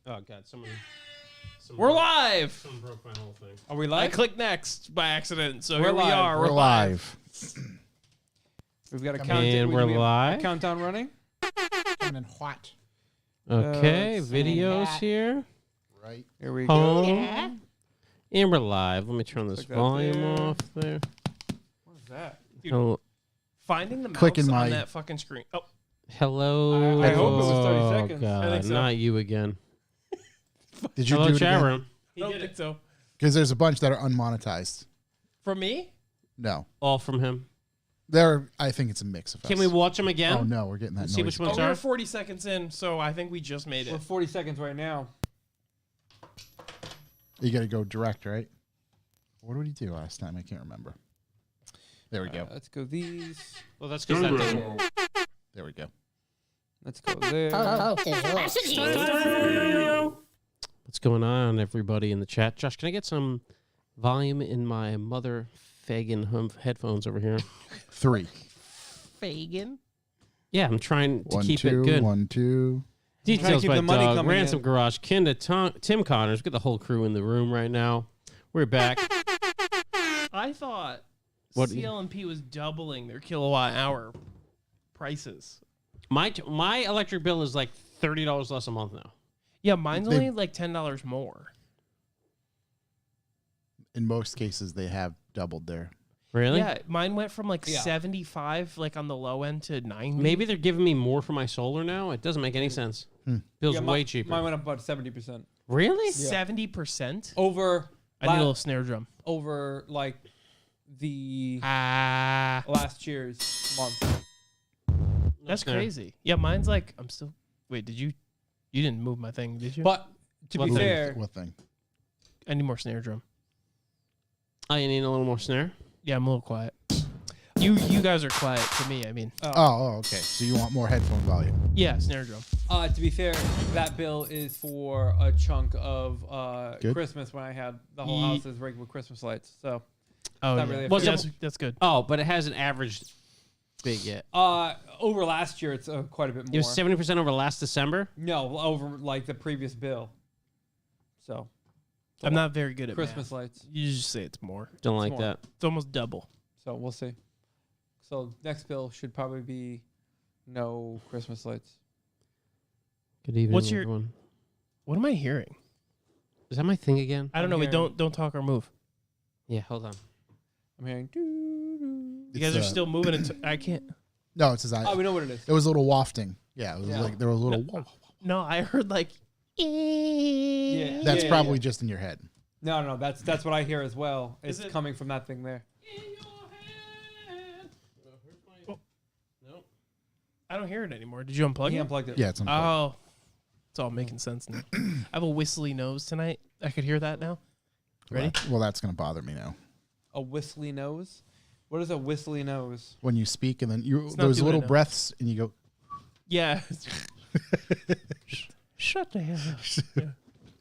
Oh God, someone We're live. Someone broke my whole thing. Are we I live? clicked next by accident, so We're here we live. are. We're live. We've got a And countdown. we're live. Countdown running. Coming in hot. Okay, let's videos that. here. Right. Here we Home. go. And we're live. Let me turn this Click that volume there. off there. What is that? Dude, Oh, finding the mouse Clicking on my- that fucking screen. Oh, hello. I hope it was 30 Oh, seconds. God, I think so. not you again. Did you Hello, do it chat again? room. he did it. So Because there's a bunch that are unmonetized. for me, No. All from him. I think it's a mix of us. Can we watch them again? Oh, no. We're getting that Let's see noise. which ones we're are. 40 seconds in, so I think we just made We're it. 40 seconds right now. You got to go direct, right? What did we do last time? I can't remember. There we go. Let's go these. Well, that's because that doesn't. There we go. Let's go there. What's going on, everybody in the chat? Josh, can I get some volume in my mother Fagan headphones over here? 3. Fagan. Yeah, I'm trying to 1, keep 2, it good. 1, 2. Details keep by the money Doug, coming Ransom in. Garage, Kinda, Tim Connors. We've got the whole crew in the room right now. We're back. I thought What- CLMP was doubling their kilowatt hour prices. My electric bill is like $30 less a month now. Yeah, mine's They- only like $10 more. In most cases, they have doubled there. Really? Yeah, mine went from like Yeah. 75, like on the low end, to 90. Maybe they're giving me more for my solar now. It doesn't make any sense. Bill's Yeah, way cheaper. Mine went up about 70%. Really? 70%. Over I need a little snare drum. over like the Ah, last year's month. that's Snare. crazy. Yeah, mine's like I'm still. Wait, did you? You didn't move my thing, did you? But to What be thing? fair, What thing? I need more snare drum. Oh, you need a little more snare? Yeah, I'm a little quiet. You guys are quiet to me. I mean, Oh, okay. So you want more headphone volume. yeah, snare drum. to be fair, that bill is for a chunk of Good. Christmas when I had the whole house is rigged with Christmas lights. So Oh, Not yeah. really a Well, fan. that's good. Oh, but it hasn't averaged big yet. over last year, it's quite a bit more. It was 70% over last December. No, over like the previous bill. So I'm not very good at Christmas math. lights. You just say it's more. Don't like more. that. It's almost double. So we'll see. So next bill should probably be no Christmas lights. Good evening, What's your- everyone. What am I hearing? Is that my thing again? I don't know. Wait, hearing- don't talk or move. Yeah, hold on. I'm hearing. Doo-doo. You guys are still moving. I can't. No, it's Oh, we know what it is. it was a little wafting. Yeah, it was Yeah. like there was a little. No, I heard like. Yeah, That's yeah, probably yeah. just in your head. No, that's what I hear as well. Is It's it- coming from that thing there. I don't hear it anymore. Did you unplug He it? unplugged it. Yeah, it's unplugged. Oh, it's all making sense now. I have a whistly nose tonight. I could hear that now. Ready? Well, that's going to bother me now. A whistly nose. What is a whistly nose? When you speak and then not those doing little it now. breaths and you go, Yeah. Shut the hell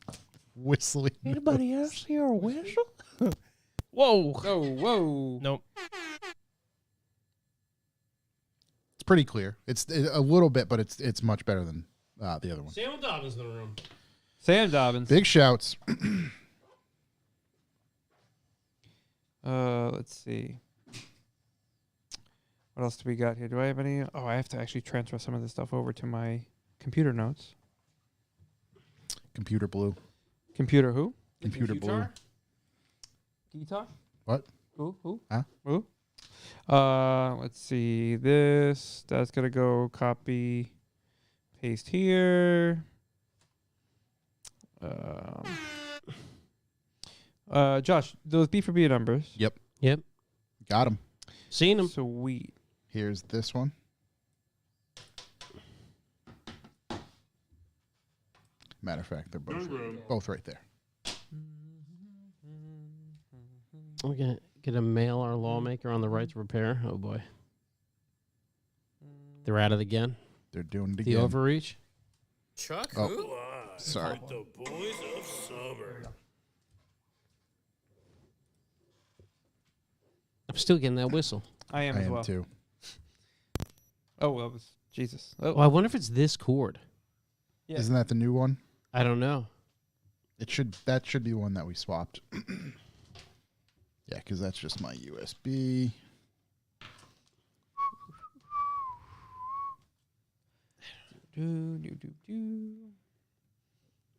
up. whistling. Anybody else hear a whistle? Whoa. Oh, whoa. Nope. It's pretty clear. It's a little bit, but it's much better than the other one. Samuel Dobbins in the room. Sam Dobbins. Big shouts. Let's see. What else do we got here? Do I have any? Oh, I have to actually transfer some of this stuff over to my computer notes. Computer blue. Computer who? Computer blue. Guitar? What? Who? Huh? Who? Let's see. That's gonna go copy, paste here. Josh, those B for B numbers. Yep. Yep. Got him. Seen him. Sweet. Here's this one. Matter of fact, they're both right there. We're going to get a mail our lawmaker on the right to repair. Oh, boy. They're at it again. They're doing it The again. overreach. Chuck Oh. who? Sorry. The boys of summer. I'm still getting that whistle. I am I as am well. too. Oh, that was Jesus. Oh, Oh, I wonder if it's this chord. yeah. Isn't that the new one? I don't know. That should be one that we swapped. Yeah, because that's just my USB.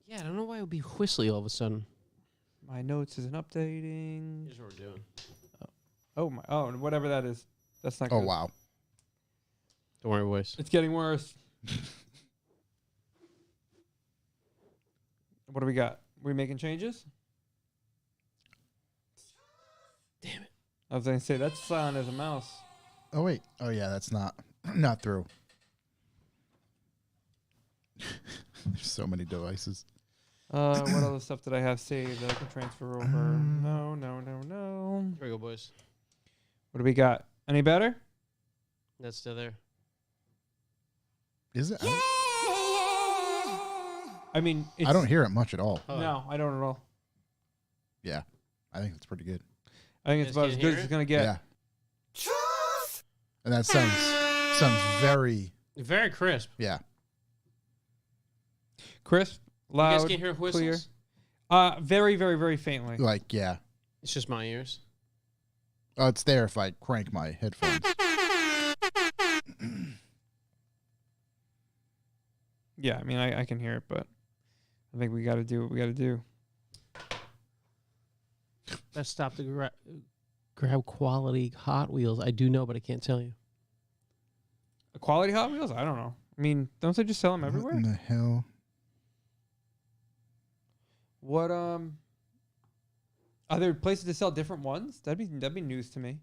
Yeah, I don't know why it would be whistly all of a sudden. My notes isn't updating. Here's what we're doing. Oh my! Oh, whatever that is. That's not. Oh good. wow. Don't worry, boys. It's getting worse. What do we got? We making changes? Damn it. I was gonna say that's silent as a mouse. Oh wait. Oh yeah, that's not through. There's so many devices. What other stuff did I have saved that I can transfer over? No. Here we go, boys. What do we got? Any better? That's still there. Is it? I mean, it's, I don't hear it much at all. Oh. No, I don't at all. Yeah, I think it's pretty good. I think You it's guys about as can't good hear as it's it? gonna get. Yeah. And that sounds very, Very crisp. yeah. Crisp, You guys loud, can't hear clear. whistles? Very, very, very faintly. Like yeah. It's just my ears. Oh, it's there if I crank my headphones. Yeah, I mean, I can hear it, but I think we got to do what we got to do. Let's stop the grab quality Hot Wheels. I do know, but I can't tell you. A quality Hot Wheels? I don't know. I mean, don't they just sell them What everywhere? in the hell? What are there places to sell different ones? That'd be news to me.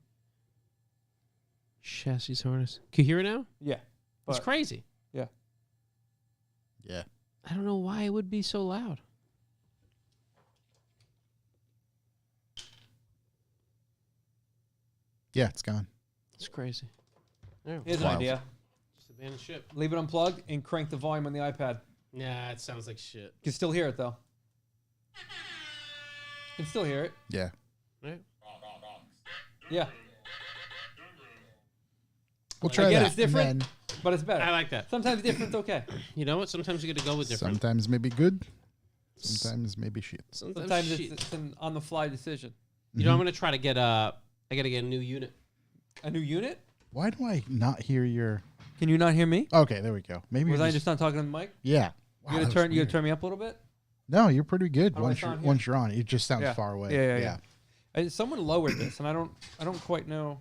Chassis harness. Can you hear it now? Yeah, It's but crazy. Yeah. I don't know why it would be so loud. Yeah, it's gone. It's crazy. Yeah. here's an Wild. idea: Just abandon ship. leave it unplugged and crank the volume on the iPad. Nah, it sounds like shit. You can still hear it though. You can still hear it. Yeah. Right? Yeah, We'll try get that. it's different. And but it's better. I like that. Sometimes different's okay. You know what? Sometimes you got to go with then different. sometimes maybe good. Sometimes maybe shit. Sometimes shit. it's an on-the-fly decision. You know, I'm gonna try to get I gotta get a new unit. A new unit? Why do I not hear your? Can you not hear me? Okay, there we go. Maybe Was you're I just not talking to the mic? Yeah. Wow, You that gonna was turn weird. me up a little bit? No, you're pretty good How do I once you're sound here? once you're on. It just sounds Yeah. far away. Yeah. Someone lowered this, and I don't quite know.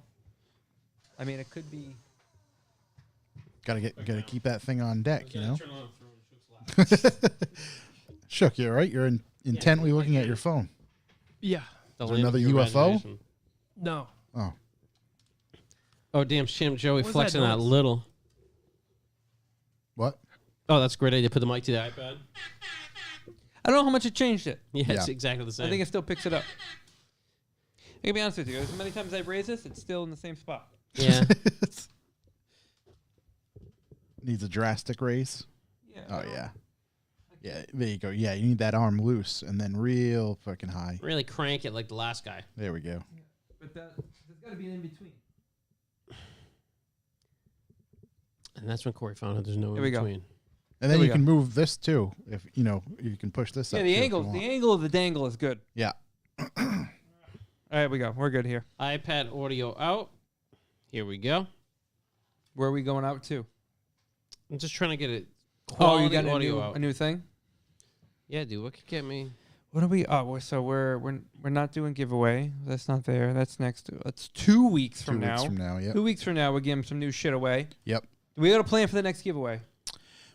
I mean, it could be. Gotta keep that thing on deck, you know. Turn on Shook, you all right? You're intently looking at your phone. Yeah. the Is there land of another your UFO? imagination. No. Oh, Oh damn, Sham Joey What was flexing that that noise? little. what? Oh, that's a great idea. Put the mic to the iPad. I don't know how much it changed it. Yeah, it's Yeah. exactly the same. I think it still picks it up. I can be honest with you. As many times I've raised this, it's still in the same spot. yeah. Needs a drastic raise. Yeah. Oh yeah. Yeah, there you go. Yeah, you need that arm loose and then real fucking high. Really crank it like the last guy. There we go. But there's got to be an in between. And that's when Corey found out there's no in Here we go. between. And then There we you go. can move this too. If you know, you can push this Yeah, up. the too if angle, you the want. angle of the dangle is good. Yeah. All right, we go. We're good here. iPad audio out. Here we go. Where are we going out to? I'm just trying to get it. Oh, you got audio out. a new thing. Yeah, dude. What could get me? What are we? Oh, so we're not doing giveaway. That's not there. That's next. That's 2 weeks from 2 now. weeks from now. Yep. 2 weeks from now, we're giving some new shit away. Yep. We got a plan for the next giveaway.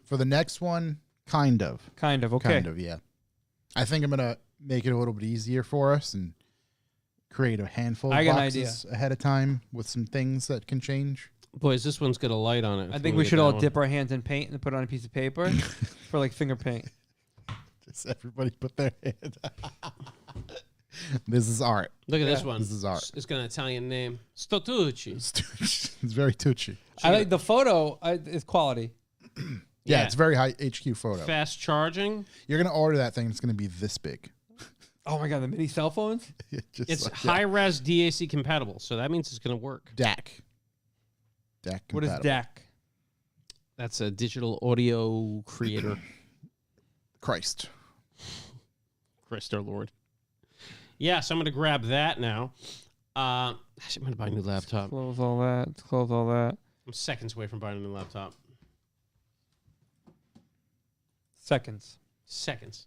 For the next one, kind of. Kind of. Okay. Kind of, yeah. I think I'm gonna make it a little bit easier for us and create a handful I of got an boxes ahead of time with some things that can change. Boys, this one's got a light on it. I if think you we wanna should get all that dip our hands in paint and put it on a piece of paper for like finger paint. Just everybody put their hand. This is art. one. Look at this Yeah. one. This is art. It's got an Italian name. Stotucci. It's very Tucci. I like the photo is quality. Yeah, it's very high HQ photo. Fast charging. You're gonna order that thing. It's gonna be this big. Oh my god, the mini cell phones. Just It's like high res DAC compatible, so that means it's going to work. DAC. DAC. What is compatible. DAC? That's a digital audio creator. Christ. Christ our Lord. Yeah, so I'm going to grab that now. Actually, I'm going to buy a new laptop. Close all that. Close all that. I'm seconds away from buying a new laptop. Seconds. Seconds.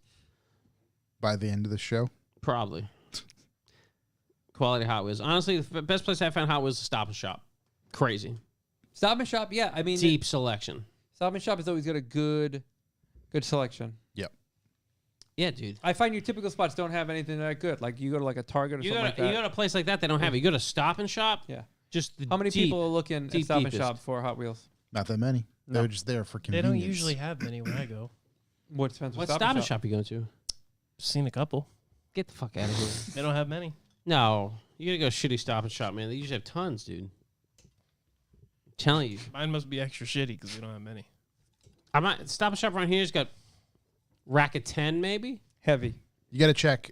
By the end of the show. Probably. Quality Hot Wheels. Honestly, the best place I found Hot Wheels is Stop and Shop. Crazy. Stop and Shop, yeah. I mean, Deep selection. Stop and Shop has always got a good selection. Yep. Yeah, dude. I find your typical spots don't have anything that good. Like you go to like a Target or You something go, like to, that. you go to a place like that, they don't have it. You go to Stop and Shop. Yeah. Just the How many deep- people are looking at deep, Stop and deepest. Shop for Hot Wheels? Not that many. No. They're just there for They convenience. don't usually have many when I go. What Spencer? What Stop and Shop you going to? Seen a couple. Get the fuck out of here. They don't have many. No. You got to go shitty Stop and Shop, man. They usually have tons, dude. I'm telling you. Mine must be extra shitty because we don't have many. I'm not, Stop and Shop around here's got rack of 10 maybe. Heavy. You got to check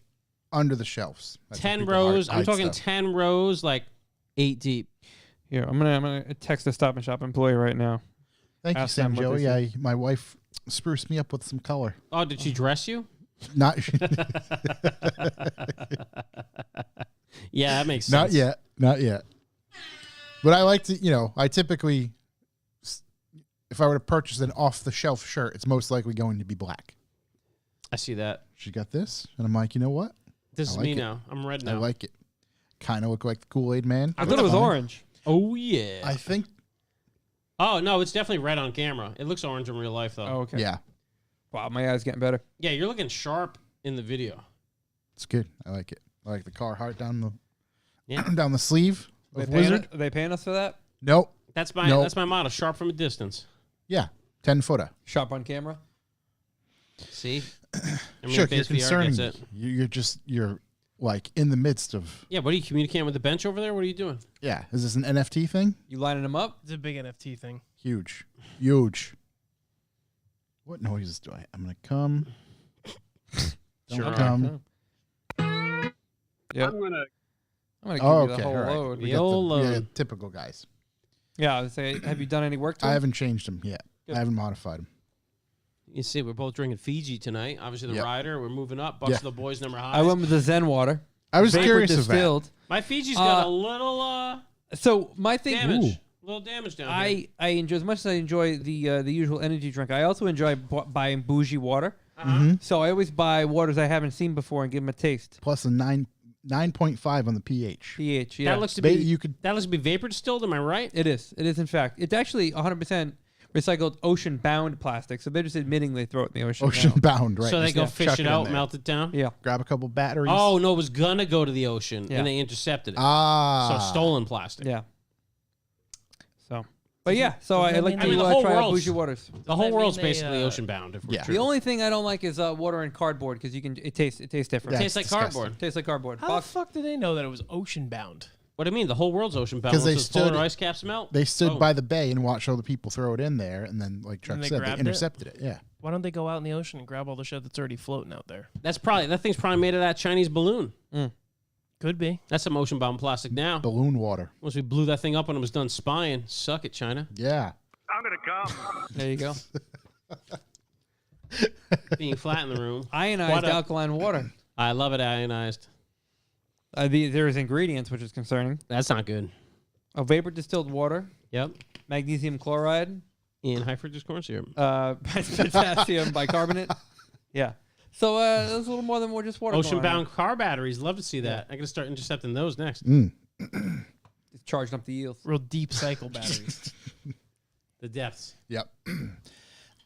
under the shelves. That's where 10 people rows. hide I'm talking stuff. 10 rows, like 8 deep. Here, I'm gonna text the Stop and Shop employee right now. Thank you, Ask Sam them what they Joey. My wife spruced me up with some color. Oh, did she dress you? Not Yeah, that makes sense. not yet. Not yet. But I like to, I typically, if I were to purchase an off-the-shelf shirt, it's most likely going to be black. I see that. She got this, and I'm like, you know what? This I is like me it. now. I'm red I now. like it. Kind of look like the Kool-Aid Man. I thought it was Fine. orange. Oh, yeah. I think, Oh, no, it's definitely red on camera. It looks orange in real life, though. Oh, okay. yeah, Wow, my eye's getting better. Yeah, you're looking sharp in the video. it's good. I like it. I like the Carhartt down the Yeah. down the sleeve They of paying, Wizard. are they paying us for that? Nope. That's my Nope. that's my motto, sharp from a distance. Yeah, 10-footer. Sharp on camera. See? I mean, Sure, if you're SVR concerning gets me. it. You're like in the midst of. Yeah, what are you communicating with the bench over there? What are you doing? Yeah, is this an NFT thing? You lining them up? It's a big NFT thing. Huge. Huge. What noises do I? I'm gonna come. Sure Don't are. come. Yep. I'm gonna I'm gonna give Oh, you the okay. whole All right. load. The We got old we got load. typical guys. Yeah, I would say, have you done any work to I them? haven't changed them yet. Good. I haven't modified them. You see, we're both drinking Fiji tonight. Obviously, the Yep. rider. We're moving up. Bucks Yeah. of the boys number high. I went with the Zen water. I was Vapor curious of that. distilled. My Fiji's got Uh, a little So my thing, damage. Ooh. A little damage down here. I enjoy as much as I enjoy the usual energy drink. I also enjoy buying bougie water. Uh-huh. So I always buy waters I haven't seen before and give them a taste. Plus a 9.5 on the pH. pH, yeah. That looks to be You could. that looks to be vapor distilled. Am I right? It is. It is, in fact. It's actually 100% recycled ocean-bound plastic. So they're just admitting they throw it in the ocean. Ocean now. bound, right? So they Just go chuck fish it in out, there. melt it down. Yeah. Grab a couple batteries. Oh no, it was gonna go to the ocean Yeah. and they intercepted it. Ah. So stolen plastic. Yeah. So, but yeah. So I that like mean to they- the whole try out world's- bougie waters. The whole that world's mean they, basically ocean bound. If we're Yeah. true. The only thing I don't like is water in cardboard because it tastes different. Yeah. tastes like It's disgusting. cardboard. Tastes like cardboard. How Box- the fuck did they know that it was ocean bound? What do you mean? The whole world's ocean bound. 'Cause they Once those polar stood- ice caps melt. They stood Boom. by the bay and watched all the people throw it in there, and then, like Chuck And they said, they grabbed it? intercepted it. Yeah. Why don't they go out in the ocean and grab all the shit that's already floating out there? That thing's probably made of that Chinese balloon. Could be. That's some ocean bound plastic now. Balloon water. Once we blew that thing up when it was done spying, suck it, China. Yeah. I'm gonna come. There you go. Being flat in the room. Ionized What a- alkaline water. I love it ionized. There's ingredients, which is concerning. That's not good. A vapor distilled water, Yep. magnesium chloride, And high fructose corn syrup. potassium bicarbonate. Yeah. So that's a little more than just water. Ocean going on bound car batteries. Love to see that. I gotta start intercepting those next. here. Just charging up the yields. Real deep cycle batteries. The depths. Yep.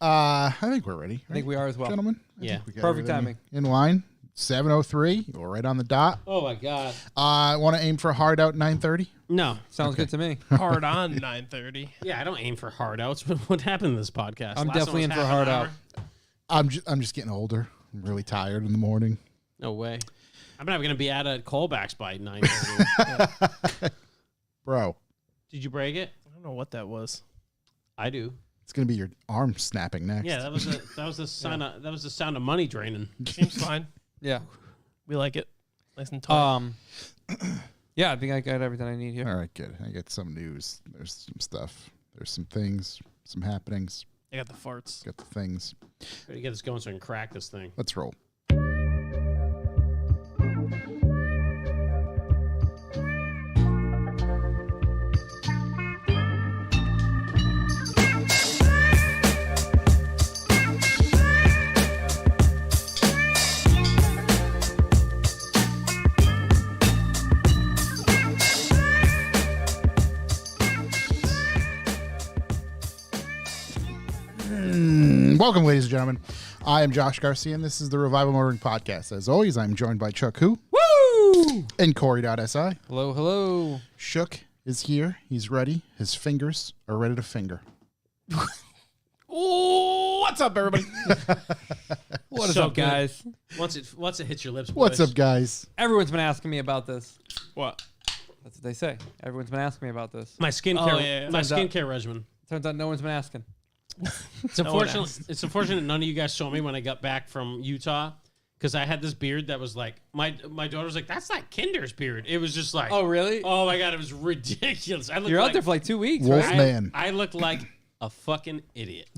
I think we're ready. I think we are as well. Gentlemen. Yeah. We got Perfect everything timing. In line. 7:03. We're right on the dot. Oh my god. I want to aim for a hard out 9:30. No. Sounds good to me. Hard on 9:30. Yeah, I don't aim for hard outs. But what happened in this podcast? I'm Last definitely one in was for half hard an out. hour. I'm just getting older. I'm really tired in the morning. No way. I'm not gonna be out at callbacks by 9:30. Bro, Did you break it? I don't know what that was. I do. it's gonna be your arm snapping next. Yeah, that was the sound of money draining. Seems fine. Yeah. We like it. Nice and taut. Yeah, I think I got everything I need here. All right, good. I got some news. There's some stuff. There's some things, some happenings. I got the farts. Got the things. Gotta get this going so I can crack this thing. Let's roll. Welcome, ladies and gentlemen. I am Josh Garcia, and this is the Revival Motoring Podcast. As always, I'm joined by Chuck Who Woo! and Corey.si. Hello, hello. Shook is here. He's ready. His fingers are ready to finger. Oh, what's up, everybody? What is So up, good. guys? Once it hits your lips, What's boys. up, guys? Everyone's been asking me about this. What? That's what they say. Everyone's been asking me about this. My skincare, Oh, yeah. my Turns out- skincare regimen. Turns out no one's been asking. It's No one unfortunate. asked. It's unfortunate none of you guys saw me when I got back from Utah because I had this beard that was like my daughter was like, "That's not Kinder's beard." It was just like, Oh, really? oh my god, it was ridiculous. I looked You're like, out there for like 2 weeks, Wolf right? man. I looked like a fucking idiot.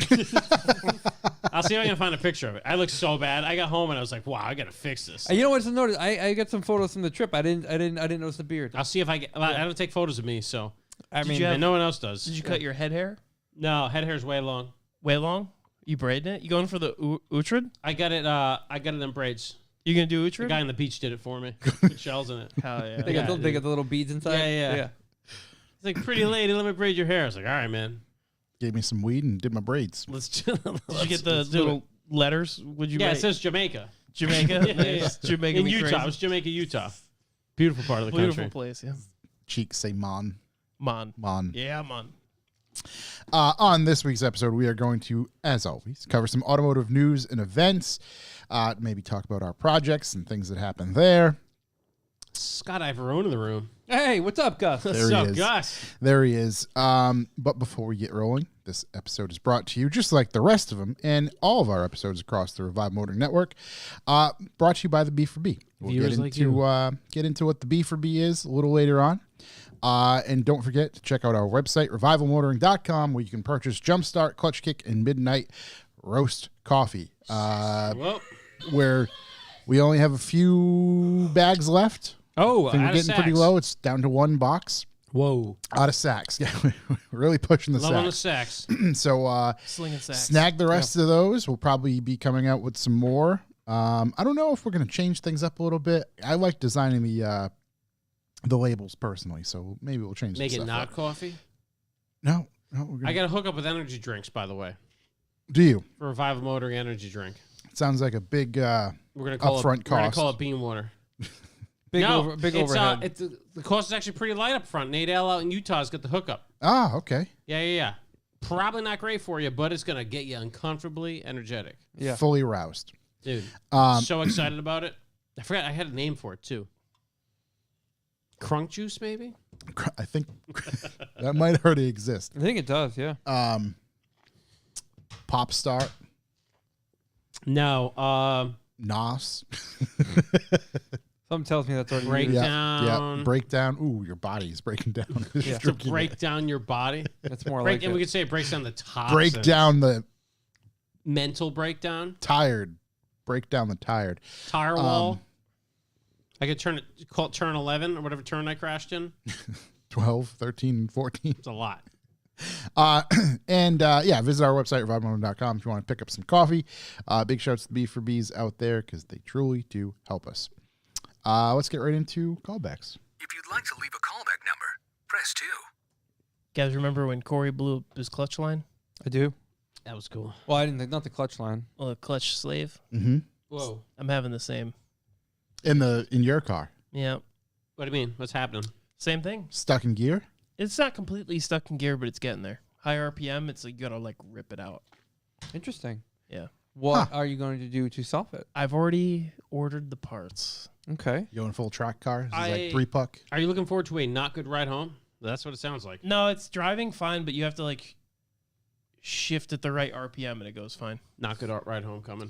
I'll see if I can find a picture of it. I looked so bad. I got home and I was like, "Wow, I gotta fix this." You know what? I noticed. I got some photos from the trip. I didn't notice the beard. I'll see if I get. Well, I don't take photos of me, so I mean, you have- and no one else does. Did you cut your head hair No, head hair's way long. way long? You braiding it? You going for the Uhtred? I got it in braids. You gonna do The Uhtred? guy on the beach did it for me. Put shells in it. Hell yeah. they got Yeah, the little beads inside. Yeah. He's like, "Pretty lady, let me braid your hair." I was like, "All right, man. Gave me some weed and did my braids. Let's Did you get the little letters? Would you Yeah, it write? says Jamaica. Jamaica? Yeah, yeah. Nice. Jamaica In me Utah. crazy. It was Jamaica, Utah. Beautiful part of the Beautiful country. place, yeah. Cheeks say mon. Mon. Mon. Yeah, mon. On this week's episode, we are going to, as always, cover some automotive news and events, maybe talk about our projects and things that happen there. Scott Ivorone in the room. Hey, what's up, Gus? There What's he up, is. Gus? There he is. But before we get rolling, this episode is brought to you, just like the rest of them, and all of our episodes across the Revive Motoring Network, brought to you by the B4B. We'll Viewers get like into get into what the B4B is a little later on. And don't forget to check out our website, revivalmotoring.com, where you can purchase Jumpstart, Clutch Kick, and Midnight Roast Coffee, Well, where we only have a few bags left. oh, I think we're out of getting pretty sacks. low. It's down to one box Whoa. out of sacks. Yeah, we're really pushing the Love on the sacks. sacks. So Slinging sacks. snag the rest of those. We'll probably be coming out with some more. I don't know if we're going to change things up a little bit. I like designing the labels personally, so maybe we'll change Make some it stuff not up. coffee. No, we're gonna, I got to hook up with energy drinks, by the way, do you? for Revival Motoring energy drink. Sounds like a big We're gonna call Upfront it. We're gonna cost. call it bean water. Big no, big it's, overhead. the cost is actually pretty light up front. Nate L out in Utah's got the hookup. okay. Yeah. Probably not great for you, but it's gonna get you uncomfortably energetic, Yeah. Fully roused. dude. Um, So excited about it. I forgot I had a name for it too. Crunk juice, maybe. I think that might already exist. I think it does. Yeah. Pop Star, No. Nos. Something tells me that's already Break used. down. Yeah, breakdown. Ooh, your body's breaking down. Just Yeah. To drinking break it. down your body. That's more Break, like and we it. could say it breaks down the top. Break down the mental breakdown. tired. Break down the tired. Tire wall. I could turn it, call it turn 11 or whatever turn I crashed in. 12, 13, 14. It's a lot. Yeah, visit our website, revivalmotoring.com, if you want to pick up some coffee. Big shouts to the B4Bs out there because they truly do help us. Let's get right into callbacks. If you'd like to leave a callback number, press 2. Guys, remember when Corey blew up his clutch line? I do. That was cool. Well, I didn't think not the clutch line. Well, a clutch slave. Mm-hmm. Whoa. I'm having the same. In your car, Yeah. What do you mean? What's happening? Same thing. stuck in gear. It's not completely stuck in gear, but it's getting there. High RPM, it's like you gotta like rip it out. Interesting. Yeah. What are you going to do to solve it? I've already ordered the parts. Okay. You going full track car? This is I- like 3-puck. Are you looking forward to a not good ride home? That's what it sounds like. No, it's driving fine, but you have to like shift at the right RPM and it goes fine. Not good ride home coming.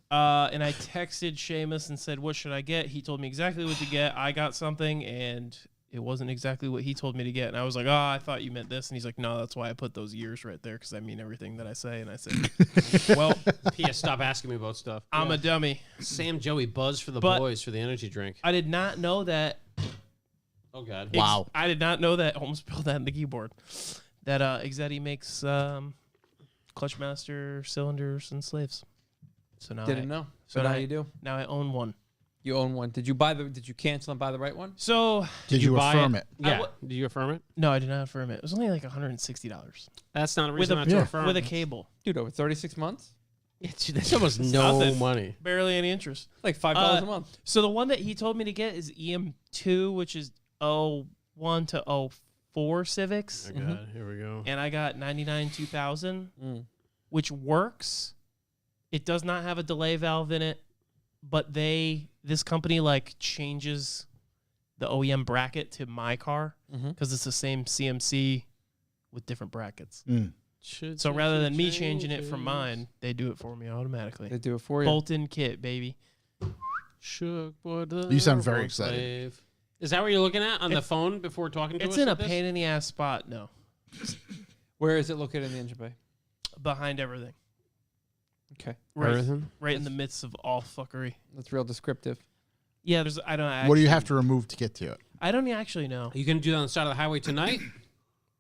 And I texted Seamus and said, "What should I get?" He told me exactly what to get. I got something, and it wasn't exactly what he told me to get. And I was like, oh, I thought you meant this. And he's like, no, that's why I put those years right there because I mean everything that I say. And I said, well, P.S. Stop asking me about stuff. I'm a dummy. Sam Joey Buzz for the But- boys for the energy drink. I did not know that. Oh, God. Wow. I did not know that. Almost spilled that in the keyboard. That Exetti makes Clutchmaster cylinders and slaves. So now Didn't know. So so now I- you do. Now I own one. You own one. Did you buy the? Did you cancel and buy the right one? So Did you buy affirm it? Yeah. wa- Do you affirm it? no, I did not affirm it. It was only like $160 That's not a with reason a not to affirm. with a cable. Dude, over 36 months? That's almost no Nothing. money. Barely any interest. Like $5 Uh, a month. So the one that he told me to get is EM2, which is 01 to 04 Civics. Oh, God. Here we go. And I got 99 2000, Mm. which works. It does not have a delay valve in it, but this company like changes the OEM bracket to my car Mhm. because it's the same CMC with different brackets. Mm. So rather than me changing it from mine, they do it for me They automatically. do it for you. Bolt-in kit, baby. Shook boy, You sound very work excited. slave. Is that what you're looking at on the phone before talking to us? It's in a like this? pain in the ass spot. No, Where is it located in the engine bay? behind everything, Okay. right, Everything? right in the midst of all fuckery. That's real descriptive. Yeah, there's. I don't. What do you actually- have to remove to get to it? I don't actually know. Are you going to do that on the side of the highway tonight?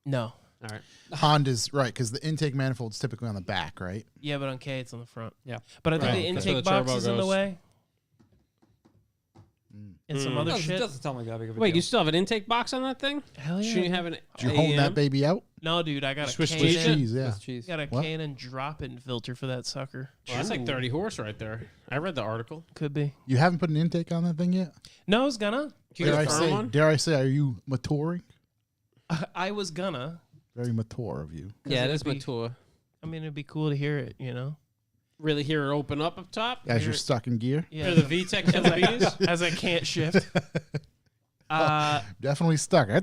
No. All right. Honda's right because the intake manifold's typically on the back, right? Yeah, but on K it's on the front. Yeah. But I think Right. the That's where intake the box turbo is in the goes. way. And some other No, it shit. doesn't sound like that big of a Wait, deal. you still have an intake box on that thing? Hell yeah. Shouldn't you have an Did you hold that AM? baby out? No, dude, I got a Swiss Swiss K&N. cheese, yeah. Swiss cheese. Got a What? K&N drop-in filter for that sucker. Well, that's like 30 horse right there. I read the article. Could be. You haven't put an intake on that thing yet? No, I was gonna. Can you Dare I get a firm say? one? Dare I say? Are you maturing? I was gonna. Very mature of you. Yeah, it it is would be- mature. I mean, it'd be cool to hear it, you know? Really hear it open up top? As you're You're- stuck in gear, Yeah. Hear the VTEC to the Bs? As I can't shift. definitely stuck. Yeah,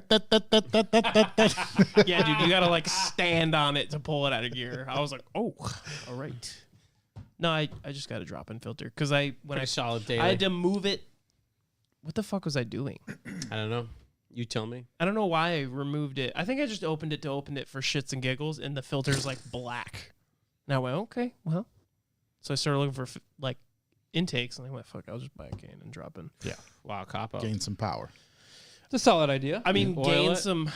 dude, you gotta like stand on it to pull it out of gear. I was like, oh, all right. No, I just got a drop-in filter because when Pretty I solid daily. I had to move it. What the fuck was I doing? I don't know. You tell me. I don't know why I removed it. I think I just opened it to open it for shits and giggles, and the filter's like black. And I went, okay, well. So I started looking for like intakes, and I went, fuck, I'll just buy a cane and drop in. Wow, cop out. gain some power. It's a solid idea. I mean, Oil gain it? some,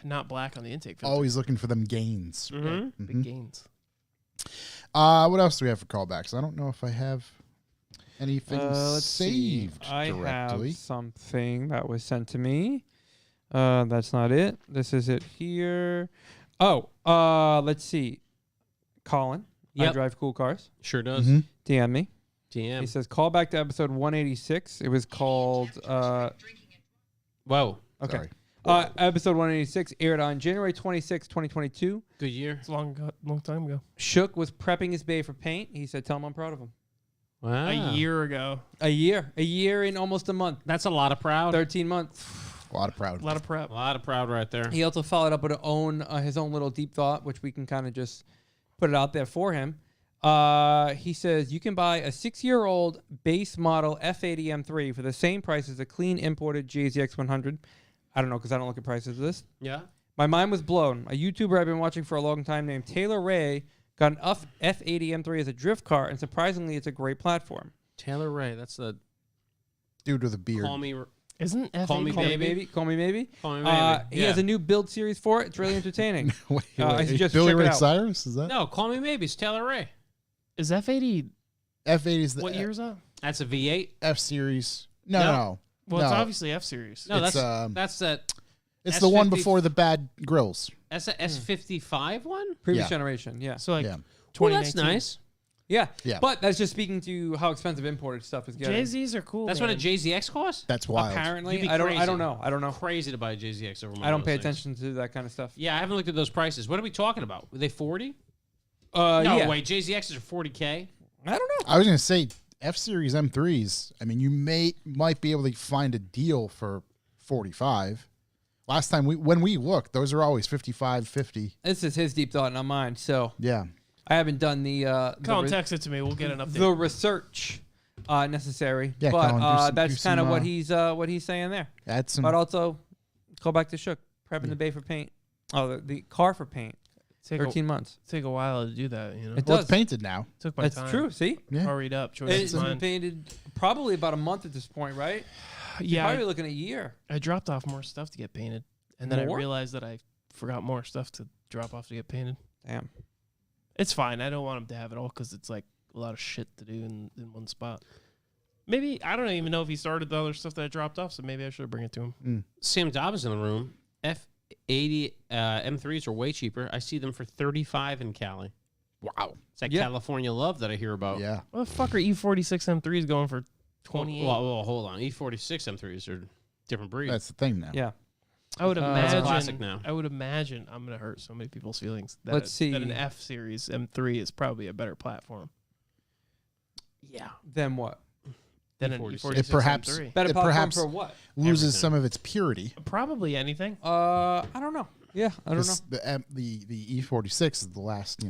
not black on the intake filter. Always looking for them gains. Mm-hmm. Big gains. What else do we have for callbacks? I don't know if I have anything Let's see. saved I directly. have something that was sent to me. That's not it. This is it here. Oh, let's see. Colin, I Yep. drive cool cars. Sure does. Mhm. DM me. He DM. says, call back to episode 186. It was called, Whoa. okay. Sorry. Episode 186 aired on January 26, 2022. Good year. It's a long time ago. Shook was prepping his bay for paint. He said, tell him I'm proud of him. Wow. A year ago. A year in almost a month. That's a lot of proud. 13 months. A lot of proud. A lot of prep. A lot of proud right there. He also followed up with his own little deep thought, which we can kind of just put it out there for him. He says you can buy a 6-year-old base model F80 M3 for the same price as a clean imported JZX 100. I don't know because I don't look at prices of this. Yeah. My mind was blown. A YouTuber I've been watching for a long time named Taylor Ray got an F80 M3 as a drift car, and surprisingly, it's a great platform. Taylor Ray. That's the Dude with a beard. call me. Isn't F8 Call me Call me Baby. maybe. Call me maybe. Call me maybe. He has a new build series for it. It's really entertaining. Wait, I suggest Billy check it Ray out. Cyrus? Is that? No, call me maybe. It's Taylor Ray. Is F80 F8 is the what year is that? That's a V8. F series. No, No. no. Well, it's No. obviously F series. No, It's, that's that. It's the one S50 before the bad grills. That's a S55 one. Previous Yeah. generation. Yeah. So like Yeah. Well, that's 2019. nice. Yeah. Yeah. But that's just speaking to how expensive imported stuff is getting. JZs are cool. That's man. what a JZX costs. That's wild. Apparently, You'd be I don't crazy. know. I don't know. Crazy to buy a JZX over. One I don't of pay those things. attention to that kind of stuff. Yeah, I haven't looked at those prices. What are we talking about? Were they 40? No, No, wait. JZXs are 40K. I don't know. I was gonna say F series M3s. I mean, you might be able to find a deal for 45. Last time when we looked, those are always 55, 50. This is his deep thought, not mine. So Yeah. I haven't done Colin, text it to me. We'll get an update. the research necessary. Yeah, but Colin, do that's some, kind of what he's saying there. Add some But also, Call back to Shook. Prepping the bay for paint. Oh, the car for paint. Take 13 months. take a while to do that. You know, It Well, does. it's painted now. took my That's time. true. See, Yeah. Hurried up. Choice it's of been mine. painted probably about a month at this point, right? Yeah, Probably looking at a year. I dropped off more stuff to get painted, and then More? I realized that I forgot more stuff to drop off to get painted. Damn. It's fine. I don't want him to have it all because it's like a lot of shit to do in one spot. Maybe I don't even know if he started the other stuff that I dropped off, so maybe I should bring it to him. Sam Dobbs in the room. F80 M3s are way cheaper. I see them for $35 in Cali. Wow. It's that Yeah. California love that I hear about. Yeah. What the fuck are E46 M3s going for 28? Well, hold on. E46 M3s are different breed. That's the thing now. Yeah. I would It's a imagine. classic now. I would imagine I'm gonna hurt so many people's feelings. That Let's see. That an F series M3 is probably a better platform yeah. Then what? than an E46. E46 It perhaps- M3. Better It platform perhaps- for what? Loses Everything. some of its purity. Probably anything. I don't know. Yeah, I don't know. 'Cause the E46 is the last,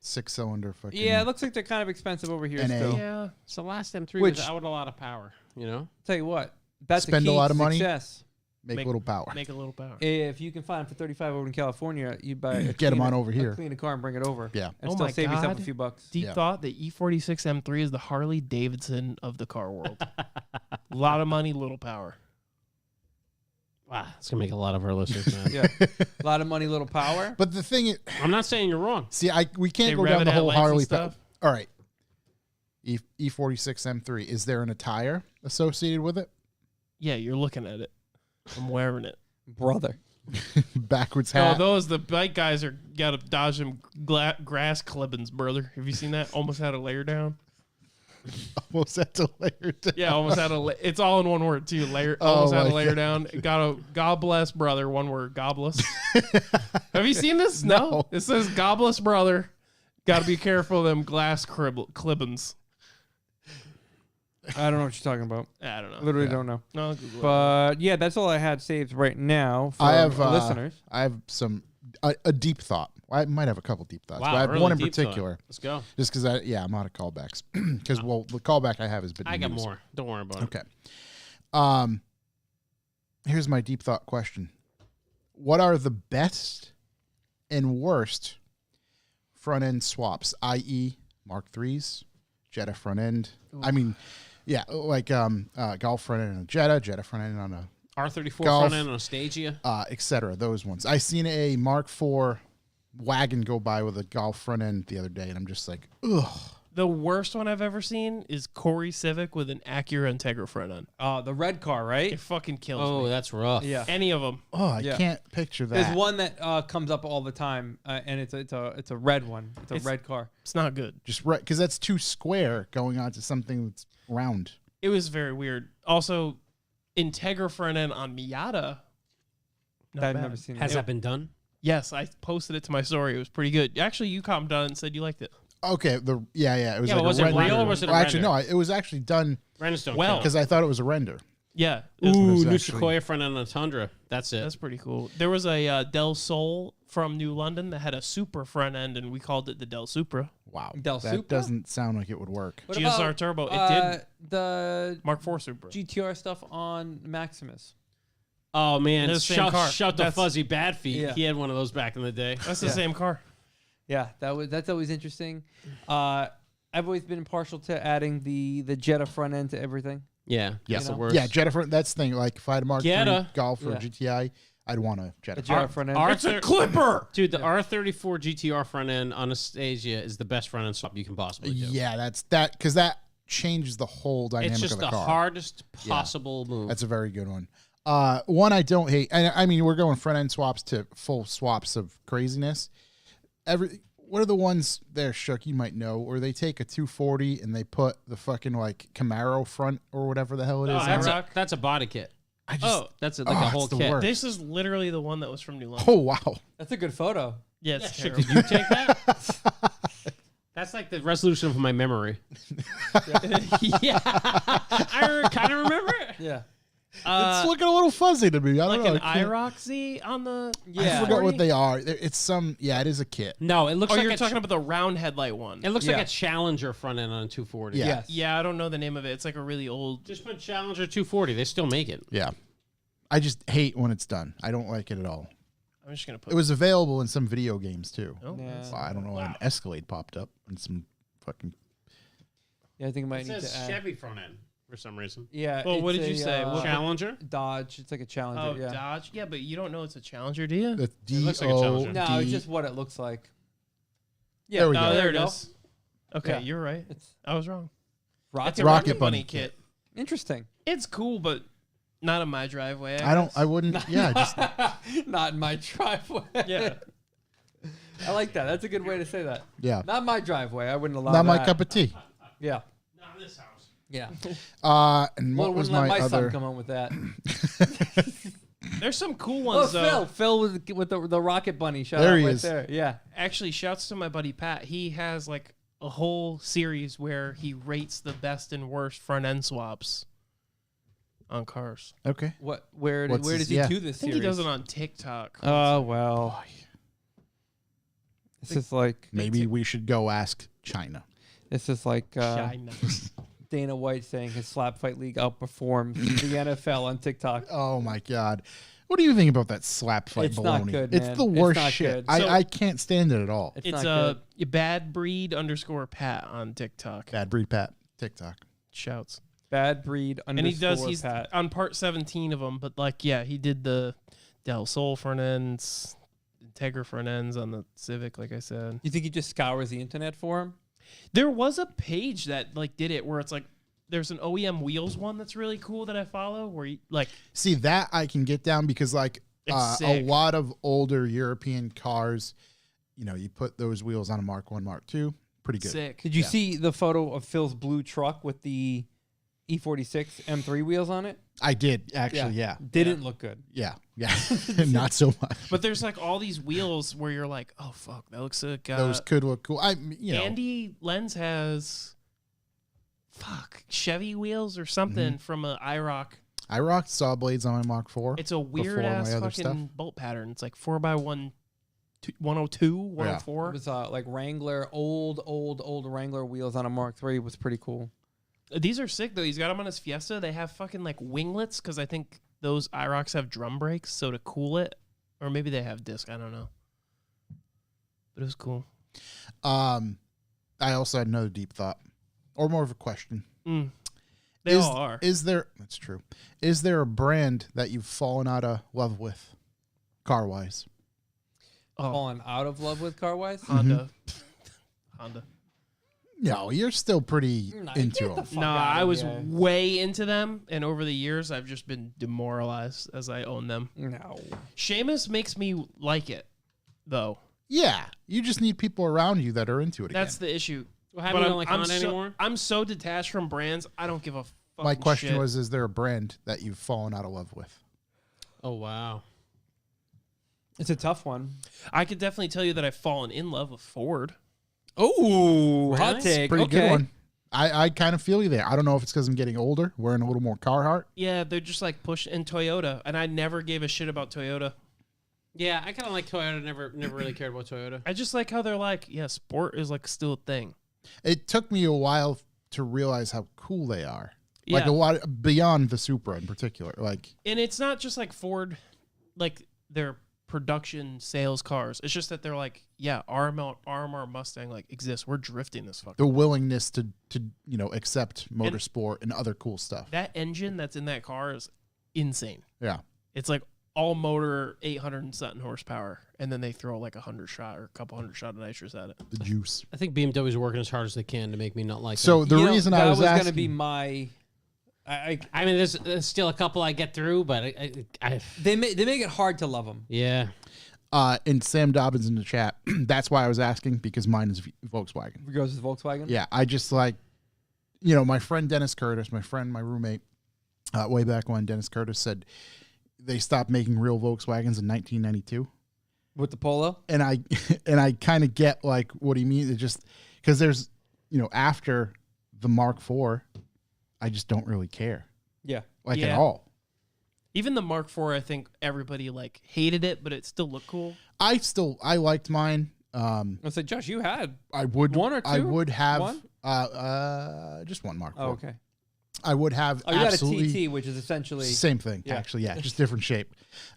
6-cylinder fucking. Yeah, it looks like they're kind of expensive over here NA. still. Yeah. So last M3 Which- was out a lot of power, you know? Tell you what, that's Spend the a key lot to of money. success. make little power. Make a little power. If you can find them for 35 over in California, you buy a Get 'em cleaner- on over here. Clean a car and bring it over. Yeah. And Oh still my save yourself a God. few bucks. Deep Yeah. thought, the E46 M3 is the Harley Davidson of the car world. A lot of money, little power. Wow, it's going to make a lot of our listeners mad. Yeah, a lot of money, little power. But the thing is, I'm not saying you're wrong. see, we can't They go rev down it the at whole lights and Harley stuff? All right. E46 M3. Is there an attire associated with it? Yeah, you're looking at it. I'm wearing it. Brother. Backwards No, hat. the bike guys are got to dodge them grass clippings, brother. Have you seen that? Almost had a layer down. Almost had to layer down. Yeah, almost had a. It's all in one word too. Layer. Oh Almost had a my layer God. down. Got a God bless brother. One word. God bless. Have you seen this? No. It says God bless brother. Got to be careful of them glass clippings. I don't know what you're talking about. I don't know. Literally don't know. No, I'll Google it. But yeah, that's all I had saved right now for I have listeners. I have a deep thought. I might have a couple deep thoughts. Wow, but I have really one in deep thought. particular. Let's go. Just because I'm out of callbacks. Because the callback I have has been. I got news. more. Don't worry about it. Okay. Here's my deep thought question. What are the best and worst front end swaps, i.e. Mark IIIs, Jetta front end? I mean, yeah, like Golf front end on a Jetta front end on a R34 Golf. front end on a Stagia. etc. Those ones. I seen a Mark IV wagon go by with a Golf front end the other day, and I'm just like, ugh. The worst one I've ever seen is Corey Civic with an Acura Integra front end. The red car, right? It fucking kills Oh, me. that's rough. Yeah. Any of them. Oh, I Yeah. can't picture that. There's one that comes up all the time, and it's a red one. It's a It's- red car. It's not good. Just right, because that's too square going on to something that's round. It was very weird. Also, Integra front end on Miata. Not I've bad. never seen Has that. that been done? Yes, I posted it to my story. It was pretty good. Actually, you commented on it and said you liked it. Okay, it was Yeah, like but was a it render. real or was it a Well, actually, render? no, it was actually done Renters don't Well, count. because I thought it was a render. Yeah, was Ooh, new actually- Sequoia front end on a Tundra. That's it. that's pretty cool. There was a Del Sol from New London that had a Supra front end, and we called it the Del Supra. Wow, Del that Supra? doesn't sound like it would work. What GSR about, Turbo. It did. The Mark IV Supra. GTR stuff on Maximus. Oh man, They're the same car. shout the That's- fuzzy bad feet. Yeah. He had one of those back in the day. That's the Yeah. same car. Yeah, that's always interesting. I've always been partial to adding the Jetta front end to everything. Yeah, Yeah. that's the know? worst. Yeah, Jetta front. That's the thing. Like if I had a Mark Jetta. III Golf or Yeah. GTI, I'd want a Jetta. A Jetta front end. It's a Clipper. Dude, the R34 GTR front end on a Stagia is the best front end swap you can possibly do. Yeah, that's that because that changes the whole dynamic It's just of the the car. hardest possible move. That's a very good one. One I don't hate. And I mean, we're going front end swaps to full swaps of craziness. What are the ones there, Shook? You might know, where they take a 240 and they put the fucking like Camaro front or whatever the hell it is. that's a body kit. I just, Oh, That's like a whole it's the kit. worst. this is literally the one that was from New London. oh wow. That's a good photo. Yeah, it's Shit, terrible. did you take that? That's like the resolution of my memory. Yeah, I kind of remember it. Yeah. It's looking a little fuzzy to me. I don't Like know. an I can't- IROC on the. Yeah. I forgot what they are. It's some. Yeah, it is a kit. No, it looks Oh, like you're a talking about the round headlight one. It looks Yeah. like a Challenger front end on a 240. Yeah. Yes. Yeah, I don't know the name of it. It's like a really old. Just put Challenger 240. They still make it. Yeah. I just hate when it's done. I don't like it at all. I'm just gonna put. It was available in some video games too. Oh, Yeah. that's- Well, I don't know why an Escalade popped up and some fucking. Yeah, I think I might It need says to add. Chevy front end for some reason. Yeah. Well, what it's did you say? What- Challenger? Dodge. It's like a Challenger. Oh, yeah. Dodge. Yeah, but you don't know it's a Challenger, do you? The looks like a Challenger. No, it's just what it looks like. Yeah. There we Oh, go. there you it go. is. Okay, Yeah. you're right. It's I was wrong. It's rocket. a Rocket Rocket Bunny Bunny kit. Interesting. It's cool, but not in my driveway. I don't. guess. I wouldn't. Yeah. Just Not in my driveway. Yeah. I like that. That's a good way to say that. yeah. Not my driveway. I wouldn't allow Not that. my cup of tea. Yeah. Not in this house. Yeah. And Well, what was wouldn't let my my son other? come home with that. There's some cool Oh, ones though. Phil with the Rocket Bunny. Shout There out he right is. there. Yeah. Actually, shouts to my buddy Pat. He has like a whole series where he rates the best and worst front end swaps on cars. Okay. What? Where What's does his- he yeah. do I this think series? he does it on TikTok. Oh well. This is like Maybe we should go ask China. China. Dana White saying his slap fight league outperforms the NFL on TikTok. Oh my God. What do you think about that slap fight It's baloney? not good, It's man. the It's worst not shit. good. So- I can't stand it at all. It's It's not bad breed _ Pat on TikTok. Bad breed Pat. TikTok. Shouts. Bad breed And he does. _ He's Pat. on part 17 of them. But like, yeah, he did the Del Sol front ends, Integra front ends on the Civic. Like I said, You think he just scours the internet for him? there was a page that like did it where it's like there's an OEM wheels one that's really cool that I follow where you like See, that I can get down because, like, It's a sick. lot of older European cars, you know, you put those wheels on a Mark 1, Mark 2. Pretty good. sick. Did you Yeah. see the photo of Phil's blue truck with the E46 M3 wheels on it? I did, actually, yeah. Didn't look good. Yeah. Yeah. Not so much. But there's like all these wheels where you're like, oh fuck, that looks sick. Those could look cool. You know. Andy Lenz has Chevy wheels or something from a IROC. I rocked saw blades on my Mark 4. It's a weird Before my ass other fucking stuff. bolt pattern. It's like 4x1, 102, It 104. was like Wrangler, old Wrangler wheels on a Mark III was pretty cool. These are sick though. He's got them on his Fiesta. They have fucking like winglets because I think those IROCs have drum brakes, so to cool it, or maybe they have disc. I don't know. But it was cool. I also had another deep thought, or more of a question. They all are. Is there? That's true. Is there a brand that you've fallen out of love with, car wise? Fallen out of love with car wise? Honda. Honda. No, you're still pretty into them. No, I was way into them, and over the years, I've just been demoralized as I own them. No. Seamus makes me like it, though. Yeah, you just need people around you that are into it. That's again. the issue. Well, have you don't like Honda so, anymore? I'm so detached from brands. I don't give a fuck. My question shit. was: is there a brand that you've fallen out of love with? Oh, wow. It's a tough one. I could definitely tell you that I've fallen in love with Ford. Oh, hot Really? take. Pretty okay. good one. I kind of feel you there. I don't know if it's because I'm getting older, wearing a little more Carhartt. Yeah, they're just like push in Toyota, and I never gave a shit about Toyota. Yeah, I kind of like Toyota. Never really cared about Toyota. I just like how they're like, yeah, sport is like still a thing. It took me a while to realize how cool they are. Like Yeah. a lot beyond the Supra in particular. Like And it's not just like Ford, like their production sales cars. It's just that they're like, yeah, RMR Mustang like exists. We're drifting this fucking. the willingness to accept motorsport and other cool stuff. That engine that's in that car is insane. Yeah. It's like all motor, 800 and something horsepower, and then they throw like 100 shot or a couple hundred shot of nitrous at it. The juice. I think BMW's working as hard as they can to make me not like So them. the reason I was that was asking, going to be my. I I mean, there's still a couple I get through, but I they make it hard to love them. yeah. and Sam Dobbins in the chat, that's why I was asking, because mine is Volkswagen. It goes with Volkswagen. Yeah, I just like, my friend Dennis Curtis, my roommate, way back when, Dennis Curtis said they stopped making real Volkswagens in 1992. With the Polo. And I kind of get like what he means. It just because there's, after the Mark IV, I just don't really care Yeah. at Yeah. all. Even the Mark IV, I think everybody like hated it, but it still looked cool. I liked mine. I was like, Josh, you had. I would One or I two? would have One? just one Mark IV. Oh, okay. I would have Oh, you had absolutely a TT, which is essentially same thing. Yeah. Actually, yeah, just different shape.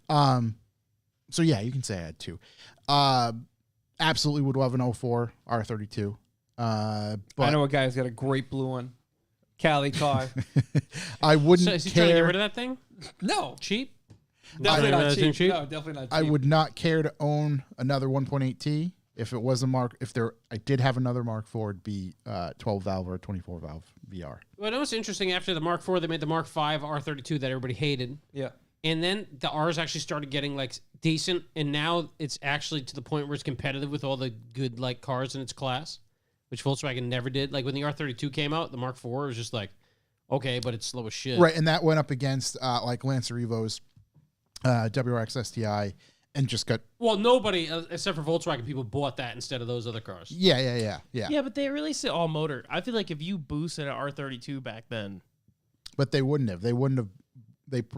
So yeah, you can say I had two. Absolutely would love an 04 R32. But I know a guy who's got a great blue one. Cali car. I wouldn't So is he trying to get care. rid of that thing? No, Cheap? definitely I- not cheap. cheap? No, definitely not cheap. I would not care to own another 1.8T if it was a Mark. If there, I did have another Mark IV, it'd be 12 valve or 24 valve VR. Well, it was interesting. After the Mark IV, they made the Mark V R32 that everybody hated. Yeah. And then the R's actually started getting like decent, and now it's actually to the point where it's competitive with all the good like cars in its class, which Volkswagen never did. Like when the R32 came out, the Mark IV was just like, okay, but it's slow as shit. Right, and that went up against like Lancer Evo's WRX STI, and just got Well, nobody except for Volkswagen people bought that instead of those other cars. yeah. Yeah, but they released it all motor. I feel like if you boosted an R32 back then, But they wouldn't have. They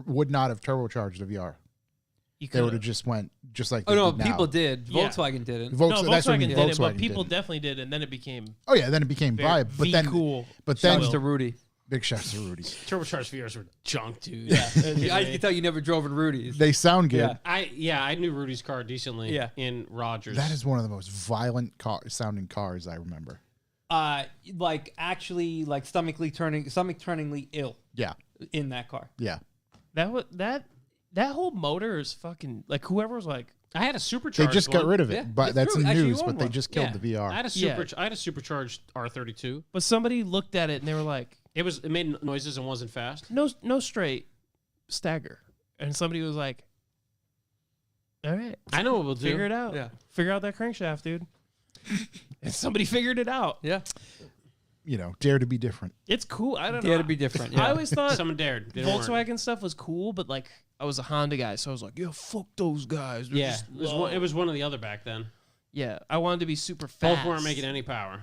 would not have turbocharged the VR. you They would could have just went just like Oh they no, did now. people did. Yeah. Volkswagen didn't. No, That's what I Volkswagen mean. did it, but Volkswagen people didn't. definitely did, and then it became Oh yeah, then it became very vibe. But then, cool. but then Shouts to Rudy. big shouts to Rudy. Turbocharged VRs were junk, dude. I can tell you never drove in Rudy's. They sound good. Yeah. I knew Rudy's car decently. Yeah. In Rogers. That is one of the most violent sounding cars I remember. Like actually, like stomach turningly ill Yeah, in that car. yeah. That whole motor is fucking like whoever was like, I had a supercharged. They just got one. rid of it, Yeah, but it's that's true. in Actually, news. you But own they one. just killed Yeah. the VR. I had a supercharged R32. but somebody looked at it and they were like, It made noises and wasn't fast. no straight stagger, and somebody was like, all right, I know what we'll do. figure it out. Yeah. Figure out that crankshaft, dude. And somebody figured it out. Yeah. Dare to be different. It's cool. I don't know. Yeah, to be different. Yeah. I always thought Someone dared. Didn't work. Volkswagen stuff was cool, but like I was a Honda guy, so I was like, yeah, fuck those guys. They're Yeah, just it was one or the other back then. Yeah, I wanted to be super fast. Both weren't making any power.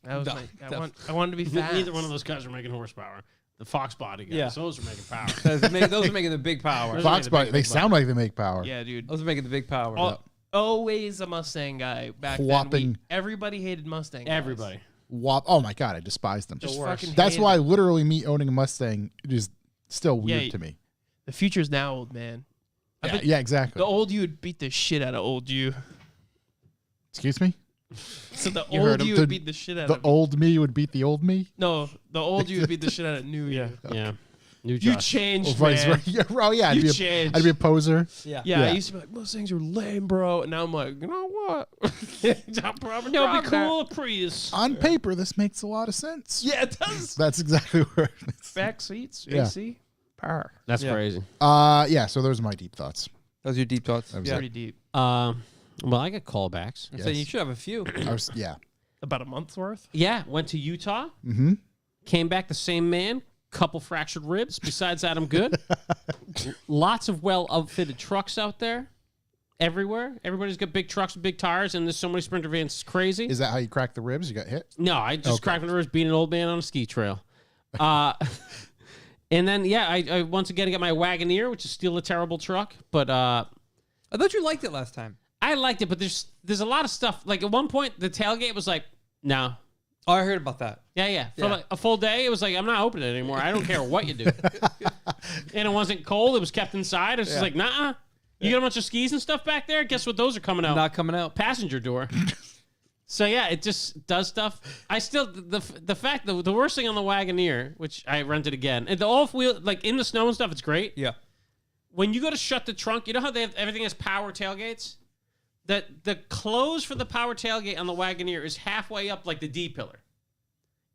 That was No, I wanted to be fast. Neither one of those guys were making horsepower. The Fox body guys, Yeah. those were making power. Those are making the big power. Those Fox are bike. the They big sound like they make power. Yeah, dude. Those are making the big power. Always a Mustang guy back Whopping. then. Everybody hated Mustang. guys. Everybody. Oh my god, I despise them. Just worst. fucking That's hated why them. literally me owning a Mustang is still weird Yeah, to me. The future's now old, man. I Yeah, bet yeah, exactly. The old you would beat the shit out of old you. Excuse me. So the You heard old him. you The- would beat the shit out The of old me would beat the old me. No, the old you would beat the shit out of new you. Yeah. New You Josh. changed, Vice man. versa. Yeah, oh yeah, You I'd changed. be a poser. Yeah. Yeah, Yeah. I used to be like, Mustangs are lame, bro. And now I'm like, you know what? I'll probably It'll drive be that. cool, a Prius. On paper, this makes a lot of sense. Yeah, it does. That's exactly where. Back seats, Yeah. AC, power. That's Yeah. crazy. Yeah. So those are my deep thoughts. Those are your deep thoughts. That was Yeah. Pretty deep. Well, I got callbacks. So you Yes. should have a few. Yeah. About a month's worth. Yeah, went to Utah. Mm-hmm. Came back the same man. Couple fractured ribs. Besides that, I'm good. Lots of well outfitted trucks out there. Everywhere. Everybody's got big trucks with big tires, and there's so many Sprinter vans. It's crazy. Is that how you crack the ribs? You got hit? No, I just Okay. cracked my ribs being an old man on a ski trail. And then, yeah, I once again got my Wagoneer, which is still a terrible truck. But I thought you liked it last time. I liked it, but there's a lot of stuff. Like at one point, the tailgate was like, no. Oh, I heard about that. Yeah. For Yeah. like a full day, it was like, I'm not opening it anymore. I don't care what you do. And it wasn't cold. It was kept inside. It's just like, nah. You got a bunch of skis and stuff back there? Guess what? Those are coming out. Not coming out. Passenger door. So yeah, it just does stuff. I still the fact that the worst thing on the Wagoneer, which I rented again, and the off wheel, like in the snow and stuff, it's great. Yeah. When you go to shut the trunk, you know how they have everything has power tailgates. That the close for the power tailgate on the Wagoneer is halfway up, like the D pillar.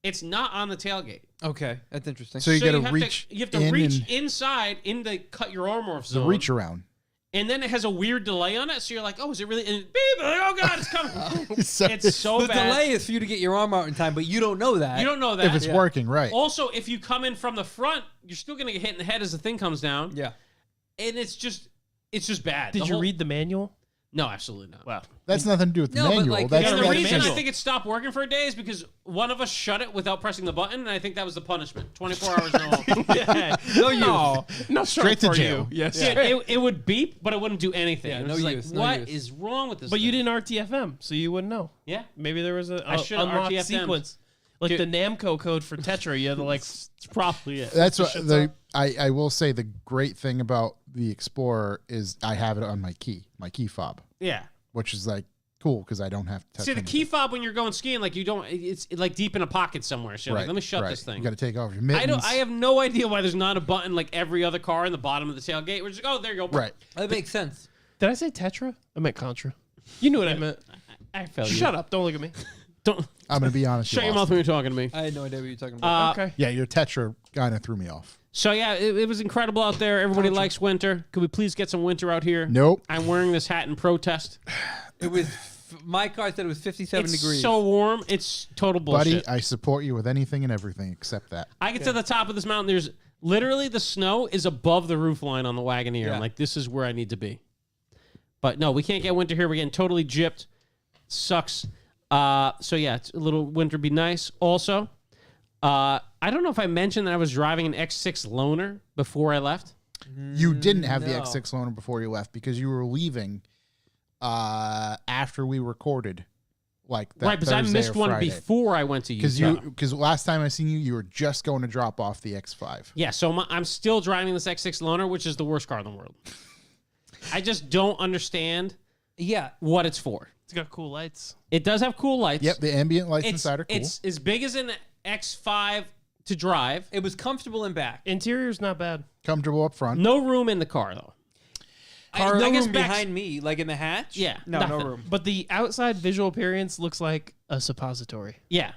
It's not on the tailgate. Okay, that's interesting. So you got to have reach. You have to in reach and inside in the cut your arm off the zone. reach around. And then it has a weird delay on it, so you're like, oh, is it really? And beep, oh god, it's coming. So It's so the bad. delay is for you to get your arm out in time, but you don't know that. You don't know that. if it's working right. Also, if you come in from the front, you're still gonna get hit in the head as the thing comes down. Yeah. And it's just bad. Did you read the manual? No, absolutely not. Wow. That's nothing to do with the No, but, manual. like, That's And the gotta read that's the reason I manual. think it stopped working for a day is because one of us shut it without pressing the button, and I think that was the punishment. 24 hours no home. Yeah. No Straight to for jail. You. Yes. Yeah, it would beep, but it wouldn't do anything. Yeah, It no was like, use, no what use. is wrong with this But you thing? didn't RTFM, so you wouldn't know. Yeah. Maybe there was a I should've unlocked RTFM'd. sequence. Like Dude. the Namco code for Tetra, you have to like. It's probably it. That's the what shit's the up. I will say the great thing about the Explorer is I have it on my key fob, Yeah. which is like cool because I don't have to touch See, the anything. key fob when you're going skiing, like you don't, it's like deep in a pocket somewhere. So you're like, let me shut this thing. You got to take off your mittens. I don't. I have no idea why there's not a button like every other car in the bottom of the tailgate. We're just, oh, there you go. right. That makes sense. Did I say Tetra? I meant Contra. You knew what I meant. I felt you. Shut up! Don't look at me. Don't I'm gonna be honest. you shut your lost mouth when me. you're talking to me. I had no idea what you're talking about. Okay. Yeah, your Tetra kind of threw me off. So yeah, it was incredible out there. Everybody likes winter. Could we please get some winter out here? Nope. I'm wearing this hat in protest. It was my car said it was 57 It's degrees. so warm. It's total bullshit. Buddy, I support you with anything and everything except that. I get to the top of this mountain. There's literally the snow is above the roof line on the Wagoneer. Yeah. I'm like, this is where I need to be. But no, we can't get winter here. We're getting totally gypped. Sucks. So yeah, it's a little winter be nice. Also, I don't know if I mentioned that I was driving an X6 loaner before I left. You didn't have the no. X6 loaner before you left because you were leaving after we recorded, like that Right, because I Thursday missed or one Friday. before I went to Because Utah. because last time I seen you, you were just going to drop off the X5. Yeah, so I'm still driving this X6 loaner, which is the worst car in the world. I just don't understand yeah. what it's for. It's got cool lights. It does have cool lights. Yep, the ambient lights It's, inside are cool. it's as big as an X5 to drive. It was comfortable in back. Interior's not bad. Comfortable up front. No room in the car, though. No I guess room back- behind me, like in the hatch. Yeah, no nothing. room. But the outside visual appearance looks like a suppository. Yeah.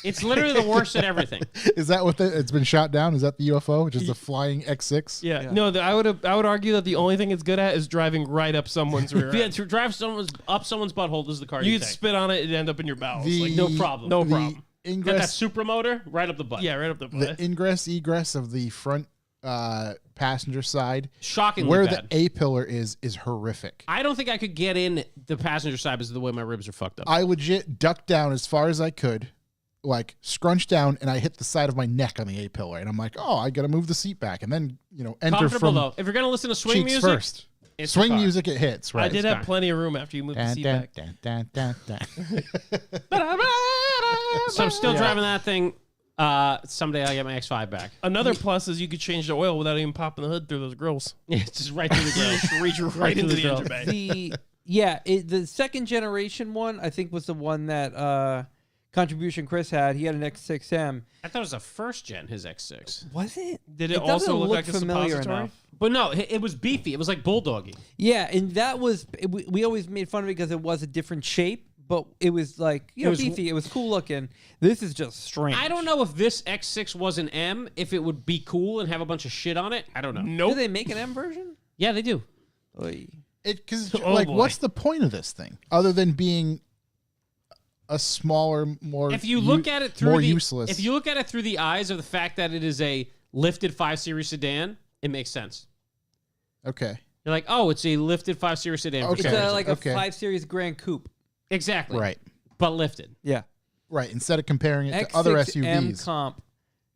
It's literally the worst at everything. Is that what it's been shot down? Is that the UFO? Just a flying X6? Yeah. No, I would argue that the only thing it's good at is driving right up someone's rear Yeah, end. to drive up someone's butthole is the car You you could take. spit on it, it'd end up in your bowels. The- Like, No problem. no the problem. Got that Ingress, super motor right up the butt. Yeah, right up the the butt. ingress egress of the front passenger side, Shockingly where bad. the A pillar is horrific. I don't think I could get in the passenger side because of the way my ribs are fucked up. I legit ducked down as far as I could, like scrunched down, and I hit the side of my neck on the A pillar. And I'm like, oh, I got to move the seat back, and then enter Comfortable, from though. If you're going to listen to swing cheeks music, first. it's Swing the car. music, it hits right. I did fine. have plenty of room after you moved the Dun, seat dun, back. dun, dun, dun, dun. So I'm still driving that thing. Someday I'll get my X5 back. Another plus is you could change the oil without even popping the hood through those grills. Yeah, it's just right through the grill. Just reach right into the grill. engine bay. The second generation one, I think, was the one that Contribution Chris had. He had an X6M. I thought it was a first gen, his X6. Was it? Did it doesn't also look like a familiar suppository? enough. But no, it was beefy. It was like bulldoggy. Yeah, and that was we always made fun of it because it was a different shape, but it was like It was- beefy. It was cool looking. This is just strange. I don't know if this X6 was an M, if it would be cool and have a bunch of shit on it. I don't know. Do Nope. they make an M version? Yeah, they do. Oy. Because Oh, like, boy. what's the point of this thing other than being a smaller, more If you look at it through more the, useless? If you look at it through the eyes of the fact that it is a lifted 5 Series sedan, it makes sense. Okay, You're like, oh, it's a lifted 5 Series sedan. For Okay. It's some reason. like Okay. a 5 Series Grand Coupe. Exactly. right, But lifted. Yeah. right. Instead of comparing it X6M to other SUVs, comp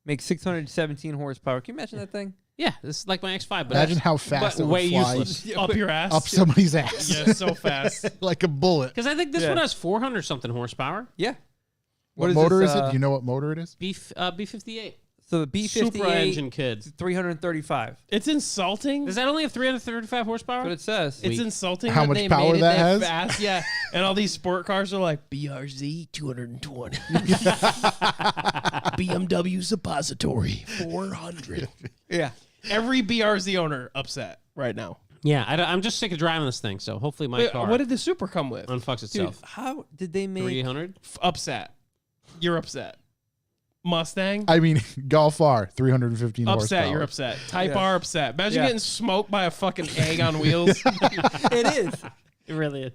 makes 617 horsepower. Can you imagine that thing? Yeah, this is like my X5, but imagine how fast but it would way fly useless. Up your ass. up somebody's ass Yeah, so fast. like a bullet. Because I think this Yeah. one has 400 something horsepower. Yeah. What is motor this, is it? Do you know what motor it is? B58. So the B58 Super engine kids. 335. It's insulting. Does that only have 335 horsepower? That's what it says. It's insulting How that much they power made it that has? fast. Yeah, and all these sport cars are like BRZ 220, BMW Suppository 400. Yeah. Every BRZ owner upset right now. Yeah, I'm just sick of driving this thing, so hopefully my Wait, car what did the Super come with? unfucks Dude, itself. how did they make 300? Upset. You're upset. Mustang. I mean, Golf R, 315 Upset. horsepower. You're upset. Type Yeah. R upset. Imagine Yeah. getting smoked by a fucking egg on wheels. It is. It really is.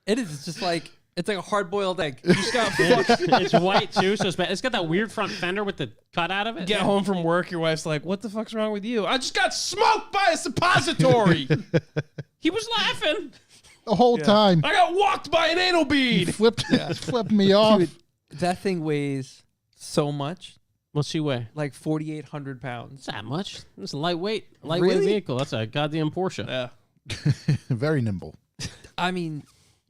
It is. It's just like it's like a hard boiled egg. You just got It's white too, so it's bad. It's got that weird front fender with the cut out of it. get home from work. Your wife's like, "What the fuck's wrong with you?" I just got smoked by a suppository. He was laughing. the whole time. I got walked by an anal bead. Flipped me off. Dude, that thing weighs so much, What's she weigh? like 4,800 pounds. It's that much. It's a lightweight Really? vehicle. That's a goddamn Porsche. Yeah. Very nimble. I mean,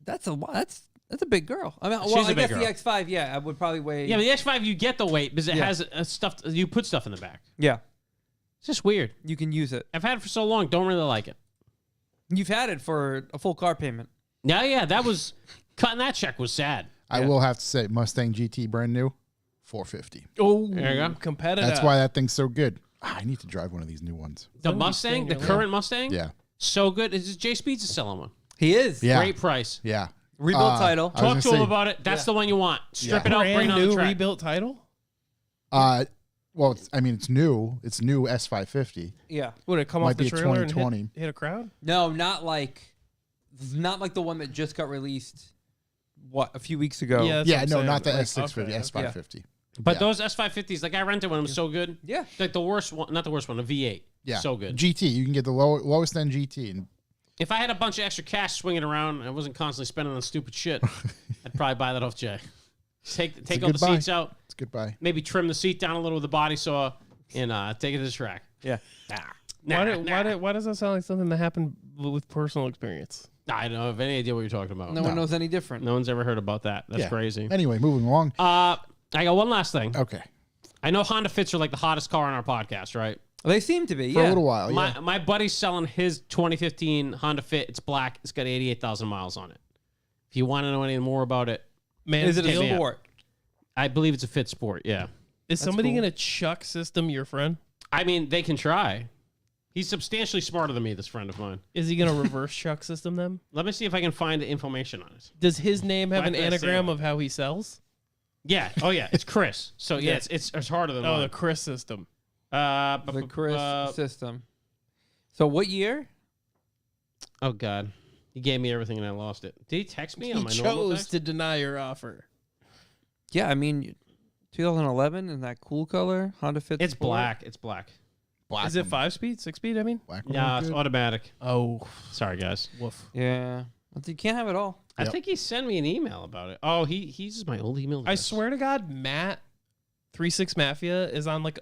that's a lot. That's a big girl. I mean, She's well, a I big guess girl. the X5, yeah, I would probably weigh. Yeah, but the X5 you get the weight because it Yeah. has stuff. You put stuff in the back. Yeah, It's just weird. you can use it. I've had it for so long. Don't really like it. You've had it for a full car payment. Yeah. That was cutting that check was sad. I will have to say, Mustang GT brand new, $450. Oh, There you go. competitive. That's why that thing's so good. I need to drive one of these new ones. The Somebody's Mustang, saying the it, yeah. current Mustang, Yeah, so good. It's just Jay Speeds is selling one. He is. yeah, Great price. yeah. Rebuilt title. I was Talk to gonna him say, about it. That's Yeah. the one you want. Strip Yeah. it out, bring brand it on the new track. rebuilt title. Well, it's new. It's new S550. Yeah. Would it come Might off the be a trailer and 2020. hit a crowd? No, not like the one that just got released. What, a few weeks ago? Yeah, that's Yeah, what I'm no, saying. not the Like, S650, okay. S550. But Yeah. those S550s, like I rented one, it was so good. Yeah. Like the worst one, not the worst one, a V8. Yeah, So good. GT. You can get the lowest end GT, and If I had a bunch of extra cash swinging around, I wasn't constantly spending on stupid shit, I'd probably buy that off Jay. Take a all the good buy. seats out, it's goodbye. maybe trim the seat down a little with a body saw, and take it to the track. Yeah. Why does that sound like something that happened with personal experience? I don't have any idea what you're talking about. No one knows any different. No one's ever heard about that. That's Yeah. crazy. Anyway, moving along. I got one last thing. Okay, I know Honda Fits are like the hottest car on our podcast, right? They seem to be. for Yeah. a little while. My Yeah. my buddy's selling his 2015 Honda Fit. It's black. It's got 88,000 miles on it. If you want to know any more about it, Man, Is it a Take me out. sport? I believe it's a Fit Sport. Yeah. is somebody cool. gonna chuck system your friend? I mean, they can try. He's substantially smarter than me, this friend of mine. Is he gonna reverse chuck system them? Let me see if I can find the information on it. Does his name have Why an did I say anagram that? of how he sells? Yeah. Oh, yeah. It's Chris. So, yeah, it's harder than Oh, the mine. Chris system. The Chris system. So what year? Oh, God. He gave me everything and I lost it. Did he text me on He my normal chose text? to deny your offer. Yeah, I mean, 2011 in that cool color Honda Fit. It's Sport. black. It's black. Black Is it one. 5-speed, 6-speed? I mean, Black one No, was it's good. automatic. oh, Sorry, guys. woof. Yeah, you can't have it all. I Yep. think he sent me an email about it. Oh, he uses my old email I address. swear to God, Matt 36 Mafia is on like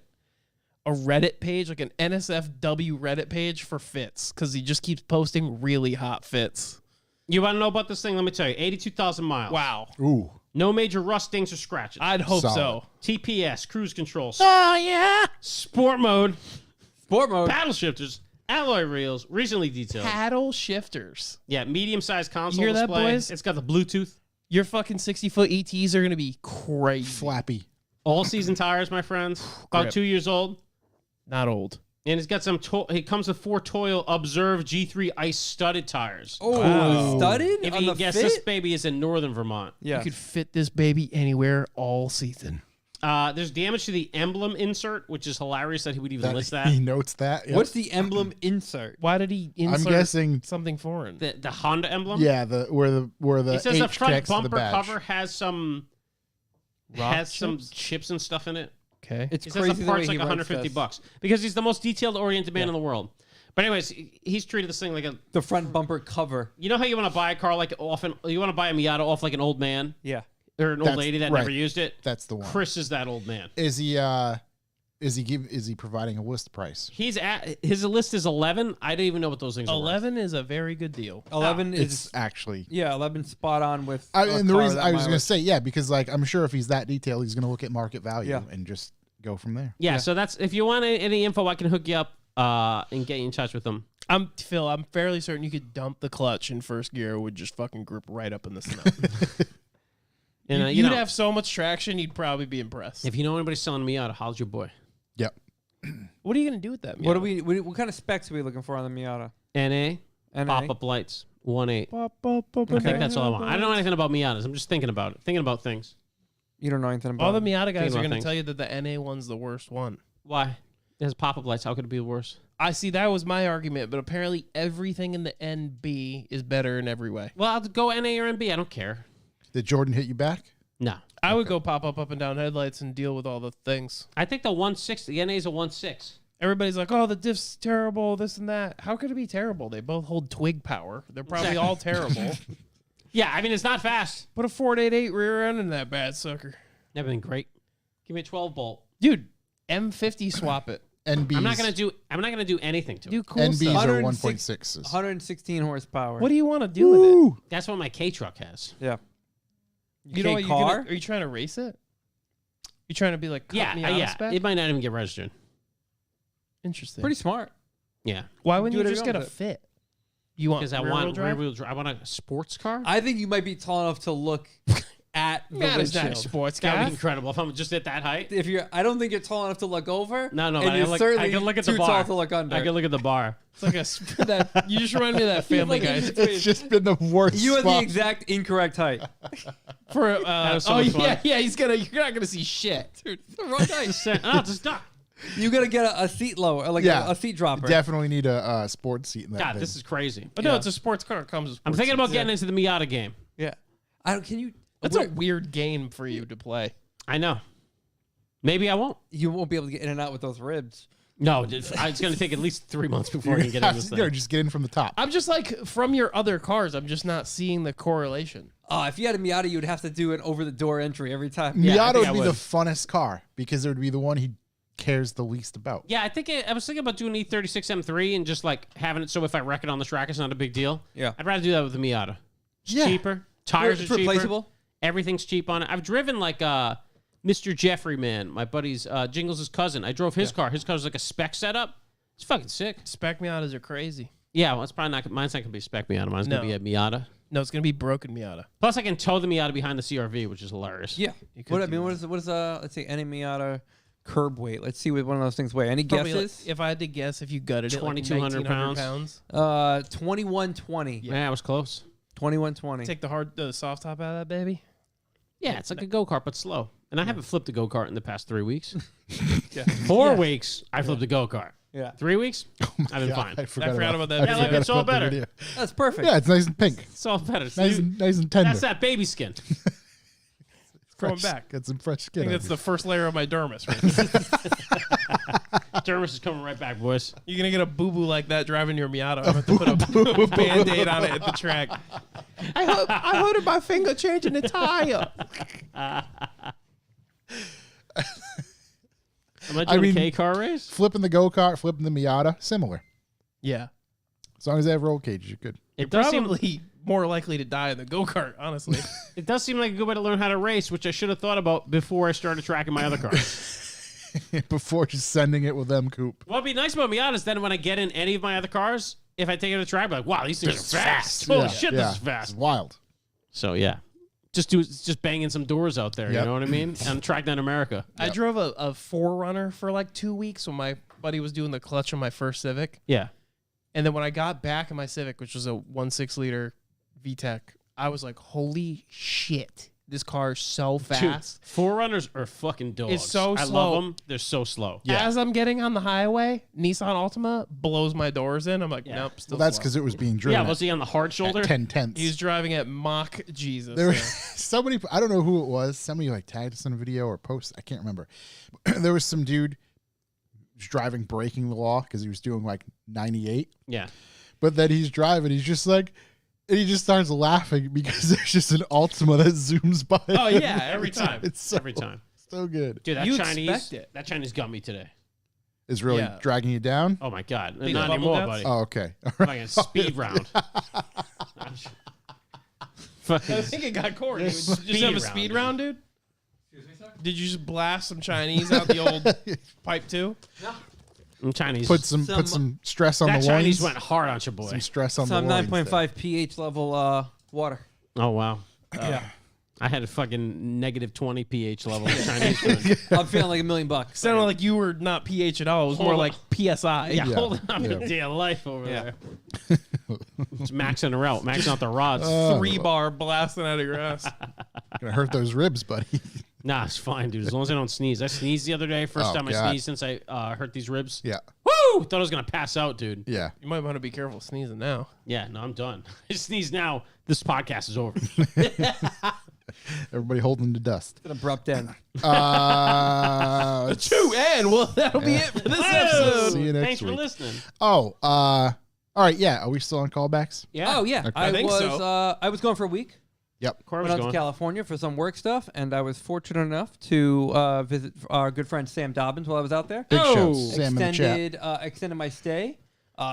a Reddit page, like an NSFW Reddit page for fits, because he just keeps posting really hot fits. You want to know about this thing? Let me tell you. 82,000 miles. Wow, Ooh, No major rust, dings, or scratches. I'd hope Solid. so. TPS, cruise control, Oh yeah, sport mode, Sport mode. paddle shifters, alloy reels, recently detailed. paddle shifters. Yeah, medium-sized console You hear that, display. boys? It's got the Bluetooth. Your fucking 60-foot ETs are gonna be crazy. flappy. All-season tires, my friends. About Grip. 2 years old. Not old. And it's got some. It comes with 4 Toyo Observe G3 Ice studded tires. Oh, Wow. studded If on you the can guess, Fit? this baby is in northern Vermont. Yeah. You could fit this baby anywhere all season. There's damage to the emblem insert, which is hilarious that he would even list that. He notes that. Yep. What's the emblem insert? Why did he I'm insert guessing. something foreign? The Honda emblem. Yeah, where the He says the H front next to the bumper badge. cover has some Rock some chips? chips and stuff in it. Okay. It's He says crazy the the way part's like he writes $150 this. because he's the most detailed oriented man in the world. But anyways, he's treated this thing like a. The front bumper cover. You know how you want to buy a car like often you want to buy a Miata off like an old man Yeah. or an old That's- lady that right. never used it. That's the one. Chris is that old man. Is he providing a list price? He's at his list is 11. I don't even know what those things are. 11 is a very good deal. 11 It's is actually. 11 spot on with. And the car reason that I was going to mileage. say, yeah, because like I'm sure if he's that detailed, he's going to look at market value Yeah. and just go from there. Yeah, so that's if you want any info, I can hook you up and get you in touch with them. I'm fairly certain you could dump the clutch in first gear, it would just fucking grip right up in the snow. And you You'd know, have so much traction, you'd probably be impressed. if you know anybody selling me out, how's your boy? Yep. What are you gonna do with that? What Miata? what kind of specs are we looking for on the Miata? NA, NA? pop-up lights, 1.8. I I think that's all I want. I don't know anything about Miatas. I'm just thinking about it. Thinking about things. You don't know anything about All the it. Miata guys about are gonna things. tell you that the NA one's the worst one. Why? It has pop-up lights. How could it be worse? I see that was my argument, but apparently everything in the NB is better in every way. Well, I'll go NA or NB. I don't care. Did Jordan hit you back? No. I would go pop up and down headlights and deal with all the things. I think the 1.6, the NA is a 1.6. Everybody's like, "Oh, the diff's terrible, this and that." How could it be terrible? They both hold twig power. They're probably Exactly. all terrible. Yeah, I mean, it's not fast. Put a 488 rear end in that bad sucker, Never been great. Give me a 12 bolt. dude. M50 swap it. NBs. I'm not gonna do anything to it. Do cool NBs stuff. are 106 1.6s. 116 horsepower. What do you want to do with it? That's what my K truck has. Yeah. You know what? car? Are you trying to race it? You trying to be like cut me out of spec? It might not even get registered. Interesting. Pretty smart. Yeah, Why wouldn't Do you whatever just you get a want with fit? You want because I rear-wheel want drive? rear-wheel drive. I want a sports car. I think you might be tall enough to look at the That is not a windshield. sports That would car. be incredible if I'm just at that height. If you're, I don't think you're tall enough to look over. No, and but you're certainly I can look at too the bar. tall to look under. I can look at the bar. It's like that. You just remind me of that Family like Guy. in It's between. just been the worst. You are the spot. exact incorrect height. For was so much fun. yeah. You're not gonna see shit. Dude, it's the wrong height. No, just not. You gotta get a seat lower, like Yeah. a seat dropper. Definitely need a sports seat in that God, thing. this is crazy. But no, it's a sports car. It comes with I'm sports thinking about seats. getting into the Miata game. Yeah. I don't. Can you? That's a weird game for you to play. I know. Maybe I won't. You won't be able to get in and out with those ribs. No, it's going to take at least 3 months before I can get in this thing. Just get in from the top. I'm just like from your other cars. I'm just not seeing the correlation. If you had a Miata, you'd have to do an over-the-door entry every time. Yeah, I Miata think would I be would. the funnest car because it would be the one he cares the least about. Yeah, I was thinking about doing E36 M3 and just like having it so if I wreck it on the track, it's not a big deal. Yeah. I'd rather do that with the Miata. It's Yeah. cheaper. Tires It's are cheaper. replaceable. Everything's cheap on it. I've driven like Mr. Jeffrey, man, my buddy's Jingles' cousin. I drove his car. His car's like a spec setup. It's fucking sick. Spec Miatas are crazy. Yeah, well, it's probably not. Mine's not gonna be a spec Miata. Mine's gonna be a Miata. No, it's gonna be broken Miata. Plus, I can tow the Miata behind the CRV, which is hilarious. Yeah. could What I do mean, what is let's say any Miata curb weight? Let's see what one of those things weigh. Any Probably like- guesses? if I had to guess, if you gutted it, like 2,200 pounds. 2120. Yeah, I was close. 2120. Take the soft top out of that baby. Yeah, it's like a go kart, but slow. And I haven't flipped a go kart in the past 3 weeks. Yeah. 4 weeks, I flipped a go kart. Yeah. 3 weeks, I've been Yeah, fine. I forgot about that. I Yeah, like, forgot it's all about the better. video. That's perfect. Yeah, it's nice and pink. It's all better. Nice and tender. That's that baby skin. Going Fresh- back. Got some fresh I skin. think on that's it. the first layer of my dermis. Right? Dermis is coming right back, boys. You're gonna get a boo boo like that driving your Miata. I'm gonna have to put a Band-Aid on it at the track. I hurted my finger changing the tire. Am I doing mean- a K car race? Flipping the go-kart, flipping the Miata, similar. Yeah, As long as they have roll cages, you're good. It does seem probably more likely to die in the go kart. Honestly, it does seem like a good way to learn how to race, which I should have thought about before I started tracking my other cars. Before just sending it with them, Coop. What'd be nice about Miata is then when I get in any of my other cars, if I take it to the track, I'm like, wow, these things are fast. Holy shit, this is It's fast. wild. So yeah, just banging some doors out there. Yep. You know what I mean? On track down America. I drove a 4Runner for like 2 weeks when my buddy was doing the clutch on my first Civic, Yeah. and then when I got back in my Civic, which was a 1.6 liter VTEC, I was like, holy shit. This car is so fast. Dude, 4Runners are fucking dogs. It's so I slow. love them. They're so slow. As I'm getting on the highway, Nissan Altima blows my doors in. I'm like, Yeah. nope, still Well, that's slow. because it was being driven Yeah, was he on the hard shoulder? at 10 tenths. He's driving at Mach Jesus. There were yeah. somebody, I don't know who it was. Somebody like tagged us in a video or post. I can't remember. There was some dude who's driving breaking the law because he was doing like 98. Yeah. But then he's driving. He's just like, and he just starts laughing because there's just an Altima that zooms by. Oh, him. yeah, every time. It's so, Every time. so good. Dude, that You Chinese expect it. that Chinese got me today. It's really Yeah. dragging you down. Oh my god. Big Not bubble anymore, guts? buddy. Oh, okay. All right. Fucking speed round. I Fucking think it got Corey. Did you Speed just have a round, speed dude. round, dude? Did you just blast some Chinese out the old pipe too? Chinese. Put some stress on that the Chinese loins. went hard on your boy. Some stress on Some the loins. 9.5 pH level water. Oh wow. Yeah. I had a fucking negative 20 pH level of Chinese food. I'm feeling like $1 million. Sounded like you were not pH at all. It was more Hold like PSI. Yeah, Yeah. holding up Yeah. a day of life over Yeah. there. It's maxing her out, maxing out the rods. 3-bar blasting out of your ass. Gonna hurt those ribs, buddy. Nah, it's fine, dude. As long as I don't sneeze. I sneezed the other day. First Oh, time I God. sneezed since I hurt these ribs. Yeah. Woo! Thought I was gonna pass out, dude. Yeah. You might want to be careful sneezing now. Yeah, no, I'm done. I sneeze now. This podcast is over. Everybody holding to dust. An abrupt end. And well, that'll be it for this episode. See you next Thanks for week. listening. Oh, all right. Yeah. Are we still on callbacks? Yeah. Oh yeah, Okay. I think was so. I was going for a week. Yep. Corey Went was out to going. California for some work stuff, and I was fortunate enough to visit our good friend Sam Dobbins while I was out there. Big show. Oh. Sam in the chat. Extended my stay.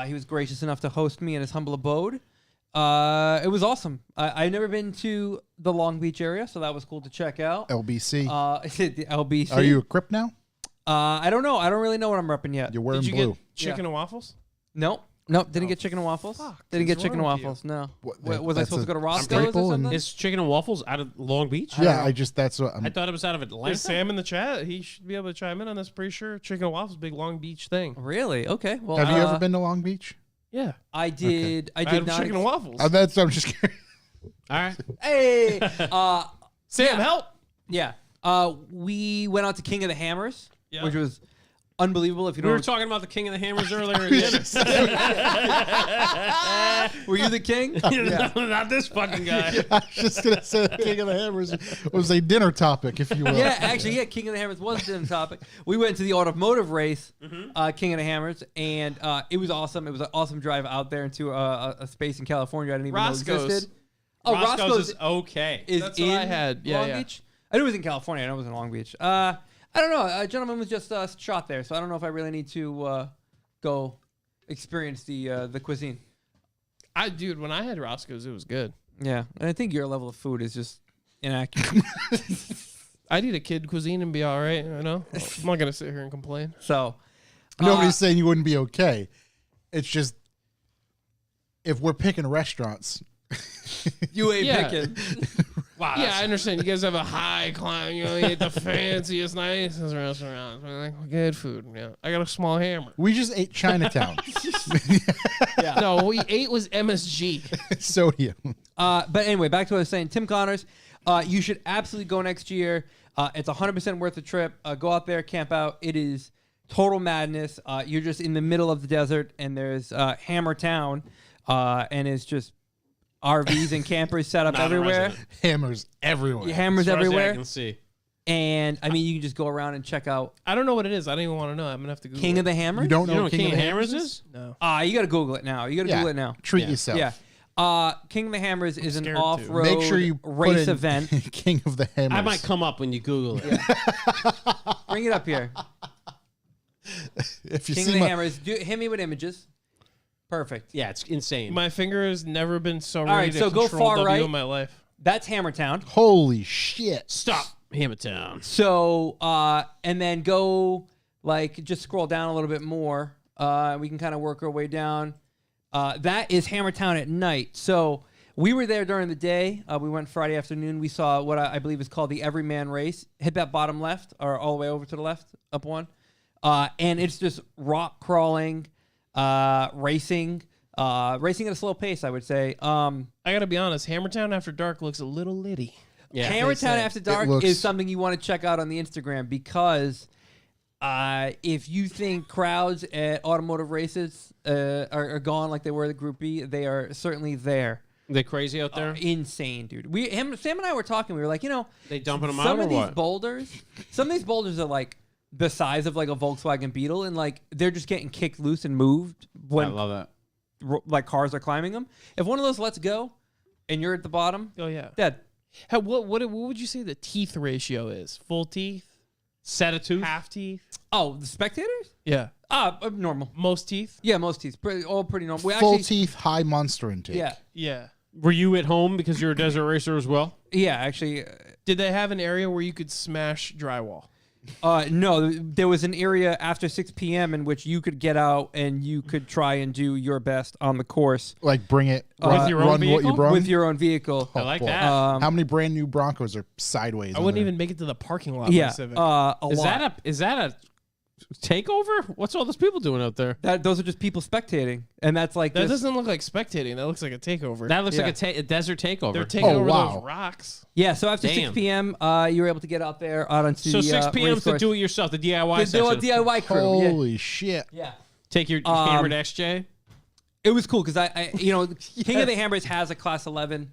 He was gracious enough to host me in his humble abode. It was awesome. I've never been to the Long Beach area, so that was cool to check out. LBC. The LBC. Are you a Crip now? I don't know. I don't really know what I'm repping yet. You're wearing Did you blue. get chicken and waffles? Nope. Didn't get chicken and waffles. fuck Didn't is get chicken and wrong with you? waffles. No. What- Was I that's supposed to go to a Roscoe's or staple and- something? Is chicken and waffles out of Long Beach? Yeah, that's what I I'm. thought it was out of Atlanta. There's Sam in the chat. He should be able to chime in on this. Pretty sure chicken and waffles, big Long Beach thing. Really? Okay. Well, Have you ever been to Long Beach? Yeah, I did. I I did had not. chicken and waffles. I'm just curious. All right. Hey. Sam, help! Yeah. We went out to King of the Hammers, Yeah. which was unbelievable. If you We were don't, talking about the King of the Hammers earlier in dinner. were you the king? Not this fucking guy. I was just gonna say the King of the Hammers was a dinner topic, if you will. Yeah, actually, yeah. King of the Hammers was the topic. We went to the automotive race, King of the Hammers, and it was awesome. It was an awesome drive out there into a space in California I didn't even Roscoe's. know existed. Oh, Roscoe's is okay. is That's in what I had. Yeah, Long yeah. Beach. I knew it was in California. I know it was in Long Beach. I don't know. A gentleman was just shot there, so I don't know if I really need to go experience the cuisine. Dude, when I had Roscoe's, it was good. Yeah, and I think your level of food is just inaccurate. I'd eat a kid cuisine and be all right. You know, I'm not gonna sit here and complain. So Nobody's saying you wouldn't be okay. It's just if we're picking restaurants, you ain't Yeah. picking. Wow. Yeah, I understand. You guys have a high climb. You know, you eat the fanciest, nicest restaurants. We're like, good food. Yeah, I got a small hammer. we just ate Chinatown. No, what we ate was MSG. Sodium. But anyway, back to what I was saying. Tim Connors, you should absolutely go next year. It's 100% worth the trip. Go out there, camp out. It is total madness. You're just in the middle of the desert, and there's Hammer Town, and it's just RVs and campers set up Not a everywhere. resident. Hammers everywhere. Hammers As far as I everywhere. can see. And I mean, you can just go around and check out I don't know what it is. I don't even want to know. I'm gonna have to Google King it. of the Hammers. You don't know You know what what King of the Hammers is? No. You got to Google it now. You got to Yeah. Google it now. Treat Yeah. yourself. Yeah. King of the Hammers is an scared to. off-road Make sure you put race in event. King of the Hammers. I might come up when you Google it. Bring it up here. If you King see of the my, Hammers. Hit me with images. Perfect. Yeah, it's insane. My finger has never been so ready right, to so go control far W right. in my life. That's Hammertown. holy shit! Stop. Hammertown. So, and then go just scroll down a little bit more. We can kind of work our way down. That is Hammertown at night. So we were there during the day. We went Friday afternoon. We saw what I believe is called the Everyman Race. Hit that bottom left, or all the way over to the left, up one. And it's just rock crawling, racing at a slow pace, I would say. I gotta be honest. Hammertown After Dark looks a little litty. Yeah. Hammertown After Dark looks- is something you want to check out on the Instagram because if you think crowds at automotive races are gone like they were at Group B, they are certainly there. They crazy out there? Insane, dude. Sam and I were talking. We were like, They dumping them out some or of these what? boulders, are like the size of like a Volkswagen Beetle, and like they're just getting kicked loose and moved I when love that. like cars are climbing them. If one of those lets go, and you're at the bottom, Oh yeah. dead. What would you say the teeth ratio is? Full teeth? Set a tooth. Half teeth? Oh, the spectators? Yeah. Normal. Most teeth? Yeah, most teeth. All pretty normal. We Full actually, teeth, high monster intake. yeah, Yeah. Were you at home because you're a desert racer as well? yeah. Actually, Did they have an area where you could smash drywall? no. There was an area after 6 p.m. in which you could get out and you could try and do your best on the course Like bring it. With your own run what you vehicle? brung. with your own vehicle. I like boy. that. How many brand new Broncos are sideways? I on wouldn't there? even make it to the parking lot. Yeah, Of the Civic. a is lot. that a takeover? What's all those people doing out there? Those are just people spectating, and that's like that this- doesn't look like spectating. That looks like a takeover. That looks Yeah. like a desert takeover. They're taking Oh, over wow. those rocks. Yeah. So after 6 Damn. p.m., you were able to get out there out onto so the 6 p.m. race to course. do it yourself, the DIY To do a section. DIY crew. Yeah. Holy shit! Yeah. Take your hammered XJ. It was cool because I King of the Hammers has a Class 11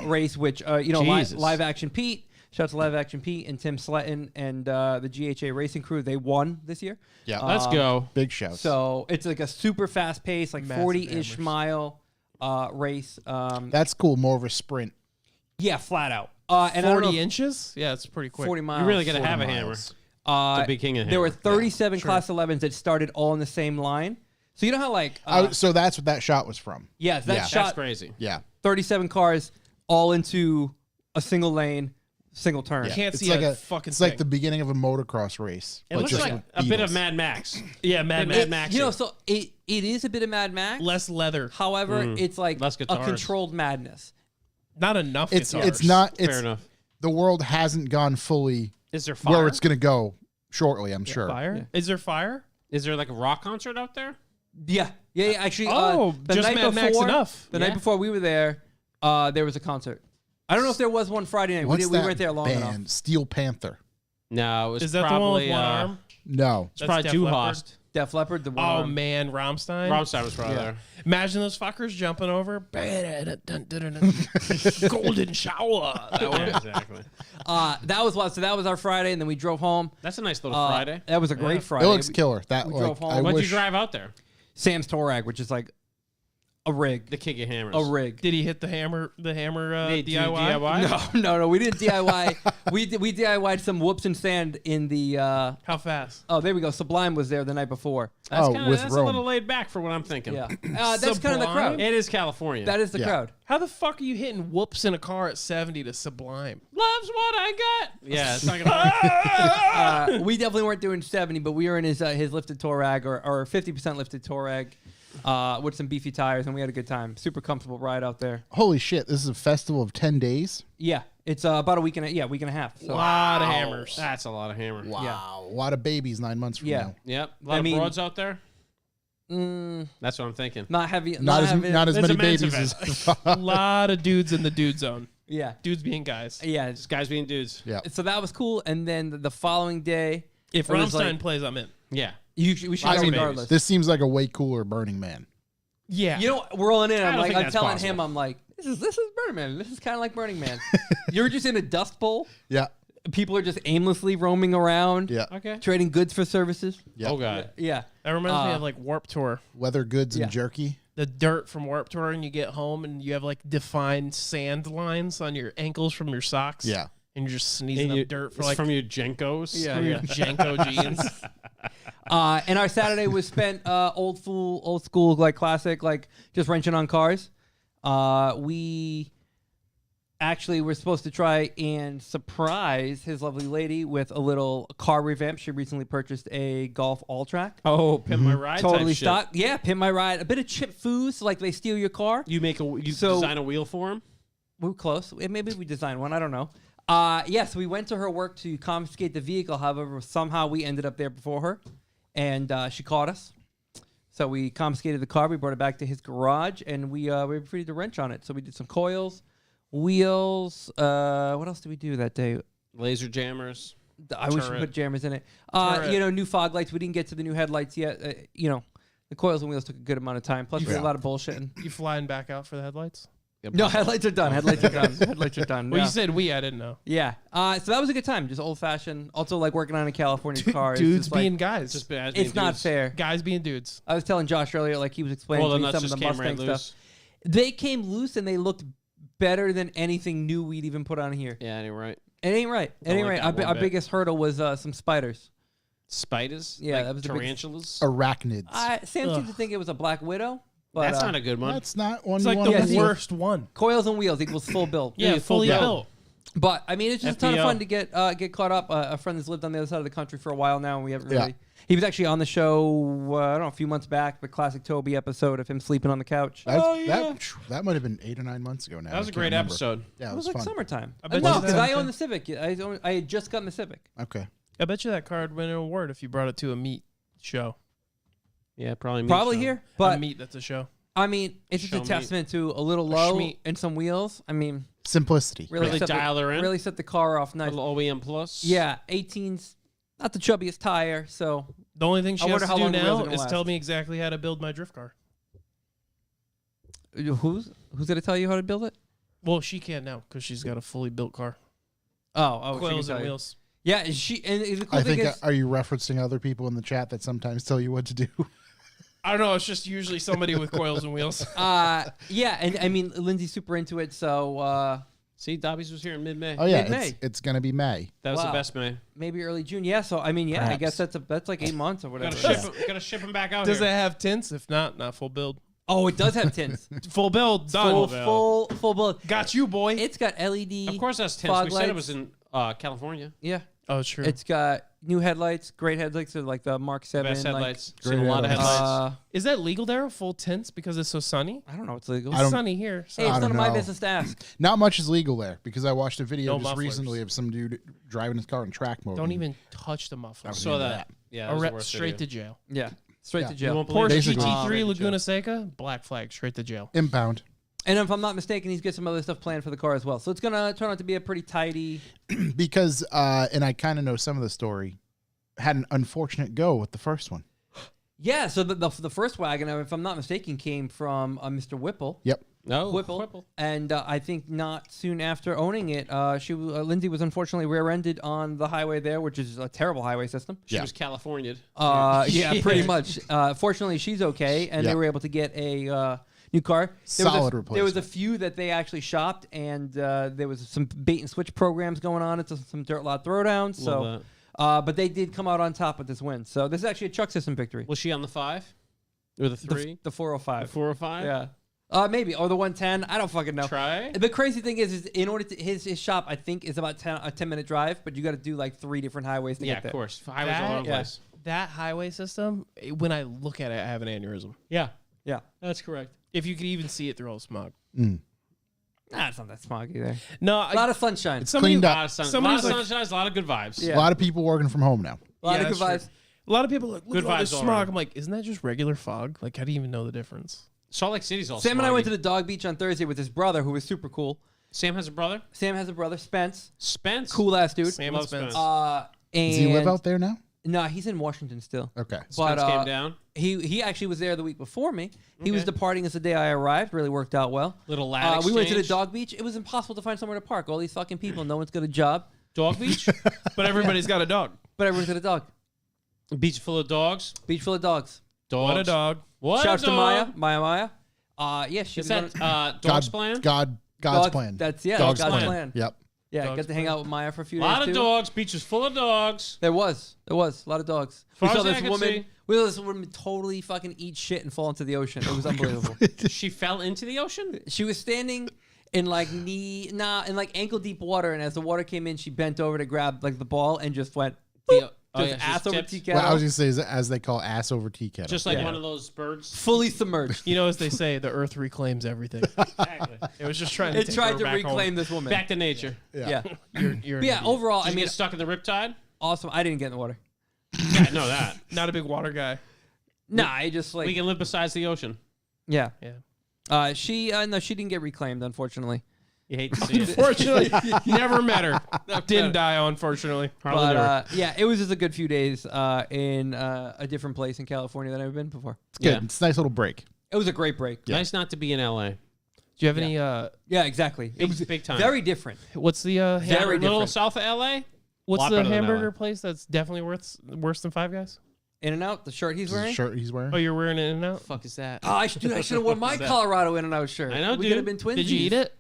race, which Jesus. live action Pete. Shout out to Live Action Pete and Tim Sletton and the GHA Racing Crew. They won this year. Yeah, Let's go. big shouts. So it's like a super fast pace, like Massive 40-ish hammers. mile race. That's cool. More of a sprint. Yeah, flat out. And I don't know 40 if- inches? Yeah, it's pretty quick. 40 miles. You really got to 40 have a miles. hammer. Uh, to be king of the there were hammer. 37 Class 11s that started all in the same line. So you know how like So that's what that shot was from. yeah, that Yeah. That's shot crazy. Yeah. 37 cars all into a single lane, single turn. Can't It's see like a fucking It's like thing. the beginning of a motocross race. It but looks just like with a bit of Beatles. Mad Max. Yeah, Mad Mad Max. Max. You know, so it is a bit of Mad Max. Less leather. However, it's like Less a guitars. controlled madness. Not enough It's guitars. not. Fair It's enough. the world hasn't gone fully Is there fire? where it's going to go shortly. I'm sure. Fire? Is there fire? Is there like a rock concert out there? Yeah. Actually, Oh, the just night Mad Max before, enough. The Yeah. night before we were there, there was a concert. I don't know if there was one Friday night. What's We that weren't there long band? enough. Steel Panther. No, it was Is that the one with probably one arm? No. It's That's probably Def Du Leppard? Hast. Def Leppard, the one. Oh arm. man, Rammstein. Rammstein was probably Yeah. there. Imagine those fuckers jumping over. Golden shower. That one. Yeah, exactly. That was what. So that was our Friday, and then we drove home. That's a nice little Friday. That was a great Friday. It looks killer. That we like drove home. I What'd wish you drive out there? Sam's Torag, which is like a rig. The King of Hammers. A rig. Did he hit the hammer? The hammer Hey, do you DIY? DIY? No, we didn't DIY. we DIY'd some whoops and sand in the. How fast? Oh, there we go. Sublime was there the night before. That's, Oh, kinda, with that's Rome. a little laid back for what I'm thinking. Yeah, that's kind of the Sublime? crowd. It is California. That is the Yeah. crowd. How the fuck are you hitting whoops in a car at 70 to Sublime? Loves what I got. Yeah, it's not gonna. We definitely weren't doing 70, but we were in his lifted Torag or 50% lifted Torag with some beefy tires, and we had a good time. Super comfortable ride out there. holy shit, this is a festival of 10 days. Yeah, it's about a week and a half. So Lot of hammers. That's a lot of hammer. Wow. A lot of babies 9 months from Yeah. now. Yep. A lot I of mean- broads out there. mm, That's what I'm thinking. not heavy. Not heavy. as It's many a men's babies event. as Lot of dudes in the dude zone. Yeah, Dudes being guys. yeah. Just guys being dudes. Yeah. So that was cool, and then the following day, If it was Rammstein like- plays, I'm in. Yeah. we should I go mean, regardless. this seems like a way cooler Burning Man. Yeah. You know, we're rolling in. I I'm don't like, think I'm that's telling possible. him, I'm like, this is Burning Man. This is kind of like Burning Man. You're just in a dust bowl. Yeah. People are just aimlessly roaming around, Yeah. Okay. trading goods for services. Yeah. Oh god. Yeah. that reminds me of like Warp Tour. Leather goods Yeah. and jerky. The dirt from Warp Tour, and you get home and you have like defined sand lines on your ankles from your socks. Yeah. And you're just sneezing up dirt for it's like from your Jenkos. Yeah. from your Janko jeans. And our Saturday was spent old school, like classic, like just wrenching on cars. We actually were supposed to try and surprise his lovely lady with a little car revamp. She recently purchased a Golf All-Track. Oh, pimp my ride. Totally type shit. stock. Yeah, pimp my ride. A bit of chip foos, like they steal your car. You So- design a wheel for him. We're close. Maybe we designed one. I don't know. Yes, we went to her work to confiscate the vehicle. However, somehow we ended up there before her, and she caught us. So we confiscated the car. We brought it back to his garage, and we were free to wrench on it. So we did some coils, wheels. What else did we do that day? Laser jammers. I wish we Turret. put jammers in it. Turret. New fog lights. We didn't get to the new headlights yet. The coils and wheels took a good amount of time. Plus, we had a lot of bullshitting. You flying back out for the headlights? No, headlights are done. Headlights are done. Headlights are done. Well, Yeah. you said we. I didn't know. Yeah. So that was a good time. Just old fashioned. Also, like working on a California car. is Dudes just, like, being guys. Just as it's not fair. guys being dudes. I was telling Josh earlier, like he was explaining Well, to the me nuts some of just the came Mustang right stuff. loose. They came loose and they looked better than anything new we'd even put on here. Yeah, ain't right. It ain't right. It Don't ain't like right. that one Our bit. biggest hurdle was some spiders. Spiders. Yeah, like that was the biggest- tarantulas. Arachnids. Sam seemed to think it was a black widow. But, That's not a good one. That's not one It's you like want the to Yes, see. worst one. coils and wheels equals full build. Yeah, fully build. built. But I mean, it's just a ton of FPL. fun to get caught up. A friend that's lived on the other side of the country for a while now, and we haven't Yeah. really. He was actually on the show. I don't know, a few months back, the classic Toby episode of him sleeping on the couch. That might have been 8 or 9 months ago now. That was I a can't great remember. episode. Yeah, It was like fun. summertime. I bet No, you because that- I own the Civic. I had just gotten the Civic. Okay. I bet you that car would win an award if you brought it to a meat show. Yeah, probably. Probably so. here, A but meat that's a show. I mean, it's just Show a me. testament to a little low schmeat. and some wheels. I mean, Simplicity. Really set dial her in. Really set the car off A nice. little OEM plus. Yeah, 18's not the chubbiest tire, so The only thing she I has wonder to how do long the wheels now are gonna is last. tell me exactly how to build my drift car. who's gonna tell you how to build it? Well, she can't now because she's got a fully built car. Oh, she can Coils tell and you. wheels. Yeah, the cool I thing think. is, Are you referencing other people in the chat that sometimes tell you what to do? I don't know. It's just usually somebody with coils and wheels. yeah, and I mean, Lindsay's super into it, so See, Dobby's was here in mid-May. Oh yeah, Mid-May. it's gonna be May. That was Wow. the best May. Maybe early June. Yeah. So I mean, yeah, I Perhaps. guess that's like 8 months or whatever. Gotta ship him back out Does it here. have tints? If not full build. Oh, it does have tints. Full build. Done. full build. Got you, boy. It's got LED. Of course, that's tense. fog We said it lights. was in California. Yeah. Oh, true. It's got new headlights, great headlights, so like the Mark 7. Best like, headlights. Great Seen a lot of headlights. headlights. Is that legal there? Full tints because it's so sunny? I don't know. It's legal. I don't- Sunny here. So Hey, it's I none don't of my know. business to ask. Not much is legal there because I watched a video No just mufflers. recently of some dude driving his car in track mode. don't and even touch the muffler. I was Saw into that. Yeah, that was the worst Straight to video. jail. Yeah. Straight Yeah. to You jail. won't believe Porsche it. Basically. GT3 Straight to Laguna jail. Seca, black flag, straight to jail. impound. And if I'm not mistaken, he's got some other stuff planned for the car as well. So it's going to turn out to be a pretty tidy. Because and I kind of know some of the story, had an unfortunate go with the first one. Yeah. So the first wagon, if I'm not mistaken, came from Mr. Whipple. Yep. No, Whipple. And I think not soon after owning it, Lindsay was unfortunately rear-ended on the highway there, which is a terrible highway system. She Yeah. was California'd. Yeah, pretty much. Fortunately, she's okay, and they Yeah. were able to get a new car. Solid There was a replacement. few that they actually shopped, and there was some bait and switch programs going on. It's some dirt lot throwdowns. So, but they did come out on top with this win. So this is actually a truck system victory. Was she on the 5 or the 3? The 405. The 405? Yeah. Maybe or the 110. I don't fucking know. Try. The crazy thing is in order to his shop, I think is about a 10-minute drive, but you got to do like 3 different highways to Yeah, get there. of course. Highways all over the yeah. place. That highway system, when I look at it, I have an aneurysm. Yeah, Yeah. that's correct. If you could even see it through all the smog. Nah, it's not that smoggy there. No, A lot of sunshine. It's somebody- cleaned A up. lot of, sun, Somebody's lot like- of sunshine, a lot of good vibes. Yeah. A lot of people working from home now. A lot Yeah, of good that's vibes. a lot of people are like, look Good at all vibes this all smog. around. I'm like, isn't that just regular fog? Like, how do you even know the difference? Salt Lake City's all Sam and I went to smoggy. the dog beach on Thursday with his brother, who was super cool. Sam has a brother? Sam has a brother, Spence. Spence. Cool ass dude. Sam Love and Spence. Spence. And Does he live out there now? No, he's in Washington still. Okay. But Spence came down. he actually was there the week before me. He was Okay. departing as the day I arrived. Really worked out well. Little lad We went to the exchange. dog beach. It was impossible to find somewhere to park. All these fucking people. No one's got a job, Dog beach? But everybody's got a dog. but everyone's got a dog. Beach full of dogs. Beach full of dogs. Dogs. What a dog. What Shouts a to dog. Maya. Yeah, she Is was that on- dog's plan? God's Dog- plan. That's yeah, Dog's God's plan. plan. Yep. Yeah, Dog's got to hang out with Maya for a few A lot days of too. dogs. Beach was full of dogs. There was a lot of dogs. far We saw as I this could woman. see. We saw this woman totally fucking eat shit and fall into the ocean. It was unbelievable. She fell into the ocean? She was standing in like ankle deep water, and as the water came in, she bent over to grab like the ball and just went just ass over tea kettle. Well, I was gonna say, is as they call ass over tea kettle. Just like Yeah. one of those birds. fully submerged. You know, as they say, the earth reclaims everything. Exactly. It was just trying to It take tried her to back reclaim home. this woman. Back to nature. yeah. You're But yeah, overall, Did I you mean, get stuck in the riptide? awesome. I didn't get in the water. Yeah, I know that. not a big water guy. Nah, I just like We can live beside the ocean. yeah. Yeah. She didn't get reclaimed, unfortunately. You hate to see it. Unfortunately, never met her. Didn't die, unfortunately. Hardly But ever. yeah, it was just a good few days in a different place in California that I've been before. It's good. Yeah. It's a nice little break. It was a great break. Nice not to be in LA. Do you have any? Yeah, exactly. Big, It was big time. very different. What's the Very little different. south of LA? what's lot the better than hamburger LA. place that's definitely worse than Five Guys? In and out, the shirt he's Is the wearing. shirt he's wearing. Oh, you're wearing it in and out. Fuck is that? Oh, I should have worn my Colorado In and Out shirt. I know, we dude. could have been twins. Did you eat it?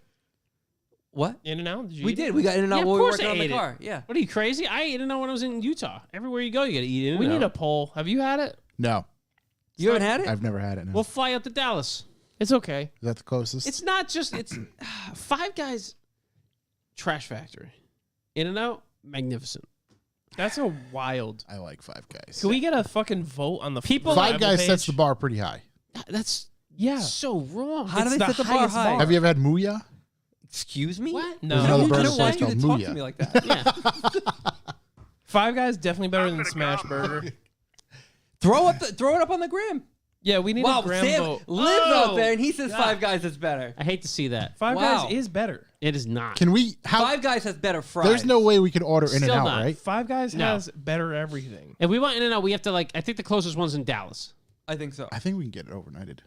What? In and out? Did you We eat did. It? We got In and Out Yeah, of while we were course working I on the ate it. car. Yeah. What are you crazy? I ate it when I was in Utah. Everywhere you go, you gotta eat it. We need a poll. Have you had it? No, You haven't had it? I've never had it. No. We'll fly out to Dallas. It's okay. Is that the closest? It's not just it's Five Guys trash factory. In and Out, magnificent. That's a wild. I like Five Guys. Can we get a fucking vote on the People- Five Bible Guys page? sets the bar pretty high. That's Yeah. so wrong. How do It's they the set the bar highest high? bar. Have you ever had Muya? Excuse me? What? No. There's another I burger don't want place you to called talk to Muya. me like that. Yeah. Five Guys definitely better than Smash Burger. throw it up on the gram. Yeah, we need Wow, a gram Sam vote. lives out Oh, there and he says God. Five Guys is better. I hate to see that. Five Wow. Guys is better. It is not. Can we? How? Five Guys has better fries. There's no way we can order In and Still Out, not. right? Five Guys No. has better everything. If we want In and Out, we have to I think the closest one's in Dallas. I think so. I think we can get it overnighted.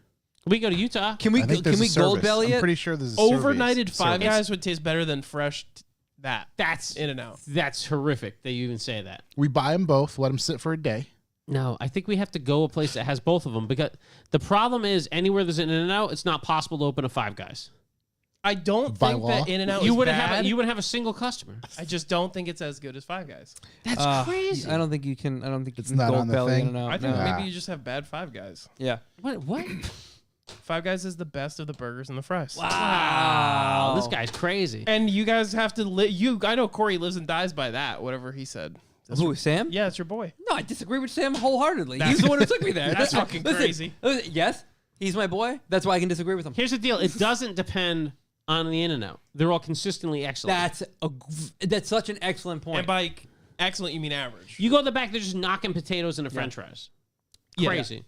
We go to Utah. Can we I think there's can we a service. gold belly I'm it? pretty sure there's a Overnighted Five service. Guys would taste better than fresh. That's In and Out. That's horrific that you even say that. We buy them both, let them sit for a day. No, I think we have to go a place that has both of them because the problem is anywhere there's an In and Out, it's not possible to open a Five Guys. I don't By think law? that In-N-Out You is wouldn't bad. have a single customer. I just don't think it's as good as Five Guys. That's crazy. I don't think you can. I don't think It's you can not gold on the belly thing? in and out. I think no. Nah. maybe you just have bad Five Guys. Yeah. What? Five Guys is the best of the burgers and the fries. Wow, this guy's crazy. And you guys have to I know Corey lives and dies by that, whatever he said. Who, Sam? Yeah, it's your boy. No, I disagree with Sam wholeheartedly. He's the one who took me there. That's fucking crazy. Listen, yes, he's my boy. That's why I can disagree with him. Here's the deal: it doesn't depend on the In-N-Out. They're all consistently excellent. That's such an excellent point. And by excellent, you mean average. You go to the back, they're just knocking potatoes into French fries. Yeah. Crazy.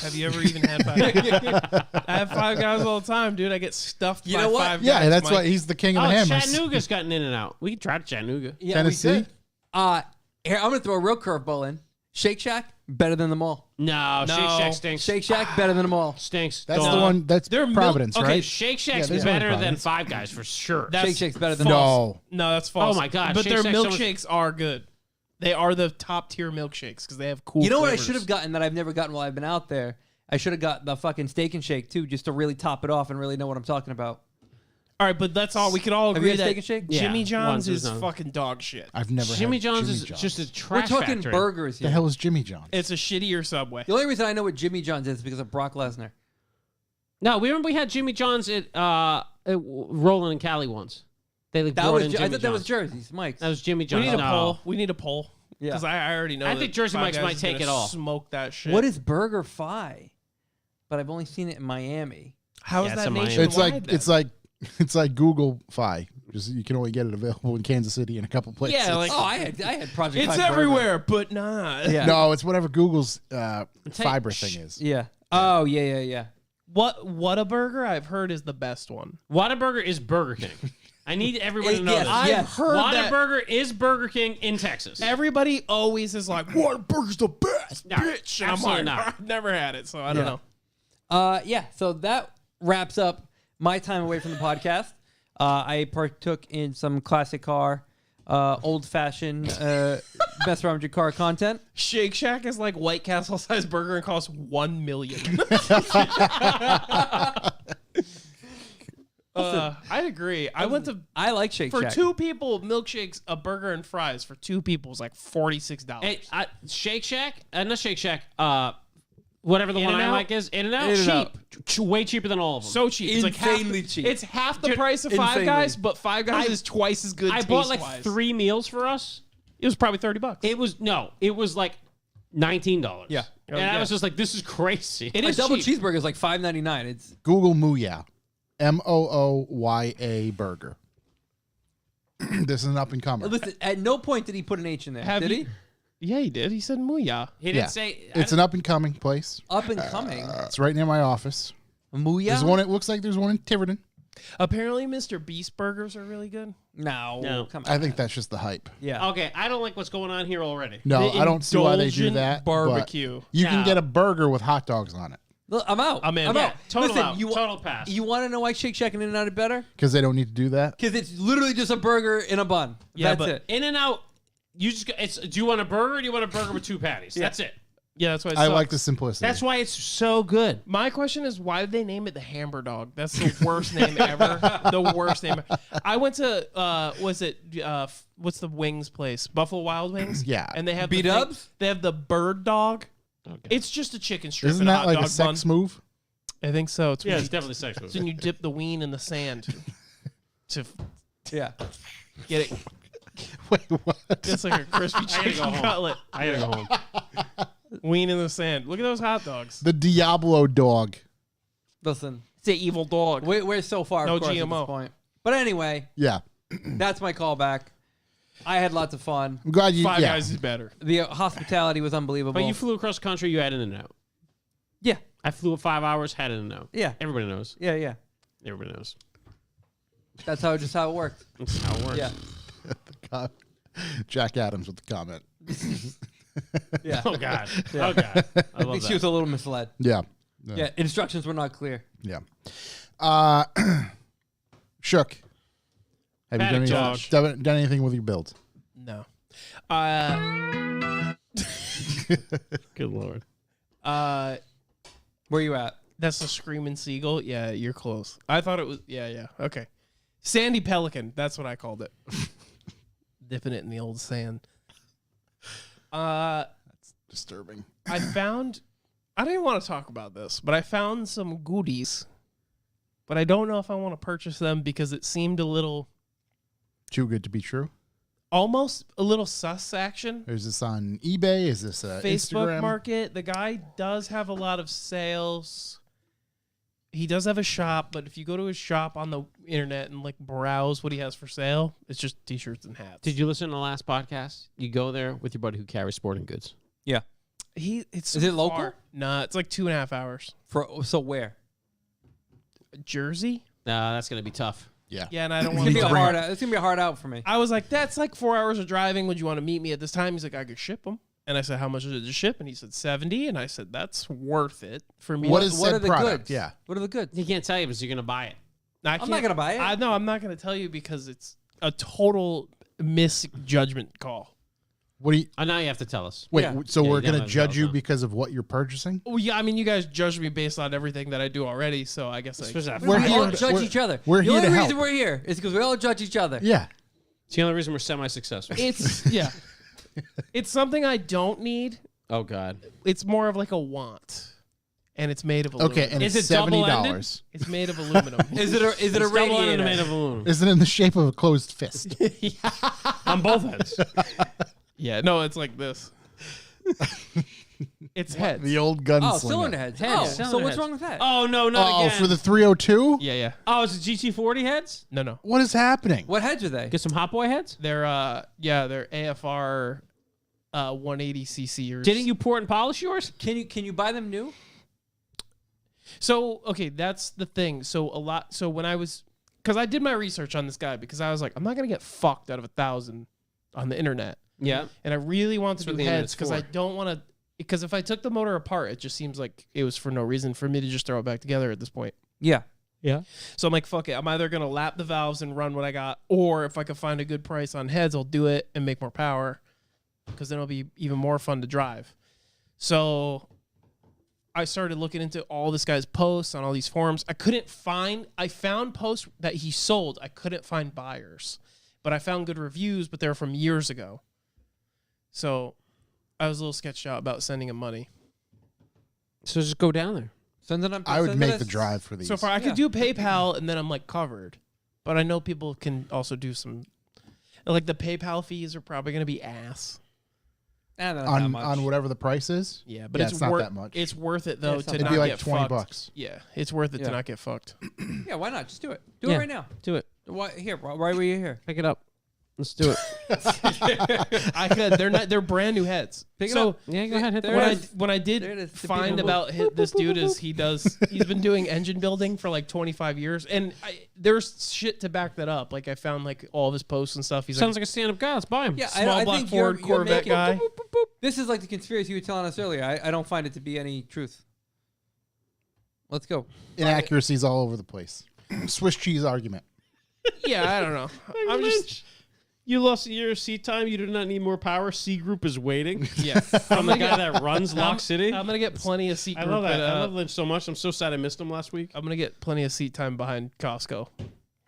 Have you ever even had Five Guys? I have Five Guys all the time, dude. I get stuffed You by know what? Five Guys. Yeah, that's Mike. why he's the king of Oh, the hammers. Chattanooga's gotten In-N-Out. We can try Chattanooga. Yeah, we Tennessee? could. Here, I'm gonna throw a real curveball in. Shake Shack better than them all. No, No. Shake Shack stinks. Shake Shack better than them all. Stinks. That's Don't. the one. That's They're Providence, okay, right? Shake Shack's there's one in better than Providence. Five Guys for sure. That's Shake Shack's better than No. No, that's false. Oh my God, But Shake their Shack's so much- milkshakes are good. They are the top tier milkshakes because they have cool. You know what I flavors. should have gotten that I've never gotten while I've been out there? I should have got the fucking Steak and Shake too, just to really top it off and really know what I'm talking about. All right, but that's all. We can all Have agree you had that Steak and Shake? Yeah, Jimmy John's once it is was done. fucking dog shit. I've never Jimmy had John's Jimmy is John's. just a We're trash talking factory. burgers The here. hell is Jimmy John's? It's a shittier Subway. The only reason I know what Jimmy John's is because of Brock Lesnar. No, we remember we had Jimmy John's at Roland and Cali once. They like That brought was in I Jimmy thought that was John's. Jersey's, Mike's. That was Jimmy We John's. need a No. poll. We need a poll. Yeah. Because I already know. I think that Jersey Five Mike's Guys might is take gonna it all. Smoke that shit. What is Burger Fi? But I've only seen it in Miami. How Yeah, is it's that a Miami. nationwide? It's like Google Fi. Just you can only get it available in Kansas City and a couple places. Yeah, like Oh, I had Project it's Fi Burger. everywhere, but not. Yeah. no, it's whatever Google's Tell fiber you- thing is. Yeah. Oh, yeah. What a burger I've heard is the best one. Whataburger is Burger King. I need everyone to know Yes, this. I've yes. heard that Whataburger is Burger King in Texas. everybody always is like, "Whataburger's the best, No, bitch." And I'm absolutely like, not. I've never had it, so I don't Yeah. know. Yeah, so that wraps up my time away from the podcast. I partook in some classic car, old-fashioned, best around your car content. Shake Shack is like White Castle size burger and costs $1 million. I'd agree. I went to I like Shake for Shack. 2 people milkshakes, a burger and fries for 2 people was like $46. Hey, Shake Shack, not Shake Shack, whatever the one I In-N-Out? like is, In-N-Out, In-N-Out. cheap. Way cheaper than all of them. So cheap. It's like Insanely half, cheap. It's half the Dude, price of Five insanely. Guys, but Five Guys is twice as good. I bought like taste-wise. 3 meals for us. It was probably $30. It was like $19. Yeah. And yeah. I was just like, this is crazy. It A is double cheap. cheeseburger is like $5.99. It's Google Mooya, Mooya burger. This is an up and comer. listen. At no point did he put an H in there. Have did you- he? Yeah, he did. He said Mooya. He didn't Yeah. say. It's an up and coming place. Up and coming. It's right near my office. Mooya? There's one. It looks like there's one in Tiverton. Apparently, Mr. Beast burgers are really good. No, come on. I think that's just the hype. Yeah. Okay, I don't like what's going on here already. No, The I don't see why they do indulgent that. but barbecue. You can No. get a burger with hot dogs on it Look, I'm out. I'm in. I'm Yeah, out. Total Listen, out. Total pass. You want to know why Shake Shack and In-N-Out are better? because they don't need to do that. Because it's literally just a burger in a bun. Yeah, That's but- it. In-N-Out, you just it's. Do you want a burger? Or do you want a burger with 2 patties? That's it. Yeah, that's why it I sucks. like the simplicity. That's why it's so good. My question is, why did they name it the Hamburg Dog? That's the worst name ever. The worst name. I went to what's the wings place? Buffalo Wild Wings. Yeah. and they have B-dubs? They have the Bird Dog. Okay. It's just a chicken strip. Isn't and a that hot like dog a sex bun. move? I think so. It's Yeah, when it's you, definitely sex it's when you dip the ween in the sand to Yeah. get it. Wait, what? It's like a crispy gotta chicken go home. cutlet. I gotta go home. Ween in the sand. Look at those hot dogs. The Diablo dog. Listen, It's an evil dog. we're so far, No of course, at GMO. this point. But anyway, Yeah. that's my callback. I had lots of fun. I'm glad you. Five yeah. Guys is better. The hospitality was unbelievable. But you flew across the country, you had In-N-Out. yeah, I flew 5 hours, had In-N-Out. yeah, Everybody knows. yeah. Everybody knows. That's how it worked. That's how it works. Yeah, Jack Adams with the comment. yeah. Oh God. Oh God. I I love think she that. was a little misled. Yeah. Yeah, instructions were not clear. Yeah. Shook. Have you Paddock done, Josh. done anything with your build? No. Good Lord. Where you at? That's the Screaming Seagull. Yeah, you're close. I thought it was. Yeah. Okay. Sandy Pelican. That's what I called it. Dipping it in the old sand. Disturbing. I found. I didn't want to talk about this, but I found some goodies. But I don't know if I want to purchase them because it seemed a little, Too good to be true. almost a little sus action. Is this on eBay? Is this Facebook Instagram? Market. The guy does have a lot of sales. He does have a shop, but if you go to his shop on the internet and like browse what he has for sale, it's just t-shirts and hats. Did you listen to the last podcast? You go there with your buddy who carries sporting goods. It's Is it so local? far. Nah, it's like 2.5 hours. So where? Jersey? Nah, that's gonna be tough. Yeah. Yeah, and I don't It's want gonna be to. a hard. It's gonna be a hard out for me. I was like, that's like 4 hours of driving. Would you want to meet me at this time? He's like, I could ship them. And I said, how much is it to ship? And he said 70. And I said, that's worth it for me. What is What said are the product? goods? Yeah. What are the goods? He can't tell you because you're gonna buy it. I I'm not can't- gonna buy it. No, I'm not going to tell you because it's a total misjudgment call. What do you? Oh, now you have to tell us. Wait. Yeah. So Yeah, we're you gonna don't judge you know. because of what you're purchasing? Well, yeah, I mean, you guys judge me based on everything that I do already, so I guess Especially that We're we Friday. all here- judge we're- each other. we're the here only to reason help. we're here is because we all judge each other. Yeah. It's the only reason we're semi-successful. it's yeah, it's something I don't need. Oh God. It's more of like a want, and it's made of aluminum. Okay, and Is it's it double-ended? $70. It's made of aluminum. Is it a It's double-ended radiator? made of aluminum. Is it in the shape of a closed fist? On both ends. Yeah, no, it's like this. It's heads. The old gunslinger. Oh, cylinder heads. Heads, Oh, cylinder so what's heads. wrong with that? Oh no, not Oh, again. for the 302? Yeah, yeah. Oh, it's the GT40 heads. No. What is happening? What heads are they? Get some Hot Boy heads. They're they're AFR 180cc. Didn't you pour and polish yours? Can you buy them new? So, okay, that's the thing. So when I was, because I did my research on this guy because I was like, I'm not going to get fucked out of 1,000 on the internet. Yeah. And I really want That's to what do the heads internet's because I for. don't want to, because if I took the motor apart, it just seems like it was for no reason for me to just throw it back together at this point. Yeah. Yeah. So I'm like, fuck it. I'm either going to lap the valves and run what I got, or if I could find a good price on heads, I'll do it and make more power because then it'll be even more fun to drive. So I started looking into all this guy's posts on all these forums. I found posts that he sold. I couldn't find buyers, but I found good reviews, but they were from years ago. So I was a little sketched out about sending him money. So just go down there. Send it up. I would send make it the us- drive for these. So far, I could do PayPal and then I'm like covered. But I know people can also do some, like the PayPal fees are probably going to be ass. They're not that on much. whatever the price is. Yeah, but it's not worth that much. It's worth it though it's to not It'd not be like get $20. fucked. Yeah, it's worth it Yeah. to not get fucked. Yeah, why not? Just do it. Do Yeah. it right now. Do it. Why, here, right where you're here. Pick it up. Let's do it. I could. They're brand new heads. Pick it so up. Yeah, go ahead. Hit the There when it I is. when I There it did is. The find people- about this dude is he's been doing engine building for like 25 years, and there's shit to back that up. Like I found like all of his posts and stuff. He's Sounds like a stand-up guy. Let's buy him. Yeah, Small I black think Ford you're Corvette making, guy. This is like the conspiracy you were telling us earlier. I don't find it to be any truth. Let's go. Inaccuracies all over the place. Swiss cheese argument. yeah, I don't know. I'm just You lost your seat time. You do not need more power. C Group is waiting. yeah. From the guy that runs Lock City. I'm gonna get plenty of seat. I group love that. at, I love Lynch so much. I'm so sad I missed him last week. I'm gonna get plenty of seat time behind Costco.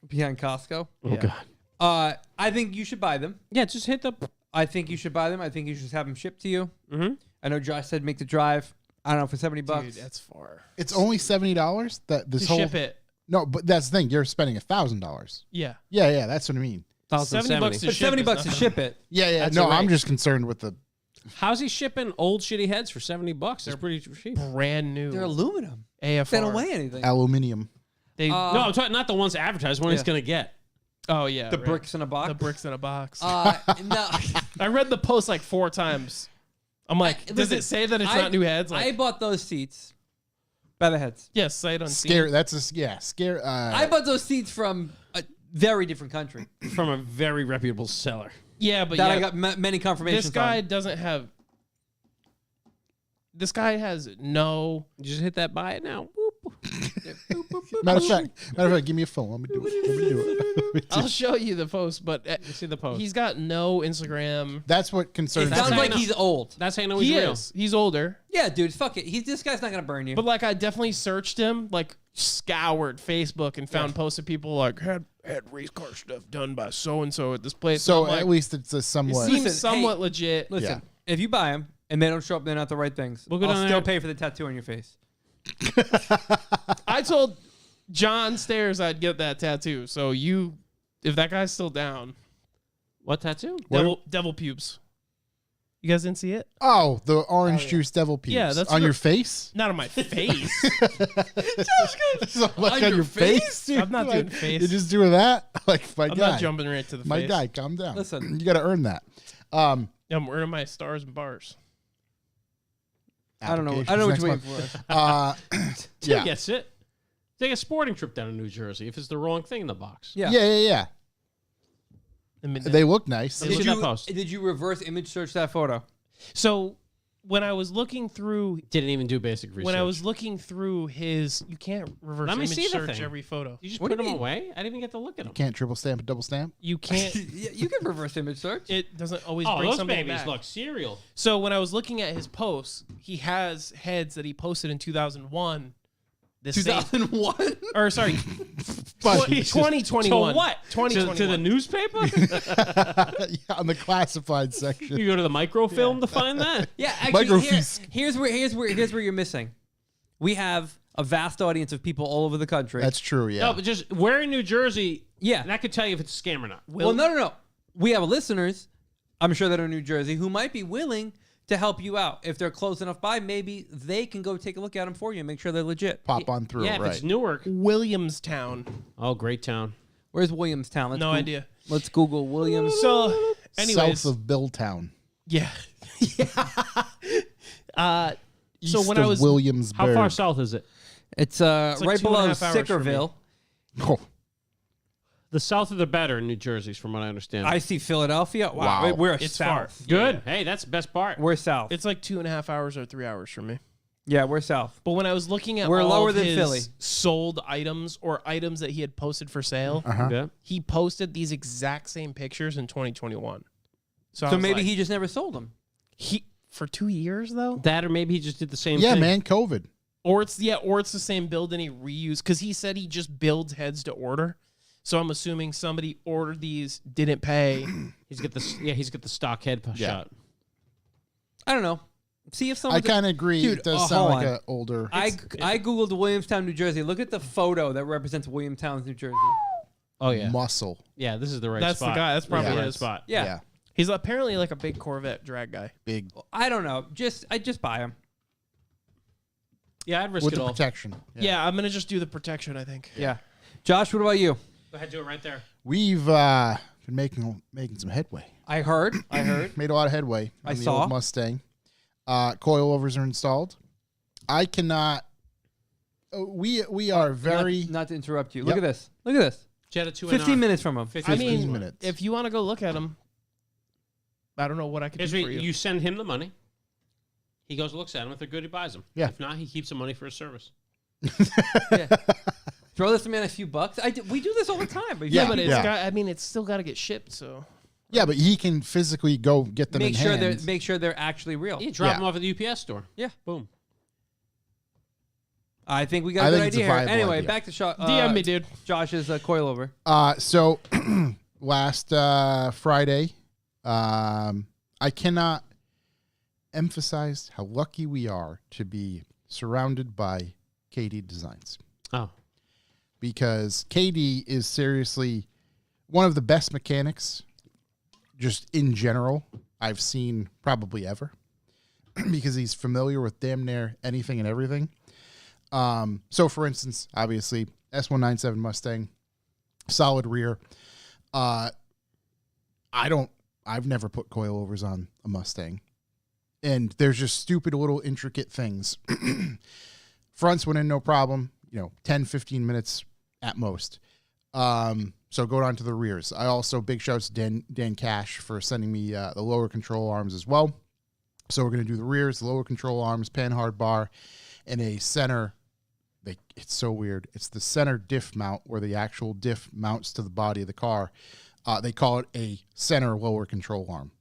Behind Costco. Oh Yeah. God. I think you should buy them. Yeah, just hit the. I think you should buy them. I think you should have them shipped to you. Mm-hmm. I know Josh said make the drive. I don't know, for $70. Dude, that's far. It's only $70. That this To whole ship it. no, but that's the thing. You're spending $1,000. Yeah. Yeah, that's what I mean. $70 to But ship $70 is to nothing. ship it. Yeah. That's No, a I'm rate. just concerned with the. How's he shipping old shitty heads for $70? It's pretty cheap. Brand new. They're aluminum. AFR. They don't weigh anything. Aluminium. They, No, I'm talking not the ones advertised. One he's Yeah. gonna get. oh yeah. The right. bricks in a box. The bricks in a box. No. I read the post like 4 times. I'm like, does listen, it say that it's I- not new heads? Like, I bought those seats by the heads. yes, sight unseen. Scare. That's a scare. I bought those seats from a very different country From a very reputable seller. Yeah, but that yeah, I got many confirmations this guy on. doesn't have. This guy has no. You just hit that buy it now. Whoop. Matter of fact, give me a phone. Let me do it. I'll show you the post, but You see the post. he's got no Instagram. That's what concerns It me. sounds how like you know- he's old. That's how you know he's He real. is. He's older. Yeah, dude, fuck it. This guy's not gonna burn you. But like I definitely searched him, like scoured Facebook and found posts of people like had race car stuff done by so and so at this place. So And I'm at like, least it's a it somewhat. seems Listen, somewhat hey, legit. Listen, if you buy them and they don't show up, they're not the right things. We'll go I'll down still there. pay for the tattoo on your face. I told John Stairs I'd get that tattoo. So if that guy's still down, What tattoo? devil pubes. You guys didn't see it? Oh, the orange juice devil pubes. Yeah, that's on what- your face. Not on my face. So, like, on your face, dude? I'm not doing face. You're just doing that. Like my I'm guy. not jumping right to the My face. guy, calm down. Listen. you got to earn that. I'm wearing my stars and bars. I don't know. Applications I know what next you're waiting month. for. Tim Yeah. gets it. Take a sporting trip down to New Jersey if it's the wrong thing in the box. Yeah. Yeah. I mean, They look nice. Look at that post. Did you reverse image search that photo? so when I was looking through Didn't even do basic research. when I was looking through his, you can't reverse Let me image see the search thing. every photo. you just What put do you them mean? away? I didn't even get to look at them. Can't triple stamp and double stamp. You can't. Yeah, you can reverse image search. It doesn't always Oh, bring those something babies back. look cereal. So when I was looking at his posts, he has heads that he posted in 2001. This same, 2001. or sorry, But 2021. To what? 2021. To the newspaper? yeah, on the classified section. You go to the microfilm to find that? Yeah, actually, Microfiche. here's where you're missing. We have a vast audience of people all over the country. That's true. Yeah. No, but just where in New Jersey, Yeah. that could tell you if it's a scam or not. well, no. We have listeners, I'm sure that are in New Jersey, who might be willing to help you out. If they're close enough by, maybe they can go take a look at them for you and make sure they're legit. Pop on through. Yeah, if right. it's Newark. Williamstown. Oh, great town. Where's Williamstown? Let's No Goog- idea. Let's Google Williams. So, anyways, South of Billtown. yeah, yeah. So East when I of was Williamsburg. How far south is it? It's like right 2.5 below hours from me. Sickerville. Oh, The south the better in New Jersey, from what I understand. I see Philadelphia. Wow, Wow. we're It's south. far. Good. Hey, that's the best part. We're south. it's like 2.5 hours or 3 hours from me. Yeah, we're south. But when I was looking at We're all lower of than his Philly. sold items or items that he had posted for sale, Yeah. he posted these exact same pictures in 2021. I So was maybe like, he just never sold them. he for 2 years though, That or maybe he just did the same yeah, thing. man. COVID. or it's the same build and he reused because he said he just builds heads to order. So I'm assuming somebody ordered these, didn't pay. He's got the stock head Yeah. shot. I don't know. See if I someone. kind of agree. Dude, it does hold sound like on. an older. I googled Williamstown, New Jersey. Look at the photo that represents Williamstown, New Jersey. Oh yeah. muscle. Yeah, this is the right That's spot. the guy. That's probably Yeah. the right his. spot. Yeah. He's apparently like a big Corvette drag guy. Big I don't know. I just buy them. Yeah, I'd risk with it the all. protection. Yeah. I'm gonna just do the protection. I think. Yeah. Josh, what about you? Go ahead, do it right there. We've been making some headway. I heard. Made a lot of headway. I On the saw. old Mustang. Coilovers are installed. I cannot. We are very. Not to interrupt you. Yep. Look at this. Look at this. Jetta 2 15 minutes from him. 15 I mean, 15 minutes. if you want to go look at him, I don't know what I could Here's do what for you. you send him the money. He goes, looks at them. If they're good, he buys them. Yeah. If not, he keeps the money for his service. Throw this man a few bucks. We do this all the time. But yeah, Yeah, but it's yeah. got. I mean, it's still got to get shipped. So Yeah, but he can physically go get them make in sure hand. they're actually real. You drop Yeah. them off at the UPS store. Yeah. Boom. I think we got I a good think it's a idea here. viable Anyway, idea. back to DM me, dude. Josh's coilover. So last Friday, I cannot emphasize how lucky we are to be surrounded by KD Designs, Oh. because KD is seriously one of the best mechanics just in general I've seen probably ever, because he's familiar with damn near anything and everything. So for instance, obviously S197 Mustang, solid rear. I've never put coilovers on a Mustang, and there's just stupid little intricate things. Fronts went in no problem, 10, 15 minutes at most. So go on to the rears. I also, big shouts to Dan Cash for sending me the lower control arms as well. So we're going to do the rears, the lower control arms, panhard bar, and a center it's so weird. It's the center diff mount where the actual diff mounts to the body of the car. They call it a center lower control arm.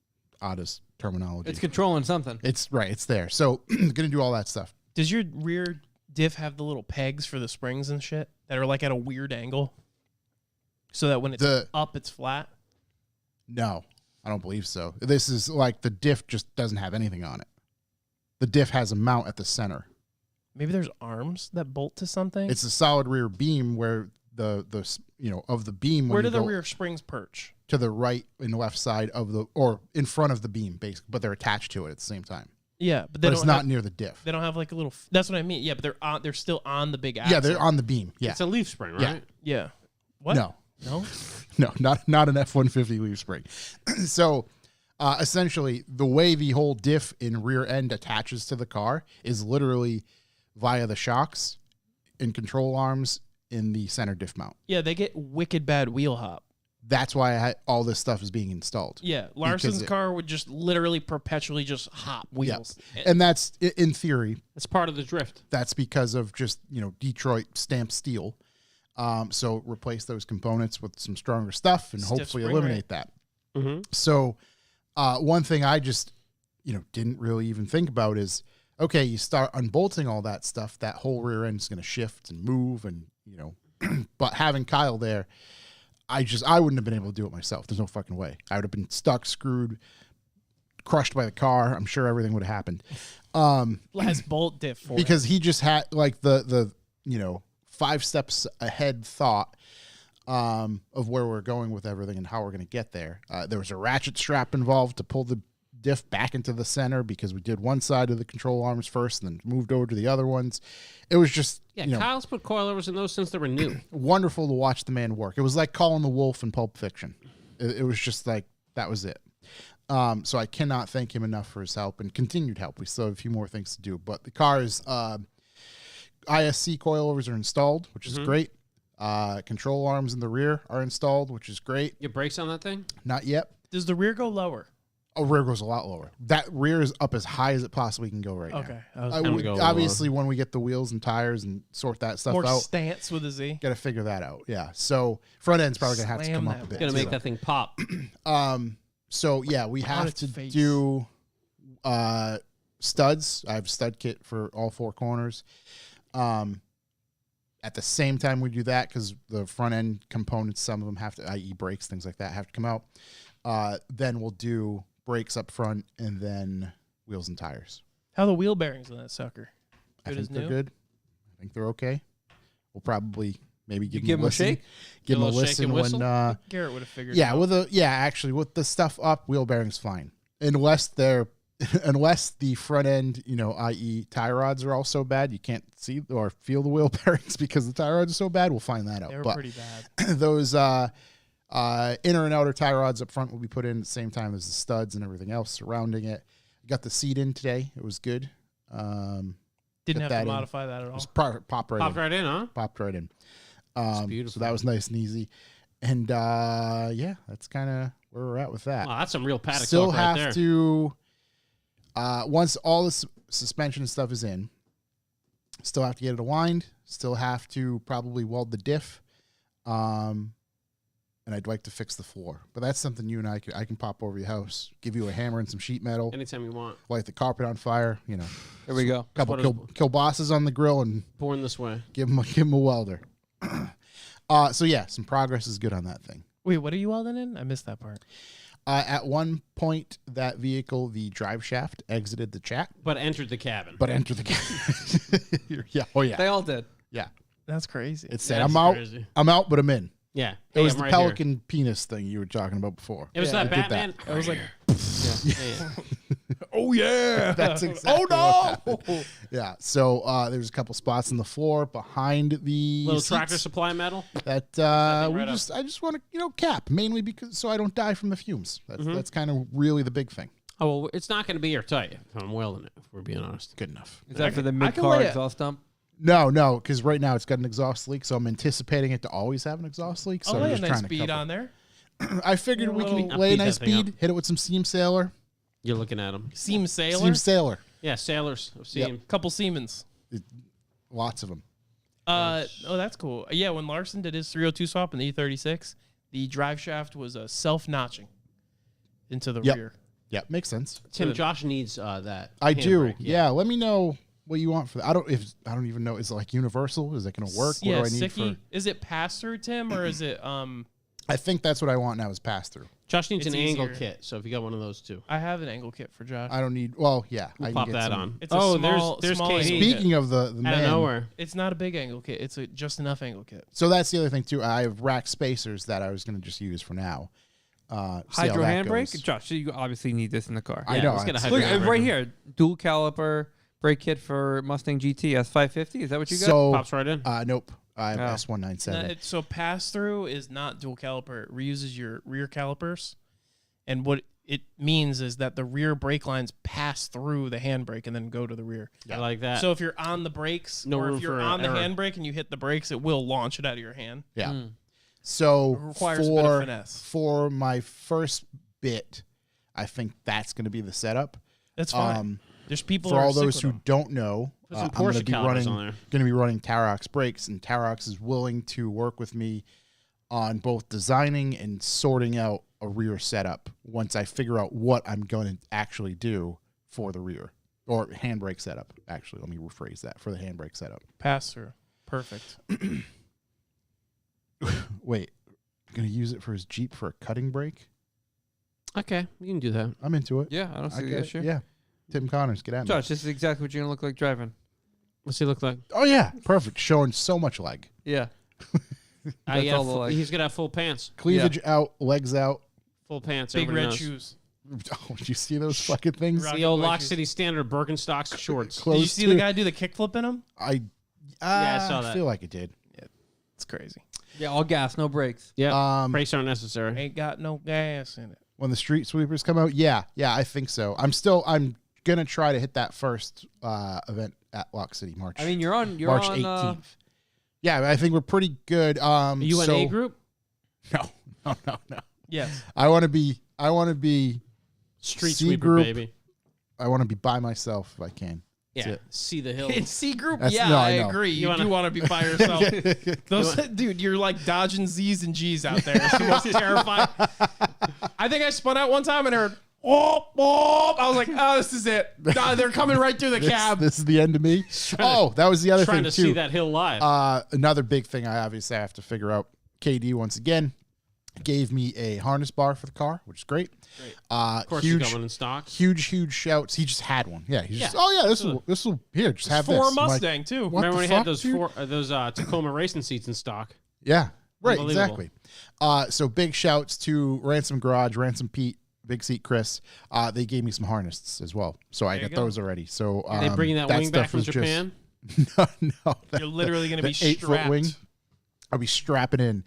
Oddest terminology. It's controlling something. It's right. It's there. So going to do all that stuff. Does your rear diff have the little pegs for the springs and shit that are like at a weird angle, so that when it's up, it's flat? No, I don't believe so. This is like the diff just doesn't have anything on it. The diff has a mount at the center. Maybe there's arms that bolt to something. It's a solid rear beam where the of the beam. Where when do you the go rear springs perch? to the right and left side of the or in front of the beam, basically, but they're attached to it at the same time. Yeah, but But it's not near the diff. They don't have like a little. That's what I mean. Yeah, but they're still on the big axle. Yeah, they're on the beam. Yeah, It's a leaf spring, right? Yeah. What? no, No. no, not an F-150 leaf spring. So. Essentially, the way the whole diff in rear end attaches to the car is literally via the shocks and control arms in the center diff mount. Yeah, they get wicked bad wheel hop. That's why all this stuff is being installed. Yeah, Larson's car would just literally perpetually just hop wheels. And that's, in theory, It's part of the drift. that's because of just, Detroit stamped steel. So replace those components with some stronger stuff and Stiff hopefully spring eliminate that. Mm-hmm. So one thing I just, didn't really even think about is, okay, you start unbolting all that stuff, that whole rear end is going to shift and move and, but having Kyle there, I wouldn't have been able to do it myself. There's no fucking way. I would have been stuck, screwed, crushed by the car. I'm sure everything would have happened. Last bolt diff for Because he just had like the 5 steps ahead thought of where we're going with everything and how we're going to get there. There was a ratchet strap involved to pull the diff back into the center because we did one side of the control arms first and then moved over to the other ones. It was just Kyle's put coilovers in those since they were new. wonderful to watch the man work. It was like calling the wolf in Pulp Fiction. It was just like, that was it. So I cannot thank him enough for his help and continued help. We still have a few more things to do, but the car's ISC coilovers are installed, which is great. Control arms in the rear are installed, which is great. Your brakes on that thing? Not yet. Does the rear go lower? Oh, rear goes a lot lower. That rear is up as high as it possibly can go right Okay. now. gonna go Obviously, when we get the wheels and tires and sort that stuff More out, stance with a Z. got to figure that out. Yeah. So front end's probably gonna have to Slam come that up a bitch. bit. Gonna make too. that thing pop. So yeah, we have its to face. do studs. I have stud kit for all 4 corners. At the same time we do that, because the front end components, some of them have to, i.e. brakes, things like that, have to come out. Then we'll do brakes up front and then wheels and tires. How are the wheel bearings on that sucker? I Good think as they're new? good. I think they're okay. We'll probably maybe give give them a 'em a listen. shake? Give them a little shake listen and when whistle? Garrett would have figured. yeah, it out. actually with the stuff up, wheel bearings fine. Unless they're unless the front end, i.e. tie rods are all so bad you can't see or feel the wheel bearings because the tie rods are so bad, we'll find that out. They were But pretty bad. those inner and outer tie rods up front will be put in at the same time as the studs and everything else surrounding it. Got the seat in today. It was good. Didn't Get have that to in. modify that at It all. was popped right Popped in. right in, huh? Popped right in. beautiful. So that was nice and easy. And yeah, that's kind of where we're at with that. Wow, that's some real paddock Still talk right have there. to once all the suspension stuff is in, still have to get it aligned, still have to probably weld the diff, and I'd like to fix the floor, but that's something you and I can pop over your house, give you a hammer and some sheet metal, Anytime you want. light the carpet on fire, There we go. couple what kielbasa's on the grill and Born this way. give him a welder. So yeah, some progress is good on that thing. Wait, what are you welding in? I missed that part. At one point, that vehicle, the drive shaft, exited the chat, But entered the cabin. but entered the cabin. Yeah. Oh, yeah. They all did. Yeah. That's crazy. It said, That's I'm out. crazy. I'm out, but I'm in. Yeah. It Hey, was I'm the right here. pelican penis thing you were talking about before. It was Yeah, that it did Batman. I was like, Yeah. Oh, yeah. That's exactly what happened. Yeah. So there's a couple spots on the floor behind the Little seats Tractor Supply metal. that thing right up. I just want to cap, mainly because so I don't die from the fumes. That's kind of really the big thing. Oh, well, it's not going to be airtight if I'm welding it, if we're being honest. Good enough. Is that for the I can mid-car lay it. exhaust dump? No, because right now it's got an exhaust leak, so I'm anticipating it to always have an exhaust leak. So I'll I'm lay a just nice trying to speed cover. on there. I figured we can I'll lay a beat nice that thing up. speed, hit it with some Seam Sailor. You're looking at them. Seam sailor. Seam Sailor. Yeah, sailors. I've seen Yep. them. Couple Siemens. Lots of them. Oh, that's cool. Yeah, when Larson did his 302 swap in the E36, the drive shaft was self-notching into the Yep. rear. Yeah, makes sense. Tim, Good. Josh needs that. I do. handbrake, Yeah. Let me know what you want for that. I don't even know. Is it like universal? Is it going to work? Yeah, What do I need Sicky. for? Is it pass-through, Tim, or is it I think that's what I want now is pass through. Josh needs It's an angle easier. kit, so if you got one of those too, I have an angle kit for Josh. I don't need. Well, yeah. I can pop get that some- on. It's a oh, small- there's small KD. angle Speaking of the out of men, nowhere. It's not a big angle kit. It's a just enough angle kit. so that's the other thing too. I have rack spacers that I was going to just use for now. See how Hydro that handbrake? goes. Josh, you obviously need this in the car. I Yeah, know. let's get a it's- hydro Look, handbrake. right here, dual caliper brake kit for Mustang GT S550. Is that what you got? So Pops right in. nope. I have Oh. S197. So pass-through is not dual caliper. It reuses your rear calipers, and what it means is that the rear brake lines pass through the handbrake and then go to the rear. I like that. So if you're on the brakes, No or room if you're for on the error. handbrake and you hit the brakes, it will launch it out of your hand. Yeah. So It requires a bit of for finesse. for my first bit, I think that's going to be the setup. That's fine. There's people For who are all sick those with who them. don't know, Put some I'm going Porsche to be calipers running on there. going to be running Tarox brakes, and Tarox is willing to work with me on both designing and sorting out a rear setup once I figure out what I'm going to actually do for the rear or handbrake setup. Actually, let me rephrase that for the handbrake setup. Pass-through. Perfect. Wait, going to use it for his Jeep for a cutting brake? Okay, you can do that. I'm into it. Yeah, I don't I see get the it. issue. Yeah. Tim Connors, get at me. Josh, this is exactly what you're going to look like driving. What's he look like? Oh yeah, perfect. Showing so much leg. Yeah. Yeah, all the leg. he's gonna have full pants. Cleavage out, legs out. Full pants. Big everybody red knows. shoes. Oh, did you see those fucking things? Rocket The old boy Lock shoes. City Standard Birkenstocks shorts. Did you Close see to- the guy do the kickflip in them? I I saw that. feel like it did. It's crazy. Yeah, all gas, no brakes. Yeah, Um, brakes aren't necessary. Ain't got no gas in it. when the street sweepers come out, yeah, I think so. I'm gonna try to hit that first event at Lock City, March. I mean, you're on March 18th. Yeah, I think we're pretty good. Are you an A group? No. Yes. I want to be Street C sweeper, group. baby. I want to be by myself if I can. Yeah, it. see the hill. In C group, That's- yeah, no, I I know. agree. You, wanna- do want to be by yourself. Those, dude, you're like dodging Z's and G's out there. It's the most terrifying. I think I spun out one time and heard, oh, I was like, oh, this is it. God, they're coming right through the cab. This is the end of me. Oh, that was the other Trying thing to too. see that hill live. Another big thing I obviously have to figure out. KD once again gave me a harness bar for the car, which is great. of course, you huge, got one in stock. huge shouts. He just had one. Yeah, he's just, Yeah, oh yeah, this will here. Just have For this. a I'm like, Mustang, too. what Remember the when he had fuck, those dude? Tacoma racing seats in stock? Yeah, right, Unbelievable. exactly. So big shouts to Ransom Garage, Ransom Pete, Big Seat Chris. They gave me some harnesses as well, so I There you got go. those already. So Are they bringing that wing back from was Japan? Just, no, You're literally going to be the 8-foot strapped. wing. I'll be strapping in.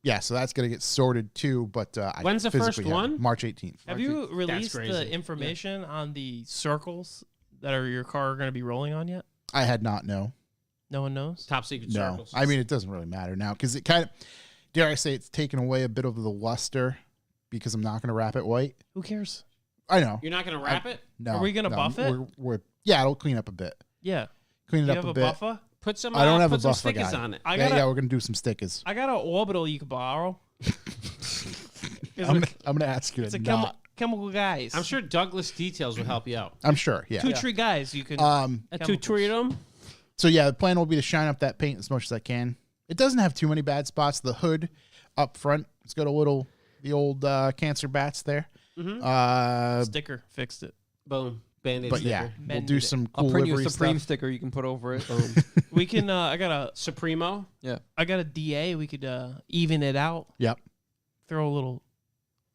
Yeah, so that's gonna get sorted too. But I When's the first physically have it. one? March 18th. Have you released crazy. the information on the circles that are your car going to be rolling on yet? I had not no. No one knows? Top secret No, circles. I mean it doesn't really matter now because it kind of, dare I say, it's taken away a bit of the luster because I'm not gonna wrap it white. Who cares? I know. You're not gonna wrap it? No, Are we gonna no, buff it? Yeah, it'll clean up a bit. Yeah. Clean Do it you up have a bit. buffer? Put some. I don't have a put some buffer stickers guy. on it. I Yeah, got yeah, a, we're gonna do some stickers. I got an orbital you could borrow. I'm gonna ask you It's to a not. chemical guys. I'm sure Douglas Details will help you out. I'm sure. Yeah. Two tree guys you can. A Chemicals. tutorial. So yeah, the plan will be to shine up that paint as much as I can. It doesn't have too many bad spots. The hood up front, it's got the old cancer bats there. sticker fixed it. Boom. Band-aid But sticker. yeah, we'll Mended do it. some I'll cool print you a livery Supreme stuff. sticker you can put over it. We can. I got Supremo. Yeah. a DA. We could even it out. Yep. Throw a little.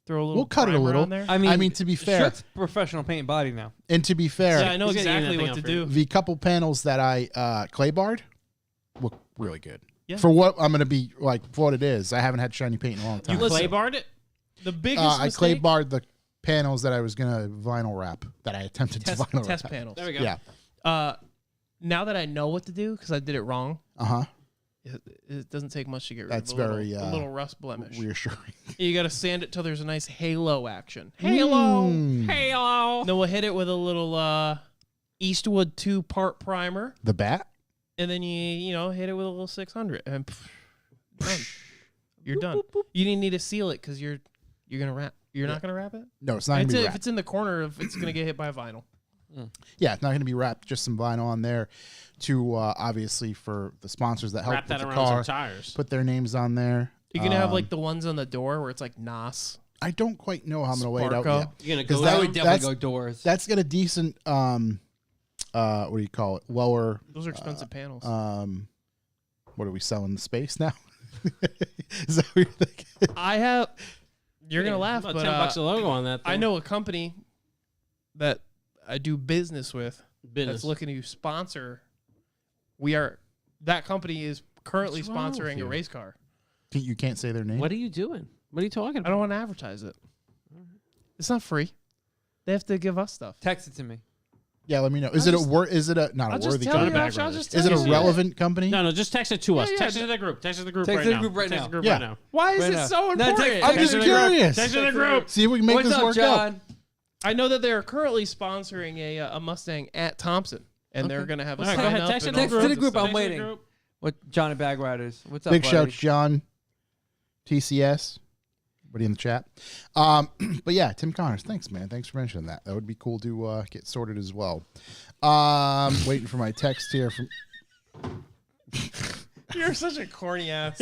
We'll cut it a primer little. on there. I mean, to be fair, Shirt's professional paint body now. and to be fair, Yeah, I know He's gonna exactly even that what to thing out do. the couple panels that I clay barred look really good. Yeah. For what I'm gonna be like, for what it is, I haven't had shiny paint in a long You time. listen, clay barred it? The biggest I clay mistake. barred the panels that I was gonna vinyl wrap that I attempted to vinyl Test wrap. panels. There we go. Yeah. Now that I know what to do because I did it wrong, Uh-huh. it doesn't take much to get rid That's of a very, little rust blemish. Reassuring. You got to sand it till there's a nice halo action. Halo. Halo. Then we'll hit it with a little Eastwood 2-part primer. The bat? and then you hit it with a little 600, and done. You're done. You didn't need to seal it because you're gonna wrap. You're not gonna wrap it. No, it's not going to be If wrapped. it's in the corner, if it's gonna get hit by a vinyl. Yeah, it's not going to be wrapped. Just some vinyl on there to obviously for the sponsors that help Wrap with that the around car. some tires. Put their names on there. You're gonna have like the ones on the door where it's like NOS. I don't quite know how I'm going to lay it out Sparco. yet. You're gonna 'Cause go that I down? would definitely that's- go doors. That's got a decent what do you call it? Lower Those are expensive panels. what are we selling the space now? Is that what you're thinking? I have. You're gonna laugh, About but $10 a logo on that. I thing. know a company that I do business with Business. that's looking to sponsor. That company is currently What's wrong with sponsoring a you? race car. You can't say their name. What are you doing? What are you talking I about? don't want to advertise it. It's not free. They have to give us stuff. Text it to me. Yeah, let me know. Is it a not I'll a just worthy tell company? you. company? I'll just Is tell it a you. relevant company? No, just text it to us. yeah, Text it to the group. Text it to the group Text right it to now. the group right Text it to now. the group right Yeah. now. Why is Right it now. so No, important? text- I'm Text just it to the group. curious. Text it to the group. See if we can make What's this up, work John? out. I know that they're currently sponsoring a Mustang at Thompson, and they're going to have a All right, sign go ahead. up Text it and to all the Text sorts to the of group. stuff. I'm waiting. What John and Bag Riders? What's up, Big buddy? shouts, John, TCS, everybody in the chat. But yeah, Tim Connors, thanks, man. Thanks for mentioning that. That would be cool to get sorted as well. Waiting for my text here from. You're such a corny ass.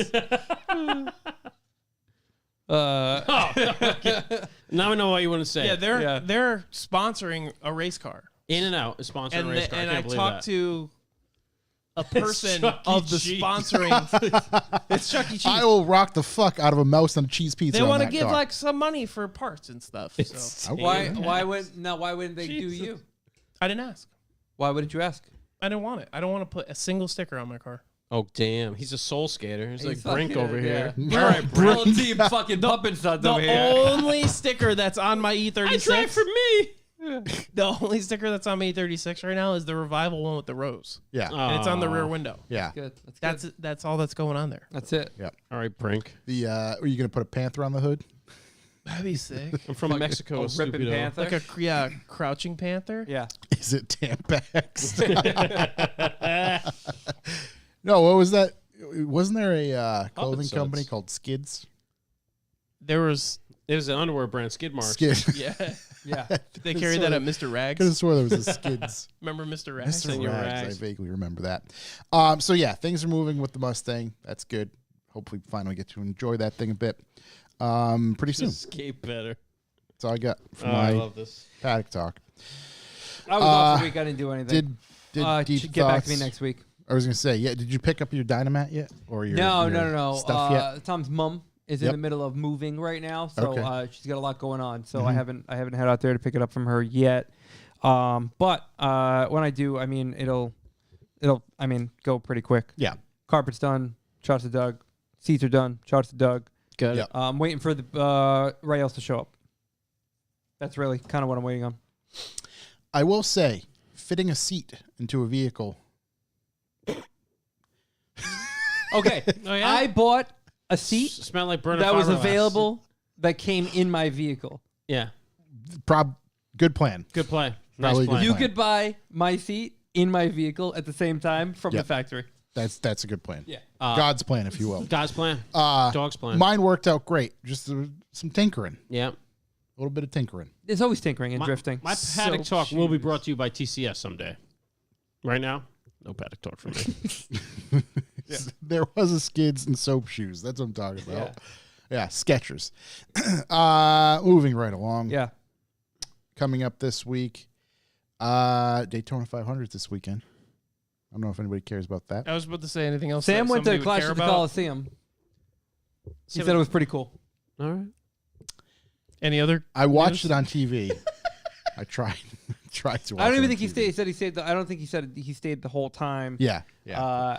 Now I know what you want to say. Yeah, they're Yeah. they're sponsoring a race car, In and Out is sponsoring and a race car. and I I can't believe talked that. to a person Chuck E. of the Cheese. sponsoring. It's Chuck E. Cheese. I will rock the fuck out of a mouse and a cheese pizza. They want to give like some money for parts and stuff. So Why wouldn't they do you? I didn't ask. Why wouldn't you ask? I didn't want it. I don't want to put a single sticker on my car. Oh damn, he's a soul skater. He's like He's Brink fucking- over here. yeah. All right, Brink. Whole team fucking pumping sons The over here. only sticker that's on my E36. I drive for me. The only sticker that's on my E36 right now is the Revival one with the rose, Yeah, and it's on the Aw. rear window. yeah. Good. That's good. That's all that's going on there. That's it. All right, Brink. The are you gonna put a panther on the hood? That'd be sick. I'm from Mexico. A ripping stupido. panther. Like a crouching panther. Yeah. Is it Tampax? No, what was that? Wasn't there a clothing Puppet company Suds. called Skids? There was It was an underwear brand, Skid Marks. Skid. yeah. Yeah. They carried that at Mr. I Rags. could have swore there was a Skids. Remember Mr. Rags? Mr. Senor Rags, Rags. I vaguely remember that. So yeah, things are moving with the Mustang. That's good. Hopefully, finally get to enjoy that thing a bit. Pretty soon. Escape better. That's all I got for Oh, my I love this. paddock talk. I was off the week. I didn't do anything. Did deep get back to me thoughts- next week. I was gonna say, yeah. Did you pick up your Dynamat yet, or your No. stuff yet? Tom's mom is in Yep. the middle of moving right now, so Okay. Mm-hmm. she's got a lot going on. So I haven't head out there to pick it up from her yet. But when I do, I mean, it'll go pretty quick. Yeah. Carpet's done. Shots to Doug. Seats are done. Shots to Doug. Got Yep. it. I'm waiting for the rails to show up. That's really kind of what I'm waiting on. I will say, fitting a seat into a vehicle. Okay, Oh, yeah? I bought a seat Smell like burning that was fiberglass. available that came in my vehicle. Yeah. Good plan. Good play. Probably Nice play. good You plan. could buy my seat in my vehicle at the same time from Yep. the factory. That's a good plan. Yeah. God's plan, if you will. God's plan. Uh, Dog's plan. Mine worked out great. Just some tinkering, Yeah. a little bit of tinkering. There's always tinkering and drifting. My paddock talk will be brought to you by TCS someday. Right now, no paddock talk for me. There was a Skids and soap shoes. That's what I'm talking about. Yeah, Skechers. Moving right along. Yeah. Coming up this week, Daytona 500 this weekend. I don't know if anybody cares about that. I was about to say anything else. Sam that went to somebody would Clash care at the about. Coliseum. He Yeah, said it was pretty cool. All right. Any other? I watched news? it on TV. I tried to watch I don't it even on think he TV. stayed. He said he stayed. I don't think he said he stayed the whole time. Yeah.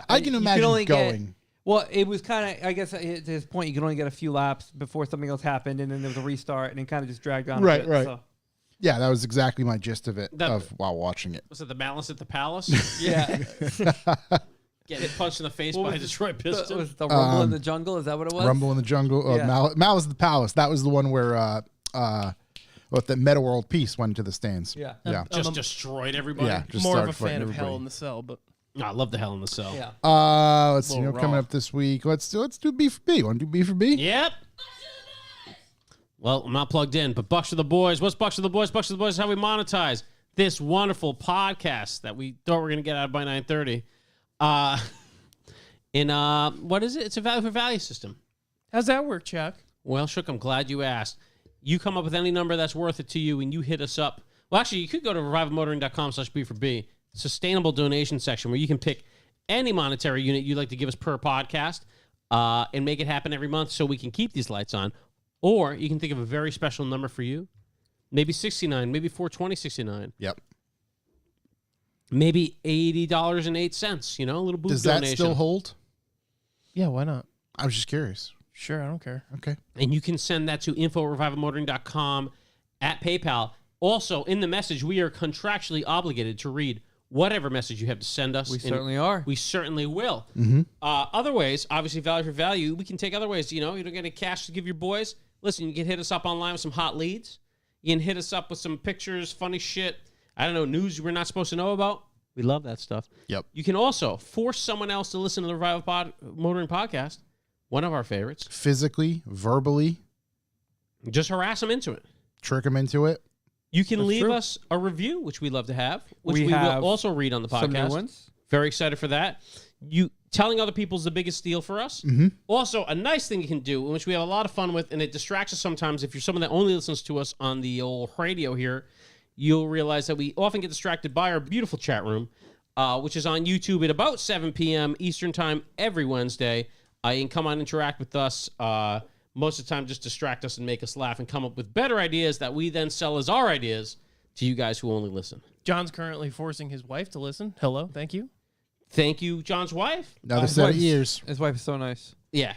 I can you imagine only going. Well, it was kind of. I guess to his point, you could only get a few laps before something else happened, and then there was a restart, and it kind of just dragged on. Right, a bit, right. So. Yeah, that was exactly my gist of it That- while watching it. Was it the Malice at the Palace? Yeah. Getting punched in the face by a Detroit Was Piston? the Rumble in the Jungle? Is that what it was? Rumble in the Jungle. Yeah. Malice at the Palace. That was the one where the Meta World Peace went to the stands. Yeah. Yeah. Just destroyed everybody. Yeah. Just More of started a fighting fan of everybody. Hell in the Cell, but I love the Hell in the Cell. Yeah. Let's see. Little Coming raw. up this week. Let's do B for B. Want to do B for B? Yep. Well, I'm not plugged in, but Bucks for the Boys. What's Bucks for the Boys? Bucks for the Boys is how we monetize this wonderful podcast that we thought we were going to get out by 9:30. What is it? It's a value for value system. How's that work, Chuck? Well, Shook, I'm glad you asked. You come up with any number that's worth it to you, and you hit us up. Well, actually, you could go to revivalmotoring.com/B4B, sustainable donation section, where you can pick any monetary unit you'd like to give us per podcast and make it happen every month so we can keep these lights on. Or you can think of a very special number for you. Maybe 69, maybe 420.69, Yep. maybe $80.08. You know, a little boost Does that donation. still hold? Yeah, why not? I was just curious. Sure, I don't care. Okay. And you can send that to info@revivalmotoring.com at PayPal. Also, in the message, we are contractually obligated to read whatever message you have to send us. We And certainly are. We certainly will. Other ways, obviously, value for value, we can take other ways. You know, you don't get any cash to give your boys. Listen, you can hit us up online with some hot leads. You can hit us up with some pictures, funny shit. I don't know, news we're not supposed to know about. We love that stuff. Yep. You can also force someone else to listen to the Revival Motoring podcast, one of our favorites. Physically, verbally, Just harass them into it. trick them into it. You can That's leave true. us a review, which we love to have, which We we have will also read on the Some new podcast. ones. Very excited for that. You telling other people is the biggest deal for us. Also, a nice thing you can do, which we have a lot of fun with, and it distracts us sometimes. If you're someone that only listens to us on the old radio here, you'll realize that we often get distracted by our beautiful chat room, which is on YouTube at about 7 p.m. Eastern Time every Wednesday. You can come on and interact with us. Most of the time, just distract us and make us laugh and come up with better ideas that we then sell as our ideas to you guys who only listen. John's currently forcing his wife to listen. Hello, thank you. Thank you, John's wife. Another His set of wife's- ears. His wife is so nice. Yeah,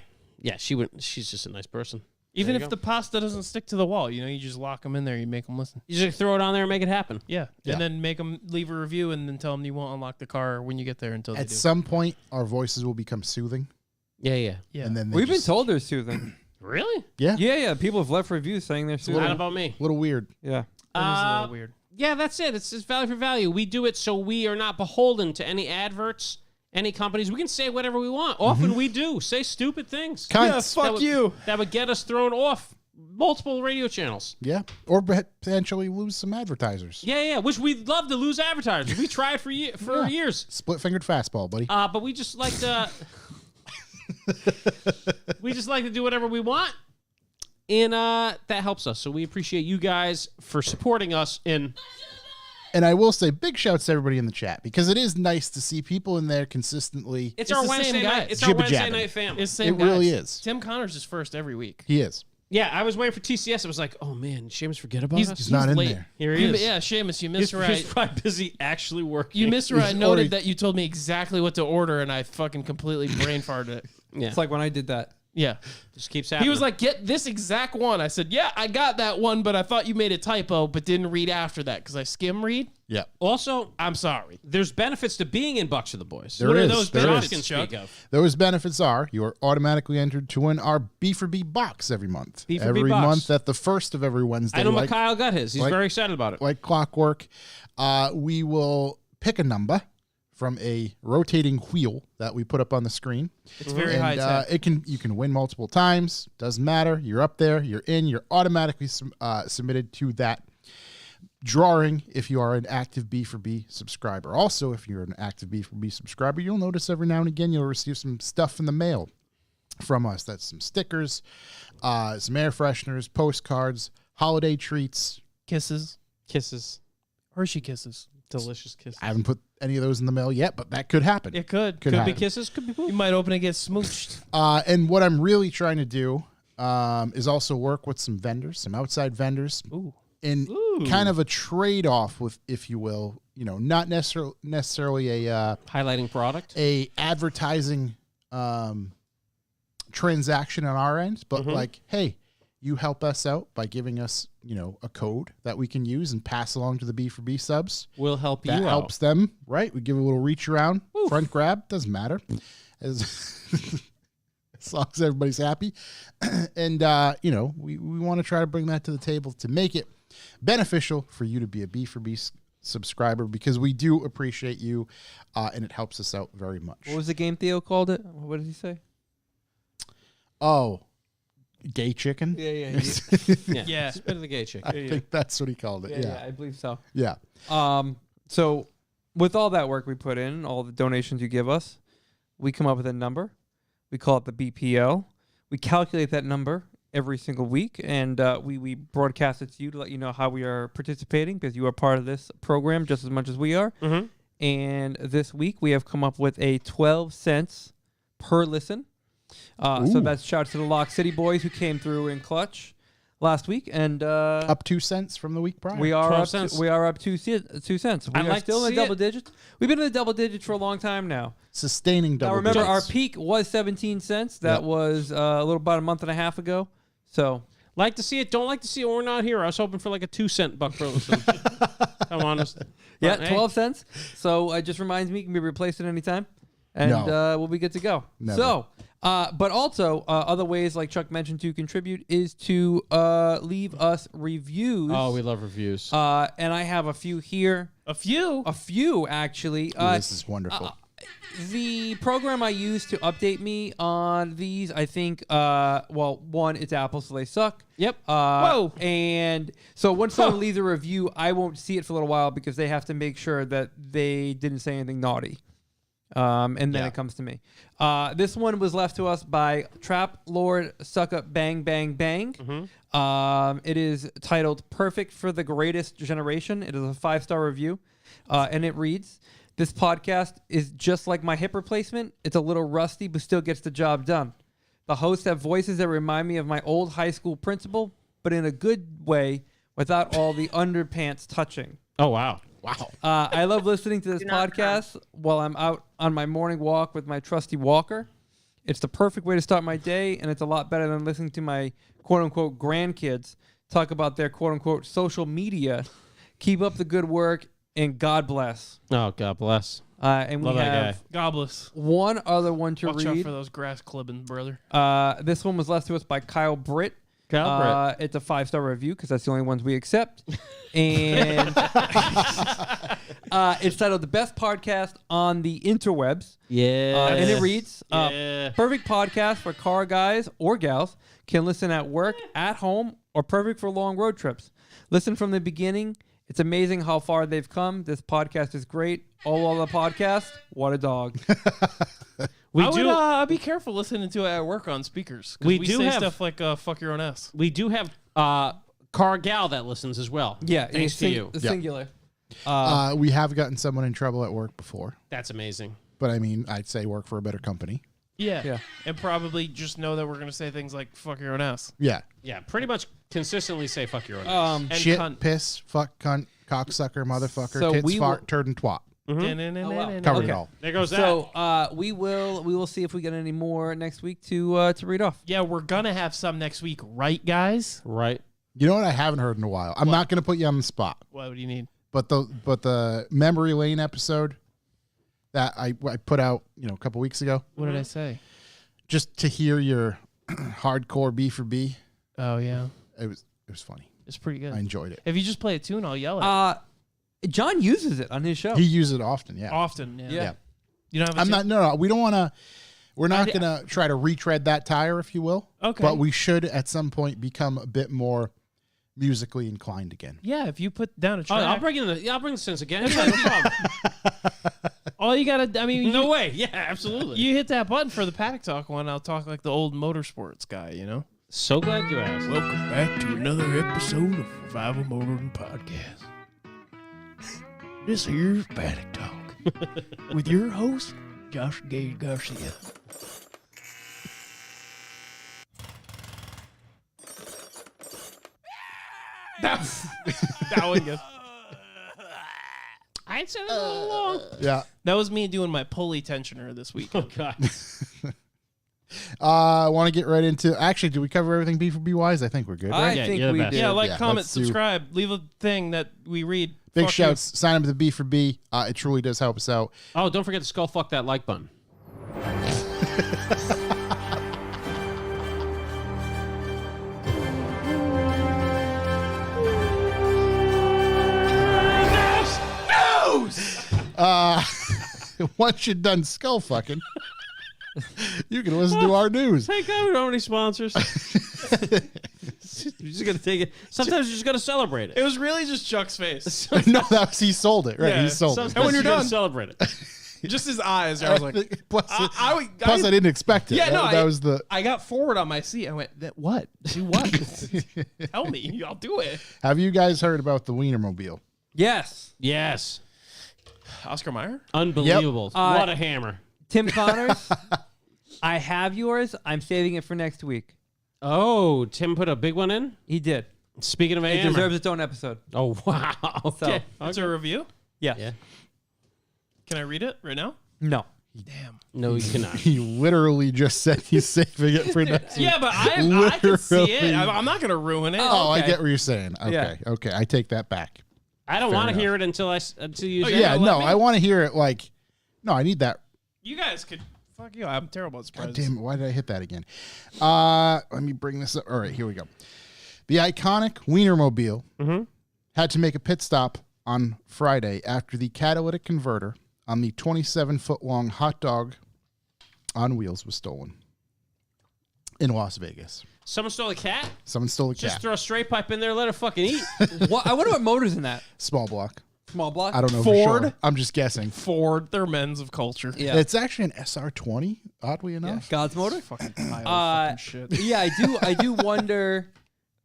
she's just a nice person. Even There you if go. the pasta doesn't stick to the wall, you know, you just lock them in there. You make them listen. You just throw it on there and make it happen. Yeah. Yeah. And then make them leave a review and then tell them you won't unlock the car when you get there until they At do. some point, our voices will become soothing, Yeah. Yeah. and then they We've been just- told they're soothing. Really? Yeah, Yeah. People have left reviews saying they're Not soothing. about me. a little weird. Yeah. That is a little weird. Yeah, that's it. It's just value for value. We do it so we are not beholden to any adverts, any companies. We can say whatever we want. Often we do. Say stupid things. Cunts. That would- That would get us thrown off multiple radio channels. Yeah, or potentially lose some advertisers. Yeah. Which we'd love to lose advertisers. We tried for years. Split-fingered fastball, buddy. But we just like to do whatever we want, and that helps us. So we appreciate you guys for supporting us. And And I will say, big shouts to everybody in the chat, because it is nice to see people in there consistently. it's It's our the same Wednesday guys. night. It's our Wednesday Jibba-jabbing. night family. It's the same It really guys. is. Tim Connors is first every week. He is. Yeah, I was waiting for TCS. I was like, oh man, Seamus forget about He's- us. He's not in late. there. Here he You- is. Yeah, Seamus, you He's, missed where he's I... probably busy actually working. You missed where I He's noted already- that you told me exactly what to order, and I fucking completely brain farted it. Yeah, It's like when I did that. Yeah. just keeps happening. He was like, get this exact one. I said, yeah, I got that one, but I thought you made a typo, but didn't read after that because I skim read. Yeah. also, I'm sorry. there's benefits to being in Bucks for the Boys. There What are is, those there Josh is. can Chuck? speak of. Those benefits are you are automatically entered to win our B for B box every month. B for B every box. month at the first of every Wednesday. I know like, Mikhail got his. He's like- very excited about it. like clockwork. We will pick a number from a rotating wheel that we put up on the screen. It's very high And tech. you can win multiple times. Doesn't matter. You're up there. You're in. You're automatically submitted to that drawing if you are an active B for B subscriber. Also, if you're an active B for B subscriber, you'll notice every now and again you'll receive some stuff in the mail from us. That's some stickers, some air fresheners, postcards, holiday treats. Kisses. Kisses, Hershey kisses. delicious kisses. I haven't put any of those in the mail yet, but that could happen. It could. Could Could be happen. kisses. Could be You poop. might open and get smooched. And what I'm really trying to do is also work with some vendors, some outside vendors, Ooh. in kind of a trade-off with, if you will, not necessarily Highlighting product. a advertising transaction on our end, but like, hey, you help us out by giving us, a code that we can use and pass along to the B for B subs. Will help That you helps them, right? We give a little reach around, front grab, doesn't matter. As as long as everybody's happy. And, we want to try to bring that to the table to make it beneficial for you to be a B for B subscriber because we do appreciate you, and it helps us out very much. What was the game Theo called it? What did he say? Oh, gay chicken? Yeah. Yeah. Spit of the gay chick. I think that's what he called it. Yeah, I believe so. Yeah. So with all that work we put in, all the donations you give us, we come up with a number. We call it the BPL. We calculate that number every single week, and we broadcast it to you to let you know how we are participating because you are part of this program just as much as we are. Mm-hmm. And this week we have come up with a 12 cents per listen. So that's shout out to the Lock City boys who came through in clutch last week, and Up 2 cents from the week prior. we are 12 up. cents. We are up 2 cents. We I'd are like still to in the see double it. digits. We've been in the double digits for a long time now. Sustaining double Now remember, our digits. peak was 17 cents. That Yep. was a little about a month and a half ago. So Like to see it, don't like to see it when we're not here. I was hoping for like a 2-cent buck per listen. I'm honest. yeah, But, hey, 12 cents. So it just reminds me, can be replaced at any time, and No. we'll be good to go. Never. So, but also other ways, like Chuck mentioned, to contribute is to leave us reviews. Oh, we love reviews. And I have a few here. A few. A few actually. Ooh, this is wonderful. The program I use to update me on these, I think, one, it's Apple, so they suck. Yep. Whoa. And so when someone leaves a review, I won't see it for a little while because they have to make sure that they didn't say anything naughty. And then it comes to me. This one was left to us by Trap Lord Suck Up Bang Bang Bang. It is titled Perfect for the Greatest Generation. It is a 5-star review. And it reads, this podcast is just like my hip replacement. It's a little rusty, but still gets the job done. The hosts have voices that remind me of my old high school principal, but in a good way without all the underpants touching. Oh, wow. Wow. I love listening to this podcast while I'm out on my morning walk with my trusty walker. It's the perfect way to start my day, and it's a lot better than listening to my quote-unquote grandkids talk about their quote-unquote social media. Keep up the good work, and God bless. Oh, God bless. And Love we that have Gobless. one other one to Watch out read. for those grass clippings, brother. This one was left to us by Kyle Britt. Kyle It's a 5-star review because that's the only ones we accept. And it's titled The Best Podcast on the Interwebs. Yeah. And it reads, Yeah. perfect podcast for car guys or gals. Can listen at work, at home, or perfect for long road trips. Listen from the beginning. It's amazing how far they've come. This podcast is great. All other podcasts, what a dog. We I do. would I'd be careful listening to it at work on speakers. 'Cause We we do say have- stuff like fuck your own ass. We do have Car Gal that listens as well. Yeah, Thanks to you. The Yeah. singular. We have gotten someone in trouble at work before, That's amazing. but I mean, I'd say work for a better company. Yeah. Yeah. And probably just know that we're gonna say things like fuck your own ass. Yeah. Yeah, pretty much consistently say fuck your own. And Shit, cunt. piss, fuck, cunt, cocksucker, motherfucker, So tits, we fart, will- turd, and twat. wow. Covered it Okay. all. There goes that. So we will see if we get any more next week to read off. Yeah, we're gonna have some next week, right, guys? Right. You know what I haven't heard in a while? I'm not going to put you on the spot, What do you need? but the memory lane episode that I put out, a couple weeks ago, What did I say? just to hear your hardcore B for B, Oh yeah, it was funny. it's pretty good. I enjoyed it. If you just play a tune, I'll yell at it. John uses it on his show. He used it often. Yeah. Often. Yeah. Yeah. You don't have a I'm tune? not. No. We don't want to. We're not I- going to try to retread that tire, if you will. Okay. But we should at some point become a bit more musically inclined again. Yeah, if you put down a Oh, track, I'll bring in the. I'll bring the sense again. Yeah, no problem. all you gotta. I mean, No you, way. Yeah, absolutely. you hit that button for the Paddock Talk one. I'll talk like the old motorsports guy. You know. So glad you asked. Welcome back to another episode of Revival Motoring Podcast. This here's Paddock Talk with your host, Josh Gage Garcia. That one good. I'd say a little long. Yeah. That was me doing my pulley tensioner this week. Oh God. I want to get right into. Actually, do we cover everything B for B wise? I think we're good. I Right? Yeah, think you're the we best. did. Yeah, like, Yeah, comment, let's do- subscribe, leave a thing that we read. Big Fuck you. shouts. Sign up to the B for B. It truly does help us out. Oh, don't forget to skull fuck that like button. Once you're done skull fucking, you can listen to our news. Thank God we don't have any sponsors. You're just gonna take it. Sometimes you're just gonna celebrate It it. was really just Chuck's face. No, he sold it. Right, Yeah, he sold it. And when you're you gotta done- celebrate it. Just his eyes. I was like, plus, I didn't expect it. Yeah, no, that was the. I got forward on my seat. I went, "That what? Do what? Tell me. I'll do it." Have you guys heard about the Wienermobile? Yes. Yes, Oscar Mayer. unbelievable. Yep. What a hammer. Tim Connors, I have yours. I'm saving it for next week. Oh, Tim put a big one in. He did. Speaking of a It hammer. deserves its own episode. Oh wow. Okay. It's a review. Yeah. Yeah. Can I read it right now? No. Damn. No, you cannot. He literally just said he's saving it for next week. Yeah, but I can see it. Literally. I'm not gonna ruin it. Oh, I okay. get what you're saying. Okay, Yeah. okay, I take that back. I don't Fair want to enough. hear it until you. say Yeah, it. no, I want to hear it. Like, no, I need that. You guys could. Fuck you. I'm terrible at God surprises. damn it! Why did I hit that again? Let me bring this up. All right, here we go. The iconic Wienermobile had to make a pit stop on Friday after the catalytic converter on the 27-foot-long hot dog on wheels was stolen in Las Vegas. Someone stole a cat. Someone stole a Just cat. throw a straight pipe in there. Let it fucking eat. What? I wonder what motor's in that. Small block. Small block. I don't know Ford? for sure. I'm just guessing. Ford, they're men's of culture. Yeah. It's actually an SR20, oddly Yeah. enough. God's motor. Fucking pile Uh, of fucking shit. Yeah, I do wonder.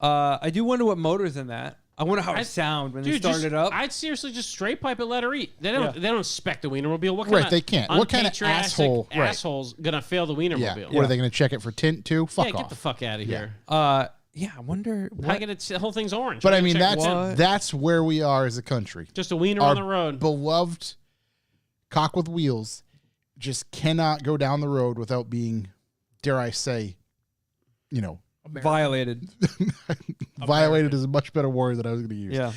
I do wonder what motor's in that. I wonder how it sound when they Dude, start just, it up. I'd seriously just straight pipe it, let her eat. They don't. Yeah. They don't inspect the Wienermobile. What kind Right, of they can't. What kind of unpatriotic asshole- right. asshole's gonna fail the Wienermobile? Yeah. What are they going to check it for tint too? Fuck Yeah, off. get the fuck out of Yeah. here. Yeah, I wonder. How What, get it? The whole thing's orange. But How I do you mean, check that's what? that's where we are as a country. just a wiener Our on the road. beloved cock with wheels just cannot go down the road without being, dare I say, violated. violated is a much better word than I was going to use. Yeah.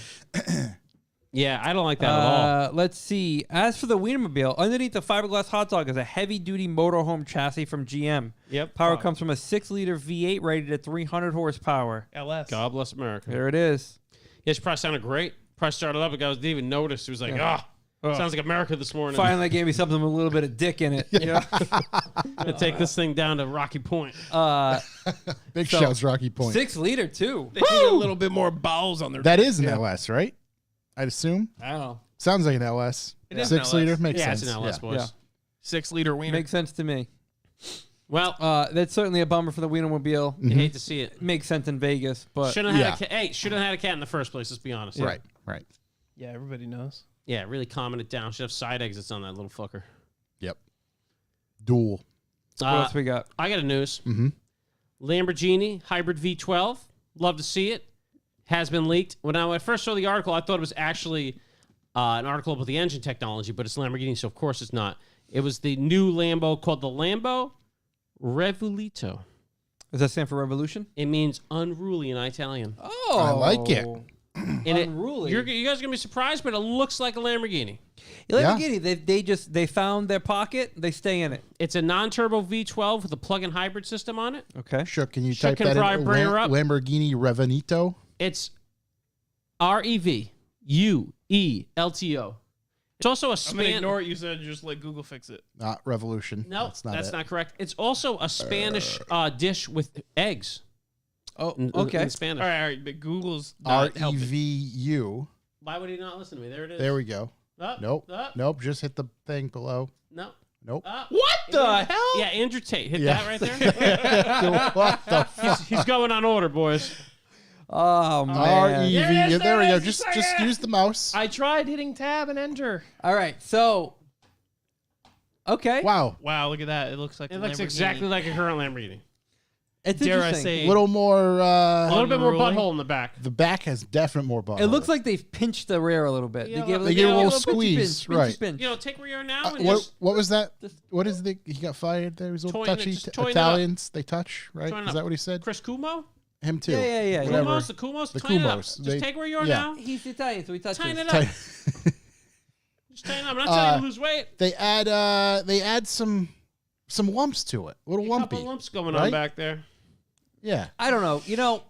Yeah, I don't like that at all. Let's see. As for the Wienermobile, underneath the fiberglass hot dog is a heavy-duty motorhome chassis from GM. Yep. Power comes from a 6-liter V8 rated at 300 horsepower. LS. God bless America. There it is. Yeah, she probably sounded great. Probably started up. The guy didn't even notice. He was like, sounds like America this morning. Finally gave me something with a little bit of dick in it. Yeah. Gonna take this thing down to Rocky Point. Big So, shouts, Rocky Point. 6-liter too. They need a little bit more bowels on their. That is an LS, right? I'd assume. I don't know. Sounds like an LS. It is an 6 liter LS. makes Yeah, sense. it's an LS, boys. Yeah. 6-liter wiener. Makes sense to me. Well, That's certainly a bummer for the Wienermobile. you hate to see it. Makes sense in Vegas, but Shouldn't have Yeah. had a cat. Hey, shouldn't have had a cat in the first place. Let's be honest. Right, right. Yeah, everybody knows. Yeah, really calming it down. Should have side exits on that little fucker. Yep. Dual. what else we got? I got a news. Mhm. Lamborghini hybrid V12. Love to see it. Has been leaked. When I first saw the article, I thought it was actually an article about the engine technology, but it's Lamborghini, so of course it's not. It was the new Lambo called the Lambo Revoluto. Does that stand for revolution? It means unruly in Italian. Oh, I like it. And it, Unruly. you guys are gonna be surprised, but it looks like a Lamborghini. Lamborghini, they found their pocket. They stay in it. It's a non-turbo V12 with a plug-in hybrid system on it. Okay. Shook, can you Shook type can that probably in? bring her up. Lamborghini Revenito. It's REVUELTO. It's also a I'm gonna span. ignore it. You said just let Google fix it. Not Revolution. No, that's not that's it. not correct. It's also a Spanish dish with eggs. Oh, In okay. Spanish. All right, but Google's not helping. REVU. Why would he not listen to me? There it is. There we go. Up, Nope. up, Nope. Just hit the thing below. no. Nope. Up. What the hell? Yeah, Andrew Tate. Hit Yeah. that right there. What the fuck? He's going on order, boys. Oh man. REV. There it is, There we there go. it is. Just use the mouse. I tried hitting tab and enter. All right. So. Okay. Wow. Wow, look at that. It looks like It a looks Lamborghini. exactly like a current Lamborghini. It's Dare I interesting. say? A little more. A little bit more Unruly. butthole in the back. The back has definite more butthole. It looks like they've pinched the rear a little bit. Yeah, gave they gave a little pinchy squeeze, pinch, right. pinch. You know, take where you are now and what? just What was that? just- What is the? He got fired. There he was a little Toying it, touchy. just toying it up. Italians, they touch, right? Toying it Is up. that what he said? Chris Cuomo? Him too. Yeah. Whatever. Kumos, the Kumos, The tighten it up. Kumos. Just They- take where you are yeah. now. He's Italian, so he touches. Tighten it up. Tight- Just tighten it up. I'm not telling you to lose weight. They add some lumps to it. A little A lumpy. couple lumps going right? on back there. Yeah. I don't know. You know,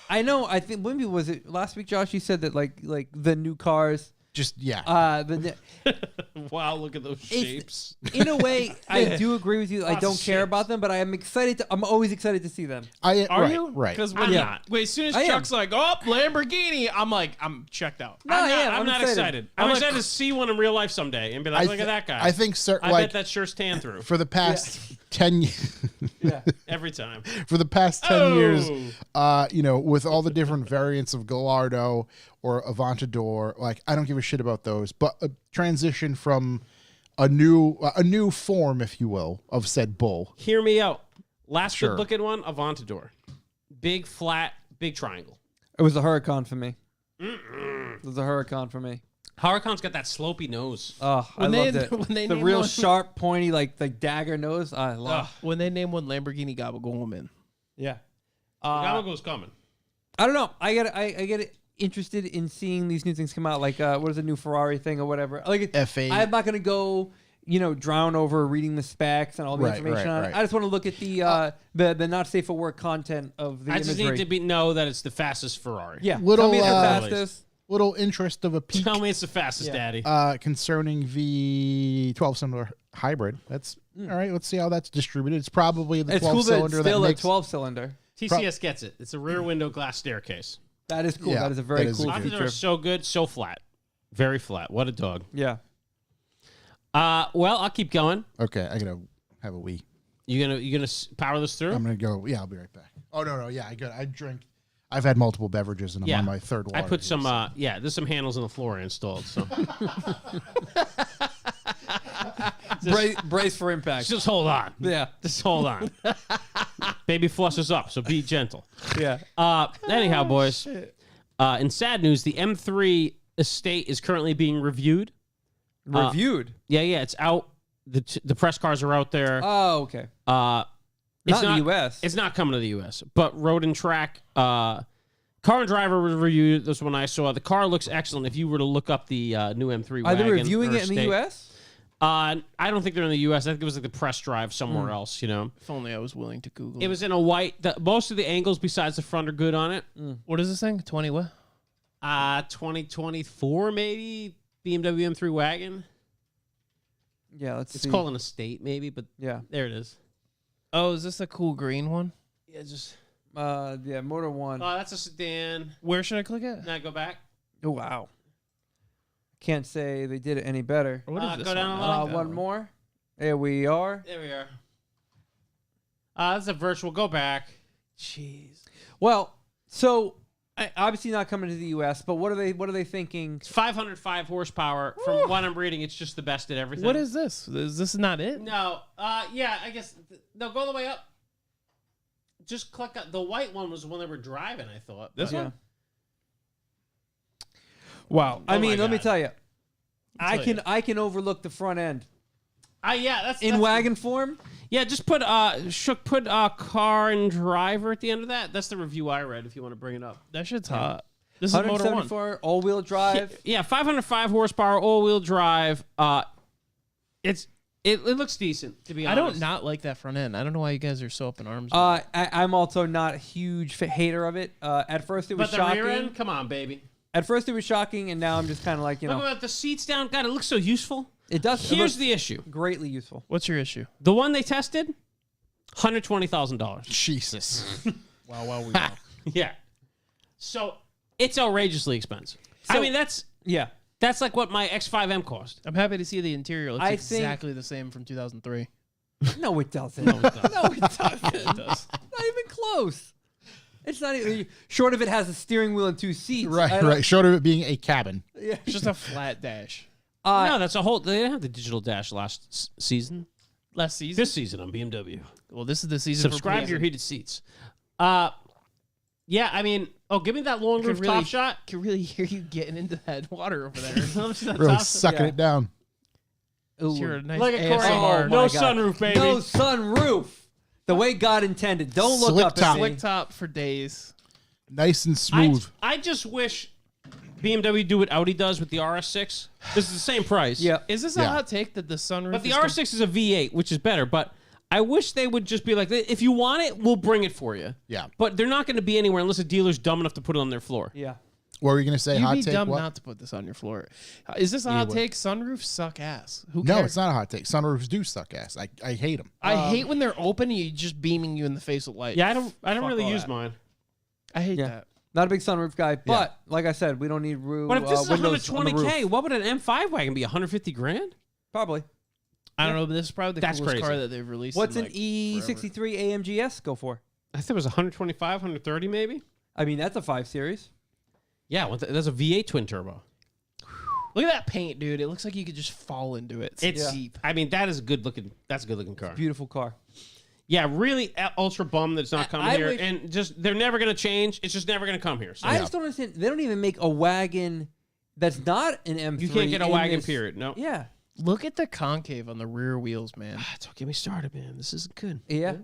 I think maybe was it last week, Josh? You said that like the new cars Just yeah. Wow, look at those shapes. In a way, I do agree with you. I Lots don't of care shapes. about them, but I am excited. I'm always excited to see them. Are right, you? right? Because I'm when not. wait, as soon as I am. Chuck's like, "Oh, Lamborghini," I'm checked out. No, I am. I'm not excited. I'm excited to see one in real life someday and be like, look at that guy. I think I like bet that sure's tan through for the past 10 years. Yeah. every time. For the past 10 years, Oh. with all the different variants of Gallardo or Aventador, like I don't give a shit about those, but a transition from a new form, if you will, of said bull. Hear me out. Last Sure. good looking one, Aventador. Big, flat, big triangle. It was a Huracan for me. It was a Huracan for me. Huracan's got that slopey nose. Oh, I When they- loved it. when they The name real one- sharp, pointy, like dagger nose. I love. When they name one Lamborghini Gabagol, Yeah. Gabago's coming. I don't know. I get interested in seeing these new things come out. Like what is the new Ferrari thing or whatever? Like F8. I'm not gonna go, drown over reading the specs and all the Right, information right, on right. it. I just want to look at the not safe for work content of the I just imagery. need to know that it's the fastest Ferrari. Yeah. Little, Tell me it's the uh, fastest. Little interest of a peak Tell me it's the fastest, Yeah. Daddy. concerning the 12-cylinder hybrid. That's all right. Let's see how that's distributed. It's probably the It's cool that it's 12-cylinder still that a makes 12-cylinder. TCS gets it. It's a rear window glass staircase. That is cool. Yeah, that is a very that is cool a good feature. Aventador is so good, so flat. Very flat. What a dog. Yeah. Well, I'll keep going. Okay, I gotta have a wee. You gonna power this through? I'm gonna go. Yeah, I'll be right back. Oh no, yeah, I got. I drink. I've had multiple beverages and I'm Yeah. on my third water. I put here, some. so- There's some handles on the floor I installed. So Brace for impact. just hold on. Yeah. Just hold on. Baby flushes up, so be gentle. Yeah. Anyhow, boys. In sad news, the M3 estate is currently being reviewed. Reviewed. Yeah, it's out. The press cars are out there. Oh, okay. It's Not in the U.S. It's not coming to the U.S. But Road and Track, Car and Driver was reviewed. This one I saw. The car looks excellent. If you were to look up the new M3 Are they wagon reviewing or it in the estate. U.S.? I don't think they're in the U.S. I think it was like the press drive somewhere else. If only I was willing to Google It was in a white. Most of the angles besides the front are good on it. What is this thing? 20 what? 2024 maybe BMW M3 wagon. Yeah, let's It's see. called an estate maybe, but Yeah. there it is. Oh, is this a cool green one? Yeah, just. Yeah, Motor One. Oh, that's a sedan. Where should I click it? Now go back. Oh, wow. Can't say they did it any better. What is this go down one? a I little. like that One more. There we are. There we are. That's a virtual. Go back. Jeez. Well, so obviously not coming to the U.S., but what are they thinking? It's 505 horsepower. From what I'm reading, it's just the best at everything. What is this? Is this not it? No. Yeah, I guess. No, go all the way up. Just click. The white one was the one they were driving, I thought. This but- one? Wow. I Oh mean, my let me God. tell you, tell I can overlook the front end Yeah, that's in that's- wagon form. Yeah, just put car and driver at the end of that. That's the review I read. If you want to bring it up. That shit's hot. This is Motor One. 174 all-wheel drive. Yeah, 505 horsepower, all-wheel drive. It looks decent, to be I honest. don't not like that front end. I don't know why you guys are so up in arms. I'm also not a huge hater of it. At first it was But the shocking. rear end, come on, baby. At first it was shocking, and now I'm just kind of like, Look at the seats down. God, it looks so useful. it does. It Here's looks the issue. greatly useful. What's your issue? The one they tested, $120,000. Jesus. Wow. Yeah. So it's outrageously expensive. I So- mean, that's Yeah. like what my X5M cost. I'm happy to see the interior looks I think- exactly the same from 2003. No, it doesn't. No, it doesn't. It does. Not even close. It's not even short of it has a steering wheel and two seats. I Right, don't- right. Short of it being a cabin. Yeah. It's just a flat dash. No, that's a whole. They didn't have the digital dash last season. Last season? This season on BMW. Well, this is the season Subscribe for to your heated seats. Yeah, I mean, give me that long roof top shot. I can really hear you getting into that water over there. Really sucking Yeah. it down. You're a nice Look at Corey. ASMR. Oh, No my God. sunroof, baby. No sunroof. The way God intended. Don't look Slick up top. at me. Slick top for days. Nice and smooth. I just wish BMW do what Audi does with the RS6. This is the same price. Yeah. Is this a Yeah. hot take that the sunroof But the is R6 is a V8, which is better. But I wish they would just be like, if you want it, we'll bring it for you. Yeah. But they're not going to be anywhere unless a dealer's dumb enough to put it on their floor. Yeah. What were you gonna say? You'd Hot be take? dumb What? not to put this on your floor. Is this a hot take? Sunroofs suck ass. Who No, cares? it's not a hot take. Sunroofs do suck ass. I hate them. I hate when they're open and you just beaming you in the face with light. Yeah, I don't Fuck really all use that. mine. I hate Yeah. that. Not a big sunroof guy, but like I said, we don't need roof. But if this is windows on the 120K, roof. what would an M5 wagon be? 150 grand? Probably. I don't know, but this is probably the That's coolest car crazy. that they've released. What's in, an like, E63 AMGS go for? I think it was 125, 130 maybe. I mean, that's a 5 Series. Yeah, there's a V8 twin turbo. Look at that paint, dude. It looks like you could just fall into it. It's deep. I mean, that is a good looking. That's a good looking car. Beautiful car. Yeah, really ultra bummed that it's not coming I here, wish- and just they're never gonna change. It's just never gonna come here. So I just don't understand. They don't even make a wagon that's not an M3. you can't get a in wagon. this- Period. No. Yeah. Look at the concave on the rear wheels, man. Don't get me started, man. This isn't good. Yeah.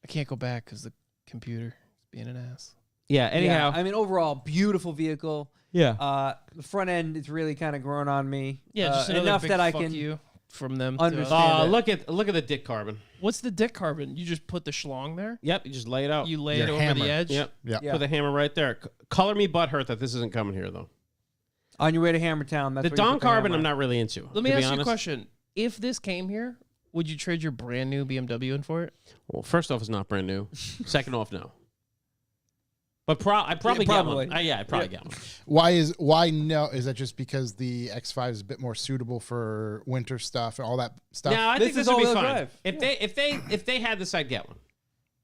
I can't go back because the computer is being an ass. Yeah. Anyhow. Yeah, I mean, overall, beautiful vehicle. Yeah. The front end is really kind of growing on me. Yeah, just another enough big that I fuck can. you from them. understand. Look at the dick carbon. What's the dick carbon? You just put the schlong there. Yep. You just lay it out. You lay Your it over hammer. the edge. Yep. Yeah. Yeah. Put the hammer right there. Color me butthurt that this isn't coming here though. On your way to Hammertown, that's The where you Don put the Carbon, hammer. I'm not really into. Let me to be ask you a honest. question. If this came here, would you trade your brand new BMW in for it? Well, first off, it's not brand new. Second off, no. But I'd probably Yeah, get probably. one. Yeah, I'd probably get one. Why no? Is that just because the X5 is a bit more suitable for winter stuff and all that stuff? No, I This think this is would be all-wheel fine. drive. If they had this, I'd get one.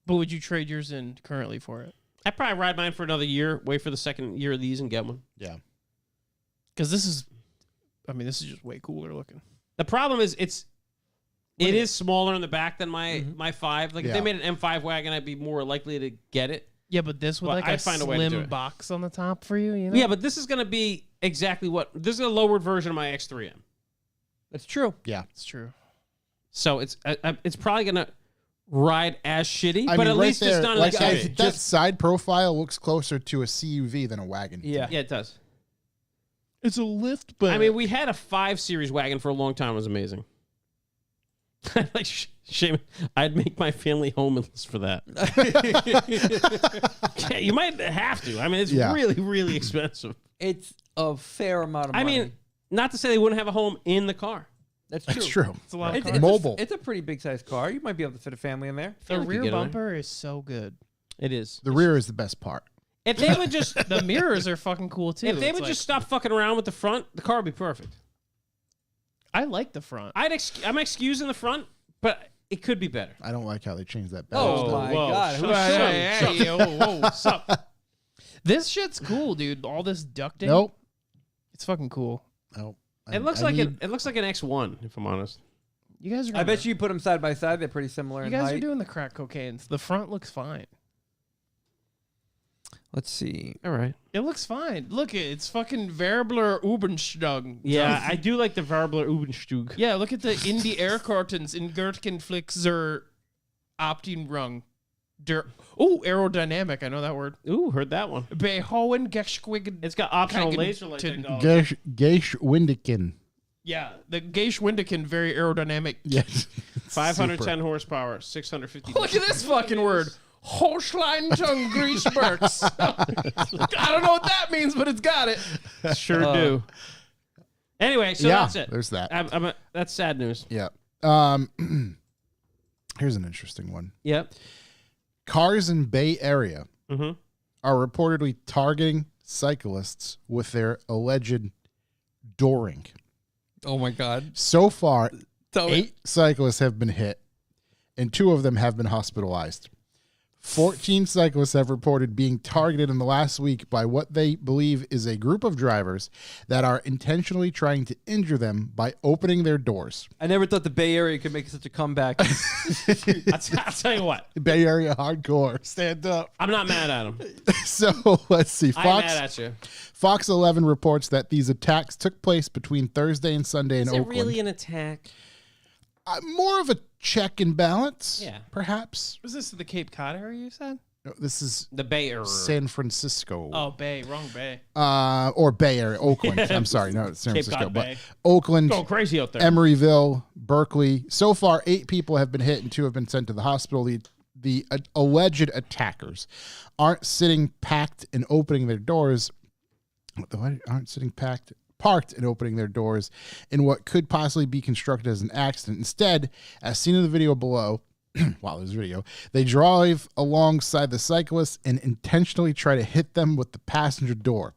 But would you trade yours in currently for it? I'd probably ride mine for another year, wait for the second year of these, and get one. Yeah. Because this is just way cooler looking. The problem is it is smaller in the back than my Mm-hmm. my 5. Like if Yeah. they made an M5 wagon, I'd be more likely to get it. Yeah, but this with Well, like I'd a find a way to do slim it. box on the top for you, you know? Yeah, but this is going to be exactly what this is a lowered version of my X3M. That's true. Yeah. It's true. So it's probably going to ride as shitty, I but mean, at right least there, it's not like an that, SUV. that side profile looks closer to a CUV than a wagon. Yeah. Yeah, it does. It's a lift, but I mean, we had a 5 Series wagon for a long time. It was amazing. Like shame, I'd make my family homeless for that. Yeah, you might have to. I mean, it's Yeah. really, really expensive. It's a fair amount of I money. mean, not to say they wouldn't have a home in the car. that's true. That's true. it's a lot of It's, cars. it's Mobile. it's a pretty big sized car. You might be able to fit a family in there. The I could rear get in there. bumper is so good. It is. The rear is the best part. If they would just, The mirrors are fucking cool too. if they It's would like- just stop fucking around with the front, the car would be perfect. I like the front. I'm excusing the front, but it could be better. I don't like how they changed that. Oh, badge. my God. Who Shut up, Hey, shut up. hey, whoa, what's up? This shit's cool, dude. All this ducting. Nope. It's fucking cool. Nope. It looks like an X1, if I'm honest. You guys are. I bet you put them side by side. They're pretty similar You in guys height. are doing the crack cocaine. The front looks fine. Let's see. All right. It looks fine. Look, it's fucking Verbler Ubenstug. Yeah, I do like the Verbler Ubenstug. Yeah, look at the Indie Air Cartons in Gertkenflixer Optin Der. Oh, aerodynamic. I know that word. Ooh, heard that one. Behoen Geschwig. It's got optional Kagen- laser light to- technology. Geish Windikin. Yeah, the Geish Windikin, very aerodynamic. Yes. 510 horsepower, 650. Look at this fucking word. Hochlein Griesbergs. I don't know what that means, but it's got it. Sure do. Anyway, so Yeah, that's it. there's that. That's sad news. Yeah. Here's an interesting one. Yep. Cars in Bay Area Mm-hmm. are reportedly targeting cyclists with their alleged dooring. Oh my God. So far, So 8 cyclists have been hit, and 2 of them have been hospitalized. 14 cyclists have reported being targeted in the last week by what they believe is a group of drivers that are intentionally trying to injure them by opening their doors. I never thought the Bay Area could make such a comeback. I'll tell you what. Bay Area hardcore, stand up. I'm not mad at him. So let's see. I'm mad at you. Fox 11 reports that these attacks took place between Thursday and Sunday in Is it Oakland. really an attack? More of a check and balance, Yeah. perhaps. Was this the Cape Cod area you said? No, this is The Bay Area. San Francisco. Oh, Bay. Wrong Bay. Or Bay Area, Oakland. I'm sorry, no, it's San Cape Francisco. Cod But Bay. Oakland, Going crazy out there. Emeryville, Berkeley. So far, 8 people have been hit and 2 have been sent to the hospital. The alleged attackers aren't sitting packed and opening their doors. Why aren't sitting parked and opening their doors in what could possibly be constructed as an accident. Instead, as seen in the video below, wow, there's video, they drive alongside the cyclists and intentionally try to hit them with the passenger door.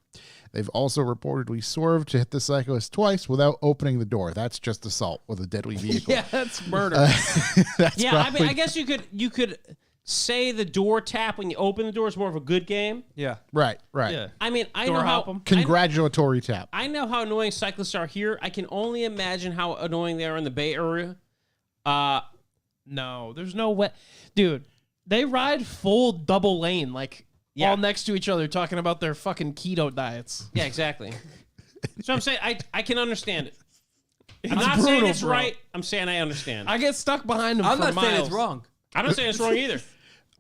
They've also reportedly swerved to hit the cyclist twice without opening the door. That's just assault with a deadly vehicle. Yeah, that's murder. That's Yeah, I mean, probably- I guess you could say the door tap when you open the door is more of a good game. Yeah. right. Yeah. I mean, I Door know hop how 'em. Congratulatory tap. I know how annoying cyclists are here. I can only imagine how annoying they are in the Bay Area. No, there's no way. Dude, they ride full double lane, like Yeah. all next to each other, talking about their fucking keto diets. Yeah, exactly. So I'm saying I can understand it. I'm It's not saying brutal, it's bro. right. I'm saying I understand. I get stuck behind them I'm for not miles. saying it's wrong. I'm not saying it's wrong either.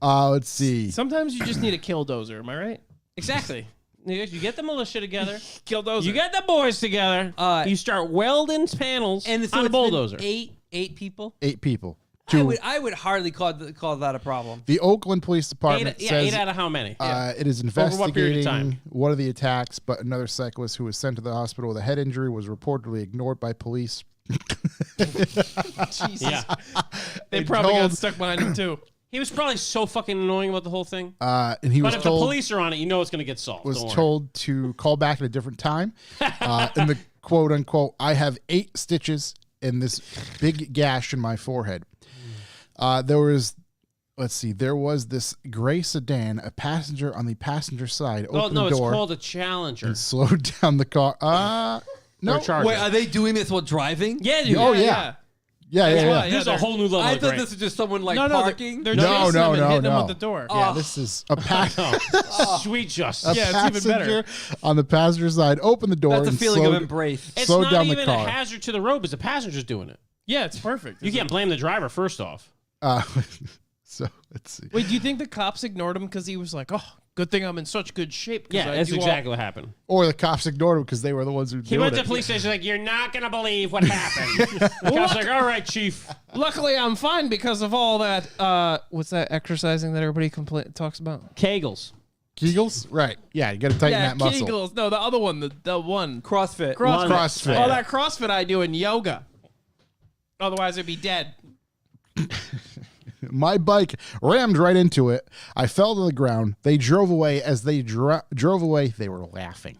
Let's see. Sometimes you just need a killdozer. Am I right? Exactly. You get the militia together. Killdozer. You get the boys together. You start welding panels And so on a it's been bulldozer. eight people. 8 people. I would hardly call that a problem. The Oakland Police Department says eight out of how many? it is Over what period of time? investigating one of the attacks, but another cyclist who was sent to the hospital with a head injury was reportedly ignored by police. Jesus. Yeah. They probably got told- stuck behind him too. He was probably so fucking annoying about the whole thing. And he But was if the told police are on it, you know it's going to get solved. was Don't worry. told to call back at a different time. In the quote unquote, I have 8 stitches and this big gash in my forehead. There was this gray sedan, a passenger on the passenger side, Oh, opened no, the it's door called a Challenger. and slowed down the car. No. Or a Charger. Wait, are they doing this while driving? Yeah, dude. Oh, yeah. Yeah. why. This is a they're- whole new level I of thought great. this was just someone like No, parking. they're No, chasing no, him and no, hitting him no. with the door. Yeah, this is a Sweet justice. Yeah, it's even better. passenger on the passenger side. Opened the door. That's a and feeling of slowed- embrace. It's Slow not down the even car. a hazard to the road because the passenger's doing it. Yeah, it's perfect. You can't blame the driver, first off. So let's see. Wait, do you think the cops ignored him because he was like, "Oh, good thing I'm in such good shape"? 'cause Yeah, I that's do all-" exactly what happened. Or the cops ignored him because they were the ones who He did went to it. the police station like, you're not going to believe what happened. The cop's like, all right, chief. Luckily, I'm fine because of all that. What's that exercising that everybody talks about? Kegels. Kegels? Right. Yeah, you got to tighten Yeah, that muscle. Kegels. No, the other one, the one. CrossFit. CrossFit. All that CrossFit I do in yoga. Otherwise, I'd be dead. My bike rammed right into it. I fell to the ground. They drove away. As they drove away, they were laughing.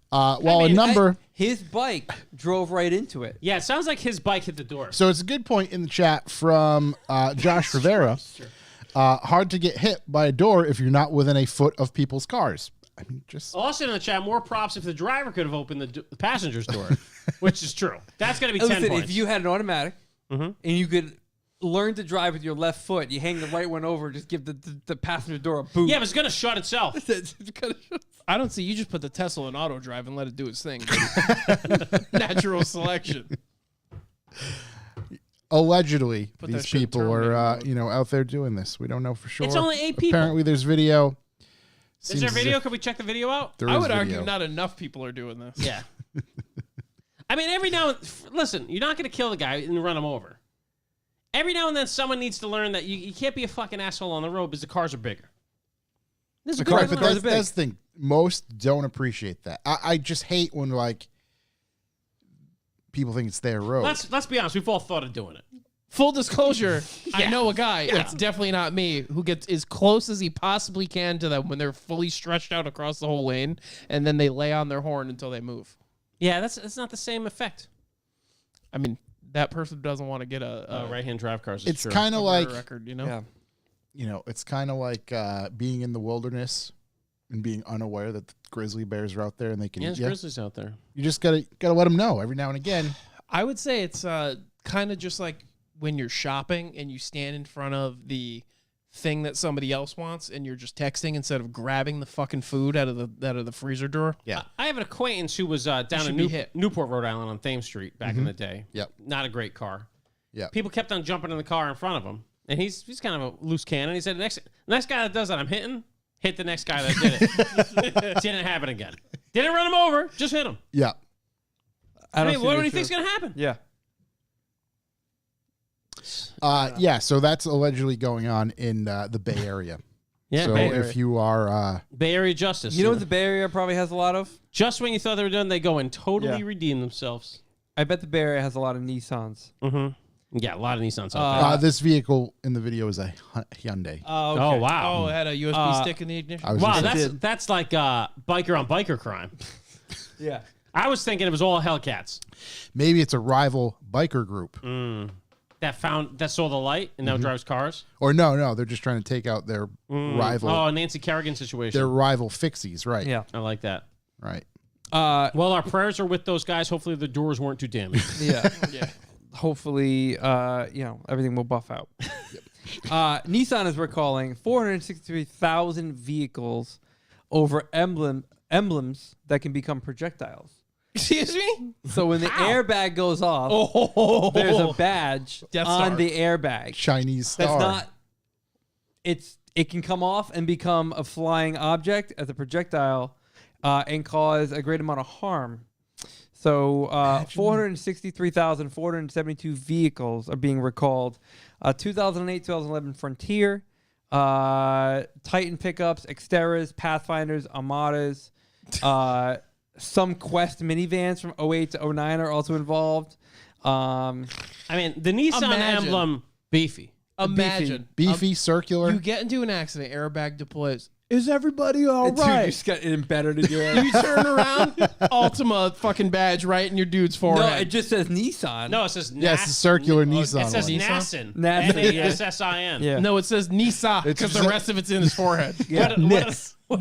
While a number... His bike drove right into it. Yeah, it sounds like his bike hit the door. So it's a good point in the chat from Josh Rivera. Hard to get hit by a door if you're not within a foot of people's cars. I mean, just... Also in the chat, more props if the driver could have opened the passenger's door, which is true. That's going to be 10 Listen, points. if you had an automatic and you could learn to drive with your left foot, you hang the right one over, just give the passenger door a boot. yeah, but it's going to shut itself. I don't see. You just put the Tesla in auto drive and let it do its thing. Natural selection. Allegedly, Put that these shit in people Terminator are, mode. out there doing this. We don't know for sure. It's only 8 people. Apparently, there's video. Is there Seems as video? if Could we check the video out? there I is would video. argue not enough people are doing this. Yeah. I mean, every now and listen, you're not going to kill the guy and run him over. Every now and then, someone needs to learn that you can't be a fucking asshole on the road because the cars are bigger. This is a Right, big but road. that's the thing. Most don't appreciate that. I just hate when people think it's their road. Let's be honest. We've all thought of doing it. Full disclosure, I Yeah. know a guy, Yeah. it's definitely not me, who gets as close as he possibly can to them when they're fully stretched out across the whole lane, and then they lay on their horn until they move. Yeah, that's not the same effect. I mean, that person doesn't want to get a Right-hand drive cars. it's true. kind of like, record, you know? Yeah. it's kind of like being in the wilderness and being unaware that the grizzly bears are out there and they can Yeah, eat there's you. grizzlies out there. You just gotta let them know every now and again. I would say it's kind of just like when you're shopping and you stand in front of the thing that somebody else wants and you're just texting instead of grabbing the fucking food out of the freezer drawer. Yeah. I have an acquaintance who was down should in be hit. Newport, Rhode Island on Thames Street back in the day. Yep. Not a great car. Yep. People kept on jumping in the car in front of him. And he's kind of a loose cannon. He said, the next guy that does that, I'm hitting. Hit the next guy that did it. Didn't happen again. Didn't run him over. Just hit him. Yeah. I don't mean, see what the do you issue. think's going to happen? Yeah. Yeah. So that's allegedly going on in the Bay Area. Yeah, So Bay if Area. you are, Bay Area Justice. You know what the Bay Area probably has a lot of? Just when you thought they were done, they go and totally Yeah. redeem themselves. I bet the Bay Area has a lot of Nissans. Mm-hmm. Yeah, a lot of Nissans out there. this vehicle in the video is a Hyundai. Oh, Oh, wow. Oh, it had a USB stick in the ignition. I was Wow, gonna say- that's like biker on biker crime. Yeah. I was thinking it was all Hellcats maybe it's a rival biker group, that saw the light and now drives cars. or no, they're just trying to take out their rival, Oh, Nancy Kerrigan situation. their rival fixies. Right. Yeah. I like that. Right. Well, our prayers are with those guys. Hopefully, the doors weren't too damaged. Yeah. Yeah. Hopefully, everything will buff out. Nissan is recalling 463,000 vehicles over emblems that can become projectiles. Excuse me? So when the airbag goes off, Oh, there's a badge Death on Star. the airbag. Chinese star. That's not. It can come off and become a flying object as a projectile, and cause a great amount of harm. So 463,472 vehicles are being recalled. 2008, 2011 Frontier, Titan pickups, Xteras, Pathfinders, Armadas, some Quest minivans from 08 to 09 are also involved. I mean, the Nissan Imagine. emblem, beefy. Imagine. Beefy, circular. You get into an accident, airbag deploys. Is everybody all Dude, right? you just got it embedded in your head. You turn around, Ultima fucking badge right in your dude's forehead. No, it just says Nissan. No, it says Yeah, it's the circular Nissan It says one. Nassin. Nassin. Nassin. Yeah. No, it says Nisa because the rest of it's in his forehead. Yeah. What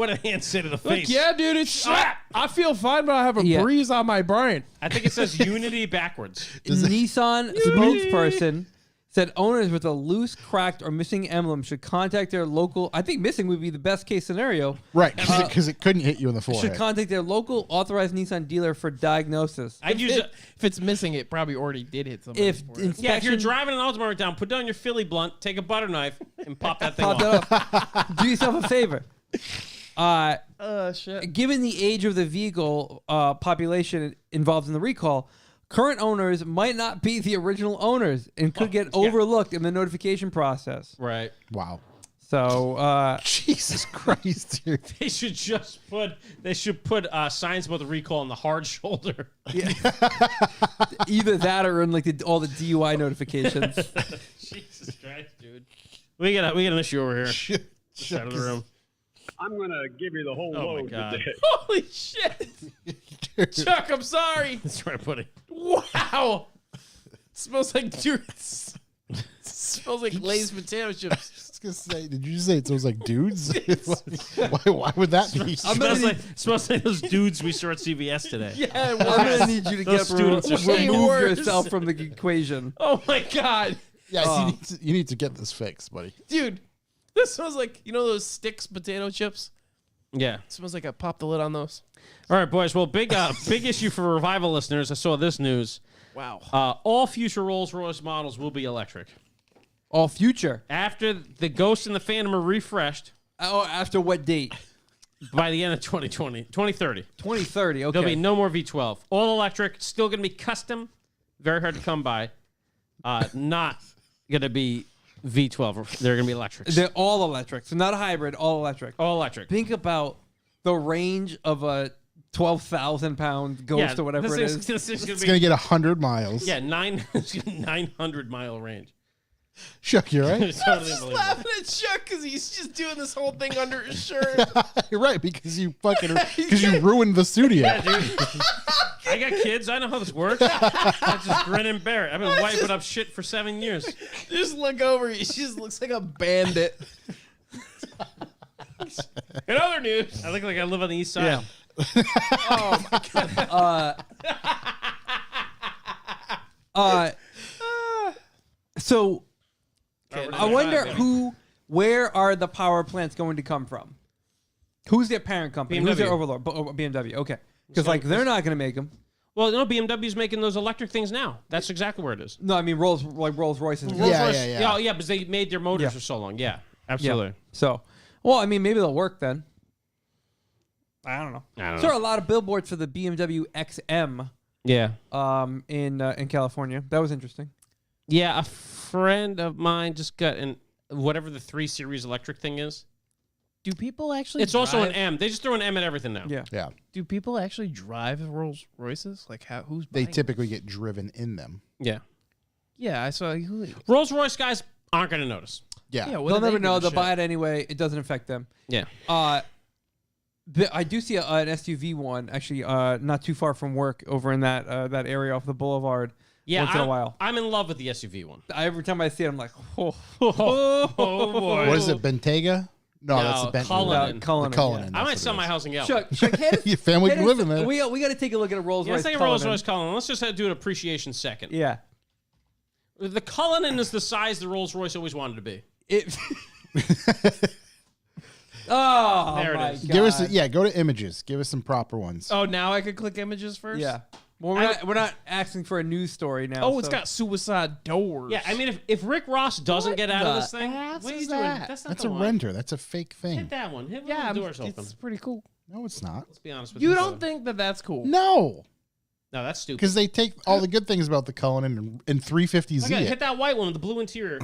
did hand say to the Look, face? yeah, dude, it's I feel fine, but I have a Yeah. breeze on my brain. I think it says Unity backwards. Nissan spokesperson said owners with a loose, cracked, or missing emblem should contact their local. I think missing would be the best case scenario. Right, because it couldn't hit you in the Should forehead. contact their local authorized Nissan dealer for diagnosis. I'd use it. If it's missing, it probably already did hit somebody. If inspection, Yeah, if you're driving an Altima right down, put down your Philly blunt, take a butter knife, and pop that thing pop off. that up. Do yourself a favor. Shit. Given the age of the vehicle population involved in the recall, current owners might not be the original owners and could get overlooked in the notification process. Right. Wow. So, Jesus Christ, dude. They should just put. They should put signs about the recall on the hard shoulder. either that or in like all the DUI notifications. Jesus Christ, dude. We got an issue over here. Just out of the room. I'm gonna give you the whole Oh my load God. today. Holy shit. Chuck, I'm sorry. That's right, buddy. Wow. It smells like dudes. It smells like Lay's potato chips. I was gonna say, did you just say it smells like dudes? why would that be? Smells like those dudes we saw at CVS today. Yeah, I'm gonna need you to Those students are way remove worse. yourself from the equation. Oh my God. Yes, you need to get this fixed, buddy. Dude, this smells like, you know those sticks potato chips? Yeah. It smells like I popped the lid on those. All right, boys. Well, big issue for Revival listeners. I saw this news. Wow. All future Rolls-Royce models will be electric. All future. After the Ghost and the Phantom are refreshed Oh, after what date? by the end of 2030. 2030. Okay. There'll be no more V12. All electric, still going to be custom, very hard to come by. Not going to be V12. They're going to be electrics. They're all electric. So not a hybrid, all electric. All electric. Think about the range of a 12,000 pound Ghost or whatever it is. This is It's gonna get 100 miles. yeah, 900 mile range. Chuck, you're right. It's totally Just unbelievable. laughing at Chuck because he's just doing this whole thing under his shirt. You're right because you ruined the studio. I got kids. I know how this works. I just grin and bear it. I've been wiping up shit for 7 years. Just look over. He just looks like a bandit. In other news, I look like I live on the east side. Yeah. Oh my God. So Okay. I wonder where are the power plants going to come from? Who's their parent company? Who's their BMW. overlord? BMW. Okay. Because like they're not going to make them. Well, no, BMW's making those electric things now. That's exactly where it is. No, I mean Rolls Royce is. Yeah. Yeah, because they made their motors Yeah. for so long. Yeah, absolutely. So, well, I mean maybe they'll work then. I don't know. I don't There know. are a lot of billboards for the BMW XM Yeah. in California. That was interesting. Yeah, a friend of mine just got an whatever the 3 Series electric thing is. Do people actually? It's also an drive- M. They just throw an M at everything now. Yeah. Yeah. Do people actually drive Rolls Royces? Like how? Who's They buying typically get driven in them. Yeah. Yeah, I saw. Who? Rolls Royce guys aren't going to notice. Yeah. Yeah, what They'll do they never give know. a They'll shit? buy it anyway. It doesn't affect them. Yeah. I do see an SUV one actually not too far from work over in that that area off the boulevard. Yeah. Once in a while. I'm in love with the SUV one. Every time I see it, I'm like, oh, Oh, boy. What is it, Bentayga? No, that's No, the Bentley. Cullinan. Cullinan. The Cullinan. I that's might what sell it my is. house and go. Chuck, hit us- Your family hit can us- live in there. We got to take a look at a Rolls Yeah, Royce. let's take a Rolls Cullinan. Royce Cullinan. Let's just do an appreciation second. Yeah. The Cullinan is the size the Rolls Royce always wanted to be. It. Oh, There it my is. God. Give us, go to images. Give us some proper ones. Oh, now I could click images first. Yeah. Well, we're not asking for a news story now. Oh, it's so- got suicide doors. Yeah, I mean, if Rick Ross doesn't What get out of the this thing, ass what are you is doing? that? That's not That's the a one. render. That's a fake thing. Hit that one. Hit yeah, the doors open. it's pretty cool. No, it's not. Let's be honest with You you. don't think that that's cool? No, No, that's stupid. because they take all the good things about the Cullinan and 350Z. Okay, it. hit that white one with the blue interior.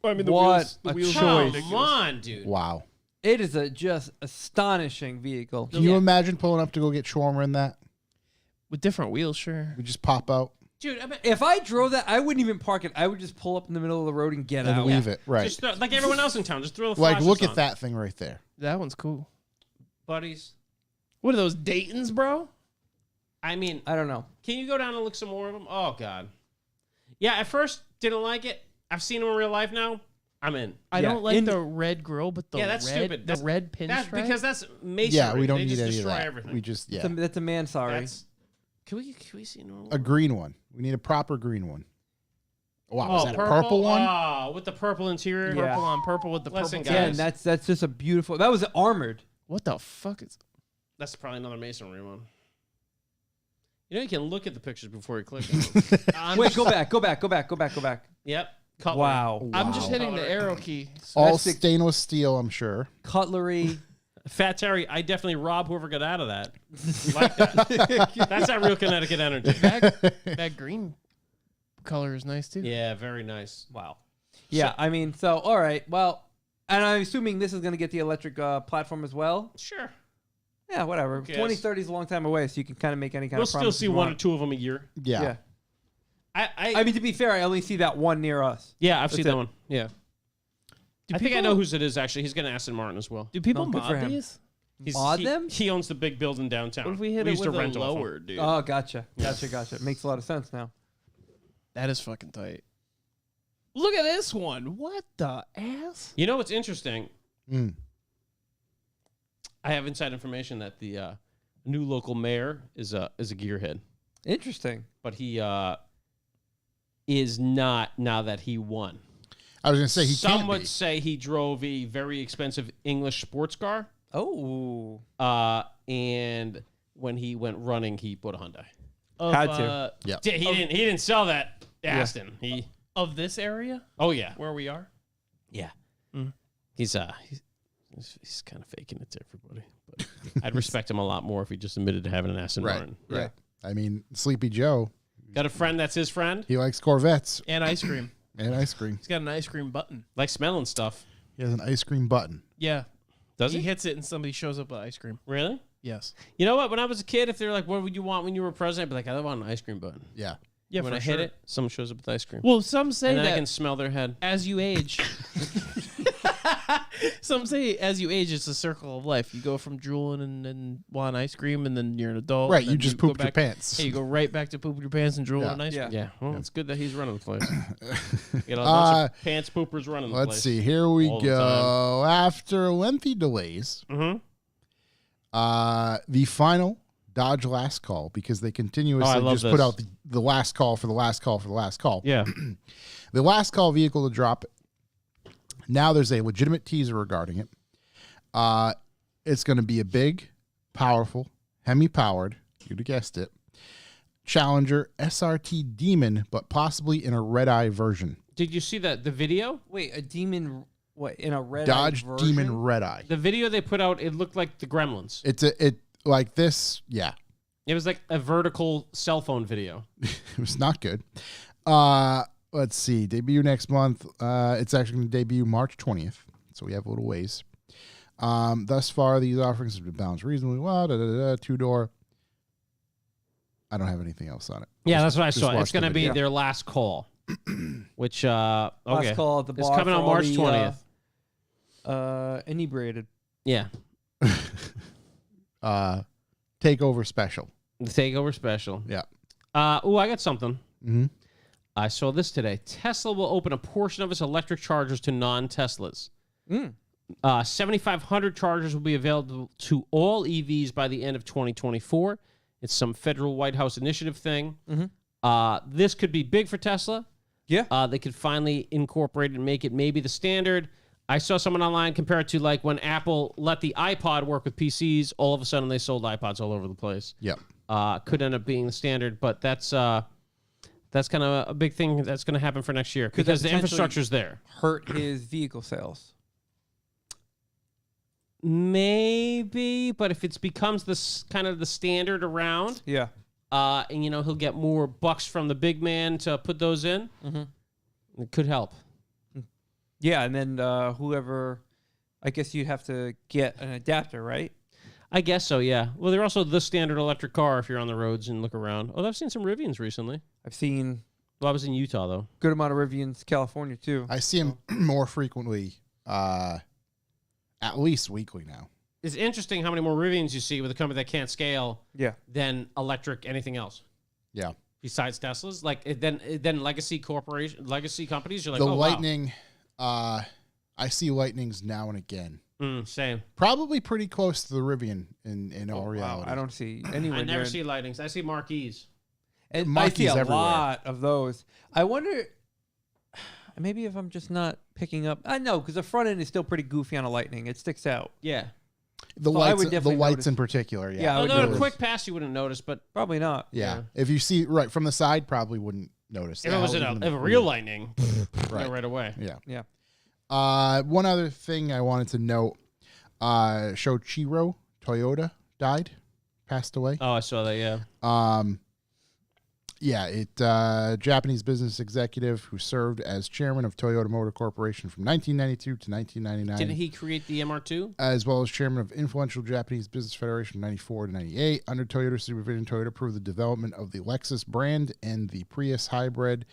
I mean, What a wheels choice. Come on, dude. Wow. It is a just astonishing vehicle. Can you imagine pulling up to go get shawarma in that? with different wheels, sure. We just pop out Dude, I mean, If I drove that, I wouldn't even park it. I would just pull up in the middle of the road and get and out. leave it. Right. just throw, like everyone else in town, just throw the Like, flashes look on. at that thing right there. That one's cool. buddies. What are those Daytons, bro? I mean, I don't know. can you go down and look some more of them? Oh God. Yeah, at first didn't like it. I've seen them in real life now. I'm in. I Yeah, don't like in- the red grill, but the Yeah, that's red, stupid. The That's- red pinstripe. That's because that's masonry. Yeah, we don't they need just any of destroy that. everything. We just That's a man. Sorry. That's, can we see normal? a green one. We need a proper green one. Wow, Oh, is that a purple one? Oh, with the purple interior. Yeah. purple on purple with the Listen, purple. Yeah, guys. and that's just a beautiful. That was armored. What the fuck is? That's probably another masonry one. You know, you can look at the pictures before you click them. Wait, go back. Yep. Cutlery. Wow. I'm just Wow. hitting the arrow key. All That's the- stainless steel, I'm sure. Cutlery. Fat Terry, I definitely rob whoever got out of that. Like that. That's that real Connecticut energy. That green color is nice too. Yeah, very nice. Wow. Yeah, I mean, so all right. Well, and I'm assuming this is going to get the electric platform as well. Sure. Yeah, whatever. cares? 2030 is a long time away, so you can kind of make any kind We'll of. still promises see you one or want. two of them a year. Yeah. Yeah. I I mean, to be fair, I only see that one near us. yeah, I've seen That's that it. one. Yeah. Do I think I people- know whose it is, actually. He's going to Aston Martin as well. Do people Oh, good for mod him. these? Mod he, them? He owns the big building downtown. What if we hit it used with to a rent off him. lower, dude? Oh, gotcha. Makes a lot of sense now. That is fucking tight. Look at this one. What the ass? You know what's interesting? Mm. I have inside information that the new local mayor is a gearhead, Interesting. but he is not now that he won. I was going to say he Some can't would be. say he drove a very expensive English sports car, Oh. and when he went running, he bought a Hyundai. Of, Had to. He didn't sell that Aston. He of this area yeah where we are. yeah. Mm. He's kind of faking it to everybody. But I'd respect him a lot more if he just admitted to having an Aston Right. Martin. Right. I mean, Sleepy Joe, Got a friend that's his friend. he likes Corvettes And ice cream. and ice cream. He's got an ice cream button. Like smelling stuff. He has an ice cream button. Yeah. Does He he? hits it and somebody shows up with ice cream. Really? Yes. You know what? When I was a kid, if they're like, "What would you want when you were president?" I'd be like, "I want an ice cream button." Yeah. Yeah, when for I sure. hit it, someone shows up with ice cream, Well, some say and then that I can smell their head. as you age. Some say as you age, it's a circle of life. You go from drooling and want ice cream, and then you're an adult. Right. and You then just go pooped your back- pants. Hey, you go right back to pooping your pants and drooling Yeah. on ice Yeah. cream. Yeah, well, it's good that he's running the place. You got a bunch of pants poopers running the place. Let's see. Here we all the go. After lengthy delays, Mm-hmm. the final Dodge last call, because they continuously love just this. put out the last call for the last call for the last call. Yeah. The last call vehicle to drop. Now there's a legitimate teaser regarding it. It's going to be a big, powerful, Hemi-powered, you'd have guessed it, Challenger SRT Demon, but possibly in a red-eye version. Did you see that the video? Wait, a demon? What in a red Dodge version? Demon red-eye. The video they put out, it looked like the Gremlins. It like this, yeah. It was like a vertical cell phone video. It was not good. let's see. Debut next month. It's actually going to debut March 20th, so we have a little ways. Thus far, these offerings have been balanced reasonably well. Two-door. I don't have anything else on it. Yeah, that's what I just saw. watch It's going the to be video. their last call, which okay, Last call at the it's bar coming for on all March the, 20th. Inebriated. Yeah, Takeover special. the takeover special. Yeah. I got something. Mm-hmm. I saw this today. Tesla will open a portion of its electric chargers to non-Teslas. 7,500 chargers will be available to all EVs by the end of 2024. It's some federal White House initiative thing. This could be big for Tesla. Yeah. They could finally incorporate it and make it maybe the standard. I saw someone online compare it to like when Apple let the iPod work with PCs. All of a sudden, they sold iPods all over the place. Yep. Could end up being the standard, but that's kind of a big thing that's going to happen for next year Could that because the potentially infrastructure's there. Hurt his vehicle sales. Maybe, but if it becomes kind of the standard around, Yeah. and he'll get more bucks from the big man to put those in, it could help. Yeah, and then whoever, I guess you'd have to get an adapter, right? I guess so, yeah. Well, they're also the standard electric car if you're on the roads and look around. Oh, I've seen some Rivians recently. I've seen Well, I was in Utah, though. good amount of Rivians, California, too. I see him more frequently, at least weekly now. It's interesting how many more Rivians you see with a company that can't scale Yeah. than electric anything else. Yeah. Besides Teslas, like then legacy companies, you're like, The oh, Lightning, I see Lightnings now and again. wow. Same. Probably pretty close to the Rivian in all Wow, reality. I don't see anywhere I never near- see Lightnings. I see Marquis. And I Monkeys see a everywhere. lot of those. I wonder, maybe if I'm just not picking up. I know, because the front end is still pretty goofy on a Lightning. It sticks out. Yeah. The So I lights, would the definitely lights notice. in particular. Yeah. Yeah, I would Although at a notice. quick pass, you wouldn't notice, but Probably not. Yeah. Yeah. If you see right from the side, probably wouldn't notice. if it was Even a real Lightning, Right. right away. Yeah. Yeah. One other thing I wanted to note: Shoichiro Toyota died, passed away. Oh, I saw that. Yeah. Japanese business executive who served as chairman of Toyota Motor Corporation from 1992 to 1999. Didn't he create the MR2? As well as chairman of influential Japanese Business Federation from 94 to 98. Under Toyota supervision, Toyota approved the development of the Lexus brand and the Prius hybrid,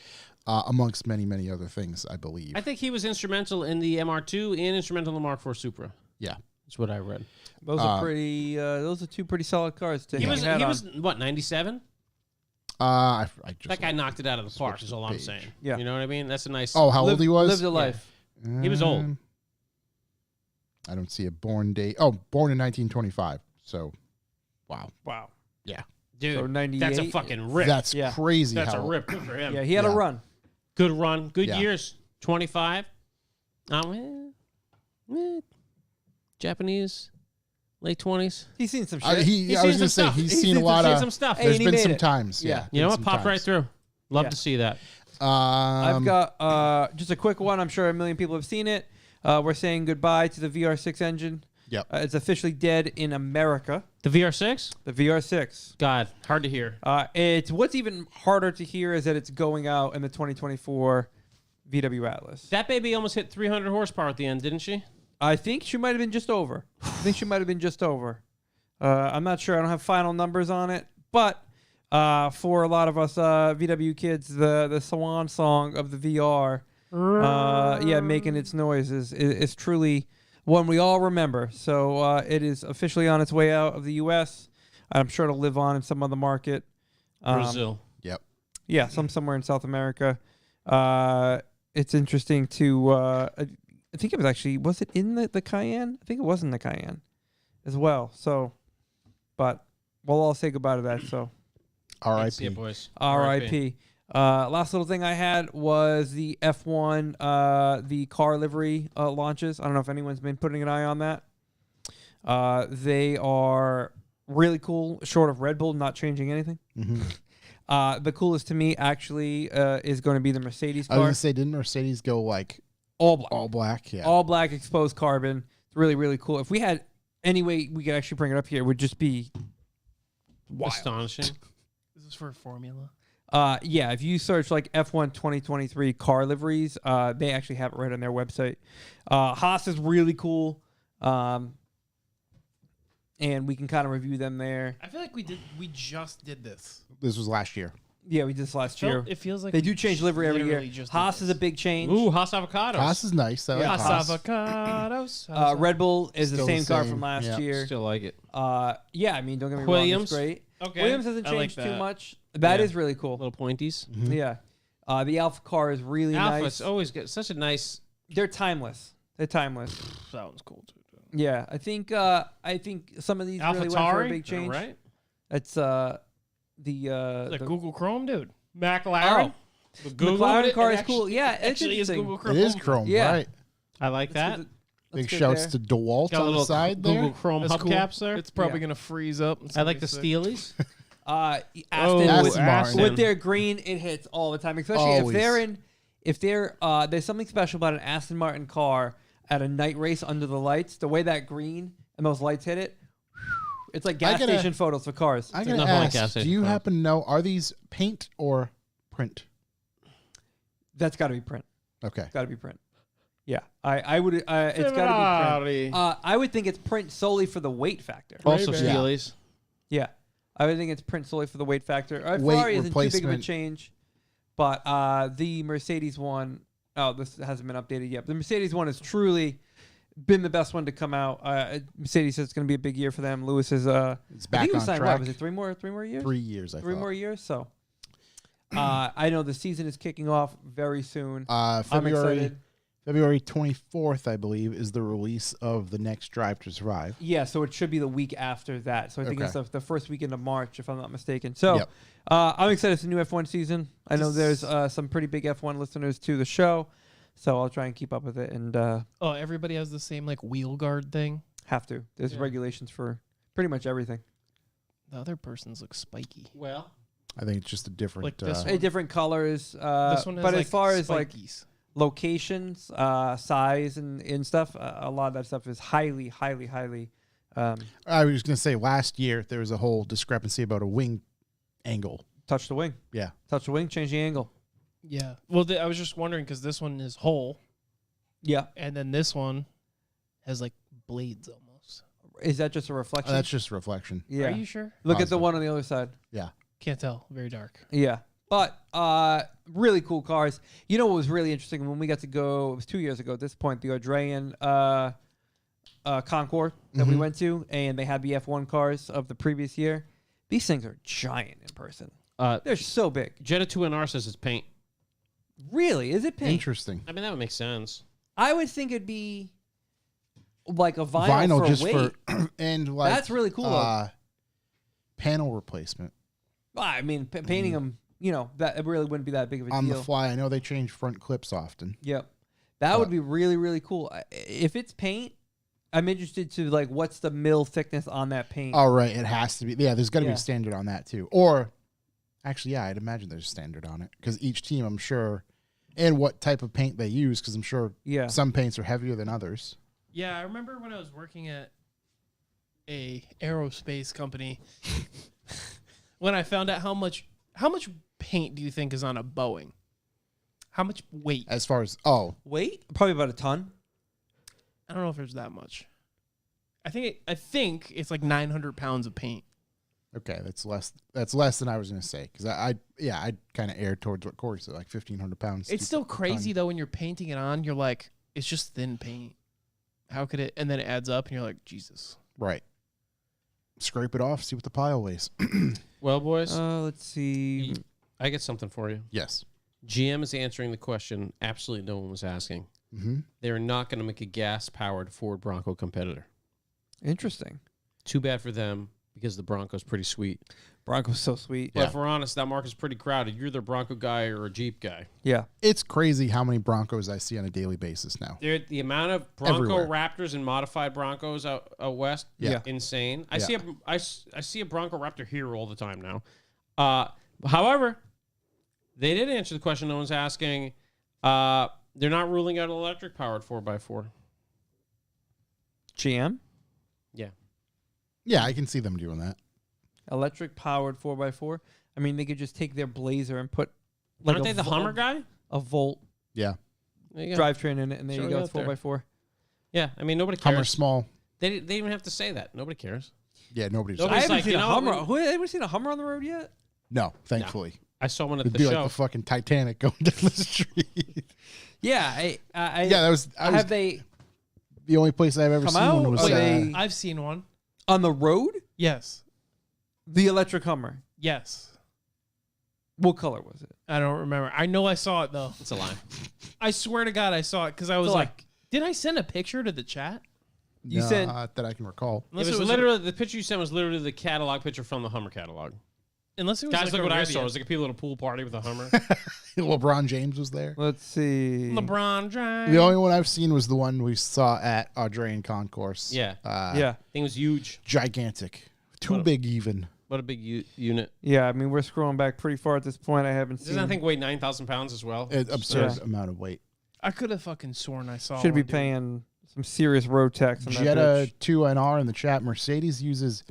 amongst many, many other things, I believe. I think he was instrumental in the MR2 and instrumental in the Mark IV Supra. Yeah. That's what I read. Those are pretty. Those are two pretty solid cars to He hang was out he on. was what 97? I just That guy knocked it out of the park. Is all I'm page. saying. Yeah. You know what I mean? That's a nice. Oh, how old he was? Lived a life. He was old. I don't see a born date. Oh, born in 1925. So, wow. Wow. Yeah. dude. So 98. That's a fucking rip. That's Yeah. crazy. That's how, a rip. Good for him. Yeah, he had a Yeah. run. Good run. Good Yeah. years. 25. Japanese. Late 20s. He's seen some shit. I was seen going to some say, stuff. he's He's seen a seen lot of. some stuff. Hey, There's and he been made some it. times. Yeah. Yeah. You know been what? some Popped right times. through. Love Yeah. to see that. I've got just a quick one. I'm sure a million people have seen it. We're saying goodbye to the VR6 engine. Yep. It's officially dead in America. The VR6? The VR6. God, hard to hear. It's what's even harder to hear is that it's going out in the 2024 VW Atlas. That baby almost hit 300 horsepower at the end, didn't she? I think she might have been just over. I'm not sure. I don't have final numbers on it, but for a lot of us VW kids, the swan song of the VR, making its noise is truly one we all remember. So it is officially on its way out of the U.S. I'm sure it'll live on in some other market. Brazil. Yep. Yeah, somewhere in South America. It's interesting to. I think it was it in the Cayenne? I think it was in the Cayenne as well. So, but we'll all say goodbye to that. So, See ya, R.I.P. boys. R.I.P. Last little thing I had was the F1, the car livery launches. I don't know if anyone's been putting an eye on that. They are really cool, short of Red Bull not changing anything. Mm-hmm. The coolest to me actually is going to be the Mercedes I was car. going to say, didn't Mercedes go like All black. all black? Yeah. All black exposed carbon. It's really, really cool. If we had any way we could actually bring it up here, it would just be wild. Astonishing. This is for a formula. Yeah, if you search like F1 2023 car liveries, they actually have it right on their website. Haas is really cool. And we can kind of review them there. I feel like we just did this. This was last year. Yeah, we did this last year. It feels like They we do change livery every year. literally just did Haas is this. a big change. Ooh, Haas avocados. Haas is nice. I like Yeah, Haas. Avocados. Red Bull is Still the the same car same, from last yeah. year. Still like it. Yeah, I mean, don't get me Williams. wrong, it's great. Okay. Williams hasn't I like changed too that. much. That Yeah. is really cool. Little pointies. Yeah. The Alpha car is really Alpha, nice. it's always good. Such a nice. They're timeless. They're timeless. That one's cool too. Yeah, I think some of these really went for a AlphaTauri, big change. right? It's The the Google Chrome, dude. McLaren. The Google McLaren it car is actually- cool. Yeah, it's Actually, is interesting. Google Chrome. It is Chrome, Yeah. right? I like that. Big shouts to DeWalt Got a on little the side Google there. Chrome That's cool. hubcaps there. It's probably Yeah. gonna freeze up. It's I gonna like be the sick. Steelies. Aston, Aston Martin. with their green, it hits all the time. Especially Always. if there's something special about an Aston Martin car at a night race under the lights. The way that green and those lights hit it, it's like gas gotta- station photos for cars. I It's gotta nothing like ask, gas do station you car. happen to know, are these paint or print? That's got to be print. Okay. Got to be print. Yeah, I would. It's got to be print. I would think it's print solely for the weight factor. Also Ray-Ban. Steelies. Yeah, I would think it's print solely for the weight factor. Weight Ferrari isn't too big of a replacement. change, but the Mercedes one, oh, this hasn't been updated yet. But the Mercedes one has truly been the best one to come out. Mercedes says it's going to be a big year for them. Lewis is It's I back think he on signed, track. what, was it three more years? 3 years, I Three thought. more years. So I know the season is kicking off very soon. I'm February excited. February 24th, I believe, is the release of the next Drive to Survive. Yeah, so it should be the week after that. So I think it's Okay. the first weekend of March, if I'm not mistaken. So Yep. I'm excited for the new F1 season. I know there's some pretty big F1 listeners to the show, so I'll try and keep up with it and Oh, everybody has the same like wheel guard thing. have to. There's Yeah. regulations for pretty much everything. The other person's looks spiky. Well, I think it's just a different. Like this Hey, different colors. This one has but like as far as like spikies. locations, size, and stuff, a lot of that stuff is highly. I was going to say last year there was a whole discrepancy about a wing angle. Touch the wing. Yeah. Touch the wing, change the angle. Yeah. Well, I was just wondering because this one is whole, Yeah. and then this one has like blades almost. Is that just a reflection? That's just reflection. yeah. Are you sure? Look at the Positive. one on the other side. Yeah. Can't tell. Very dark. Yeah. But really cool cars. You know what was really interesting when we got to go, it was 2 years ago at this point, the Audralian Concours that we Mhm. went to, and they had the F1 cars of the previous year. These things are giant in person. They're so big. Jetta 2NR says it's paint. Really? Is it pink? Interesting. I mean, that would make sense. I would think it'd be like a vinyl, for just weight. for and like That's really cool, though. Panel replacement Well, I mean, painting them, that it really wouldn't be that big of a on deal. the fly. I know they change front clips often. Yep. That would But- be really, really cool. If it's paint, I'm interested to like what's the mill thickness on that paint. Oh right, it has to be. Yeah, there's got to be Yeah. a standard on that too. Or actually, yeah, I'd imagine there's a standard on it because each team, I'm sure, and what type of paint they use because I'm sure Yeah. some paints are heavier than others. Yeah, I remember when I was working at a aerospace company when I found out how much paint do you think is on a Boeing? How much weight? As far as Weight? Probably about a ton. I don't know if there's that much. I think it's like 900 pounds of paint. okay, that's less. That's less than I was going to say because I'd kind of err towards what Corey said, like 1,500 pounds. It's still crazy though when you're painting it on. You're like, it's just thin paint. How could it? And then it adds up, and you're like, Jesus. Right. Scrape it off. See what the pile weighs. Well, boys, Let's see. I get something for you. Yes. GM is answering the question absolutely no one was asking. Mm-hmm. They're not going to make a gas-powered Ford Bronco competitor. Interesting. Too bad for them because the Bronco's pretty sweet. Bronco's so sweet. But if we're honest, that market's pretty crowded. You're either a Bronco guy or a Jeep guy. Yeah. It's crazy how many Broncos I see on a daily basis now. The amount of Bronco Everywhere. Raptors and modified Broncos out west, Yeah. insane. I Yeah. see a Bronco Raptor here all the time now. However, they did answer the question no one's asking. They're not ruling out an electric powered 4x4. GM? Yeah. Yeah, I can see them doing that. Electric powered 4x4. I mean, they could just take their Blazer and put like Aren't they the Hummer guy? a Volt Yeah. There you go. drivetrain in it, and there Sure, you go. go It's out there. 4x4. Yeah, I mean, nobody Hummer cares. small. They didn't even have to say that. Nobody cares. Yeah, nobody's. Nobody- I It's haven't like, seen you a know, Hummer. when- Who anyone seen a Hummer on the road yet? No, thankfully. I saw one at It'd the be show. like the fucking Titanic going down the street. Yeah, Yeah, that was. have they the only place I've ever come seen out? one was. Are they- I've seen one. on the road? Yes. The electric Hummer. Yes. What color was it? I don't remember. I know I saw it though. It's a lie. I swear to God, I saw it because I was So, like, did I send a picture to the chat? You said- Not that I can recall. It was literally the picture you sent was literally the catalog picture from the Hummer catalog. Unless it was Guys, like look a what I Rivian. saw. It was like people at a pool party with a Hummer. LeBron James was there. Let's see. LeBron James. The only one I've seen was the one we saw at Audrain Concourse. Yeah. Yeah. Thing was huge. Gigantic. Too What a- big even. What a big unit. Yeah, I mean, we're scrolling back pretty far at this point. I haven't Doesn't seen. that thing weigh 9,000 pounds as well? An absurd Yeah. amount of weight. I could have fucking sworn I saw. Should be one, dude. paying some serious road tax on that Jetta bitch. 2NR in the chat. Mercedes uses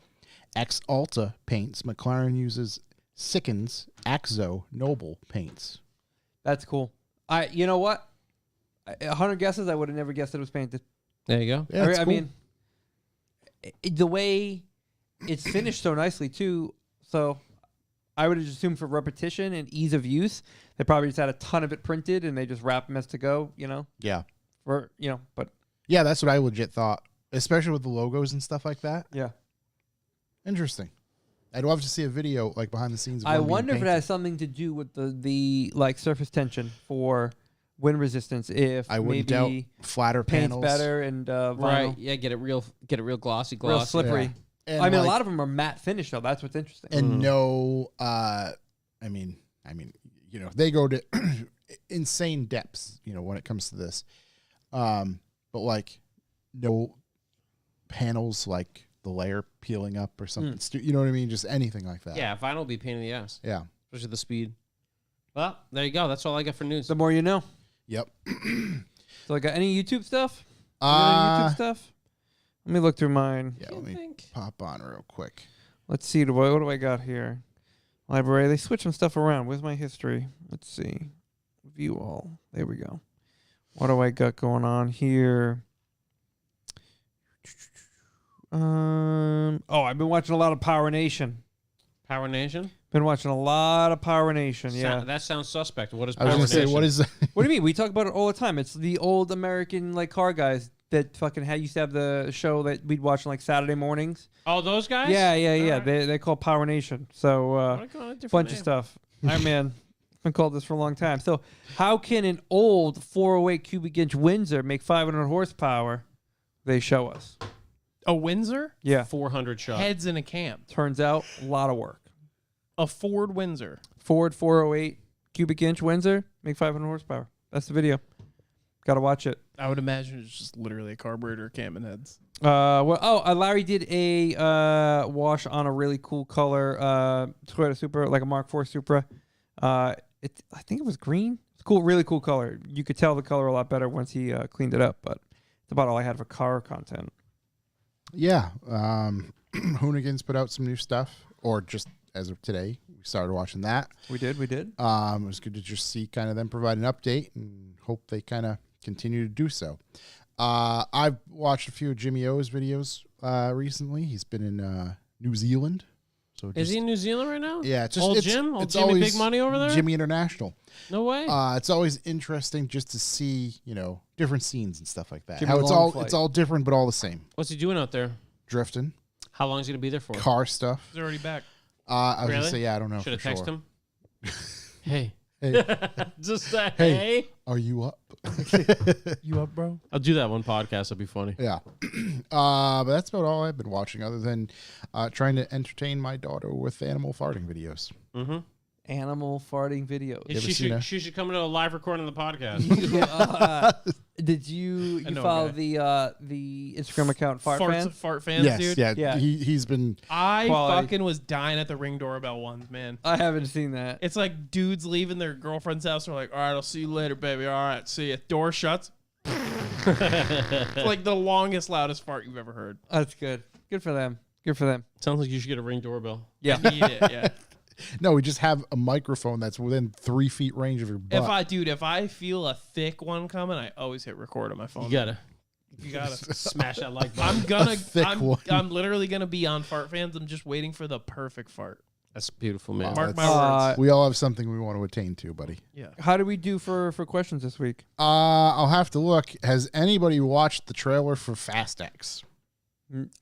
X Alta paints. McLaren uses Sickens Axo Noble paints. That's cool. You know what? 100 guesses, I would have never guessed it was painted. There you go. Yeah, it's I cool. mean, the way it's finished so nicely too. So I would have just assumed for repetition and ease of use, they probably just had a ton of it printed and they just wrap them as to go. Yeah. But Yeah, that's what I legit thought, especially with the logos and stuff like that. yeah. Interesting. I'd love to see a video like behind the scenes. Of I one being wonder if it painted. has something to do with the like surface tension for wind resistance. If I wouldn't doubt maybe flatter paint's panels. better and vinyl, Right. Yeah, get it real glossy, real glossy. slippery. Yeah. And I mean, a like- lot of them are matte finish though. That's what's interesting. and no I mean they go to insane depths when it comes to this but like no panels like the layer peeling up or something you know what I mean, just anything like that. Yeah, vinyl will be a pain in the ass, Yeah. especially the speed. Well, there you go. That's all I got for news. The more you know. Yep. So, like, any YouTube stuff? Any other YouTube stuff? Let me look through mine. Yeah, let me pop on real quick. Let's see. What do I got here? Library. They switch some stuff around. Where's my history? Let's see. View all. There we go. What do I got going on here? I've been watching a lot of Power Nation. Power Nation? Been watching a lot of Power Nation. Yeah. That sounds suspect. What is I was Power gonna say, Nation? what is What do you mean? We talk about it all the time. It's the old American like car guys that fucking used to have the show that we'd watch on like Saturday mornings. Oh, those guys? Yeah. All right. They call Power Nation. So Why call it a different bunch of name? stuff. Iron Man. Been called this for a long time. So how can an old 408 cubic inch Windsor make 500 horsepower? They show us. A Windsor? Yeah. 400 shot. Heads in a cam. Turns out a lot of work. A Ford Windsor. Ford 408 cubic inch Windsor make 500 horsepower. That's the video. Got to watch it. I would imagine it's just literally a carburetor cam and heads. Larry did a wash on a really cool color Toyota Supra, like a Mark IV Supra. I think it was green. It's cool, really cool color. You could tell the color a lot better once he cleaned it up, but it's about all I had for car content. Yeah. Hoonigan's put out some new stuff, or just as of today, we started watching that. We did. It was good to just see kind of them provide an update and hope they kind of continue to do so. I've watched a few of Jimmy O's videos recently. He's been in New Zealand. So Is he in New Zealand right now? Yeah, it's just Old it's, Jim? Old it's Jimmy always Big Money over there? Jimmy International. No way. It's always interesting just to see, different scenes and stuff like that. Jimmy How it's Long all Flight. it's all different but all the same. What's he doing out there? Drifting, How long is he going to be there for? car stuff. He's already back. I was Really? gonna say, yeah, I don't know. Should have for texted sure. him. Hey. Hey, Just say, Hey. hey. are you up? You up, bro? I'll do that one podcast. It'll be funny. Yeah. But that's about all I've been watching, other than trying to entertain my daughter with animal farting videos. Mm-hmm. Animal farting videos. She should come to a live recording of the podcast. Did you I know a follow guy. the Instagram account Fart Fan? Fart fans, Yes, dude. yeah. Yeah. He's been. I Quality. fucking was dying at the Ring doorbell ones, man. I haven't seen that. It's like dudes leaving their girlfriend's house and are like, all right, I'll see you later, baby. All right, see ya. Door shuts. It's like the longest, loudest fart you've ever heard. That's good. Good for them. Good for them. Sounds like you should get a Ring doorbell. Yeah. I need it, yeah. No, we just have a microphone that's within 3 feet range of your butt. If I feel a thick one coming, I always hit record on my phone. You gotta smash that like button. I'm literally gonna be on Fart Fans. I'm just waiting for the perfect fart. That's beautiful, man. Mark my words. We all have something we want to attain to, buddy. Yeah. How do we do for questions this week? I'll have to look. Has anybody watched the trailer for Fast X?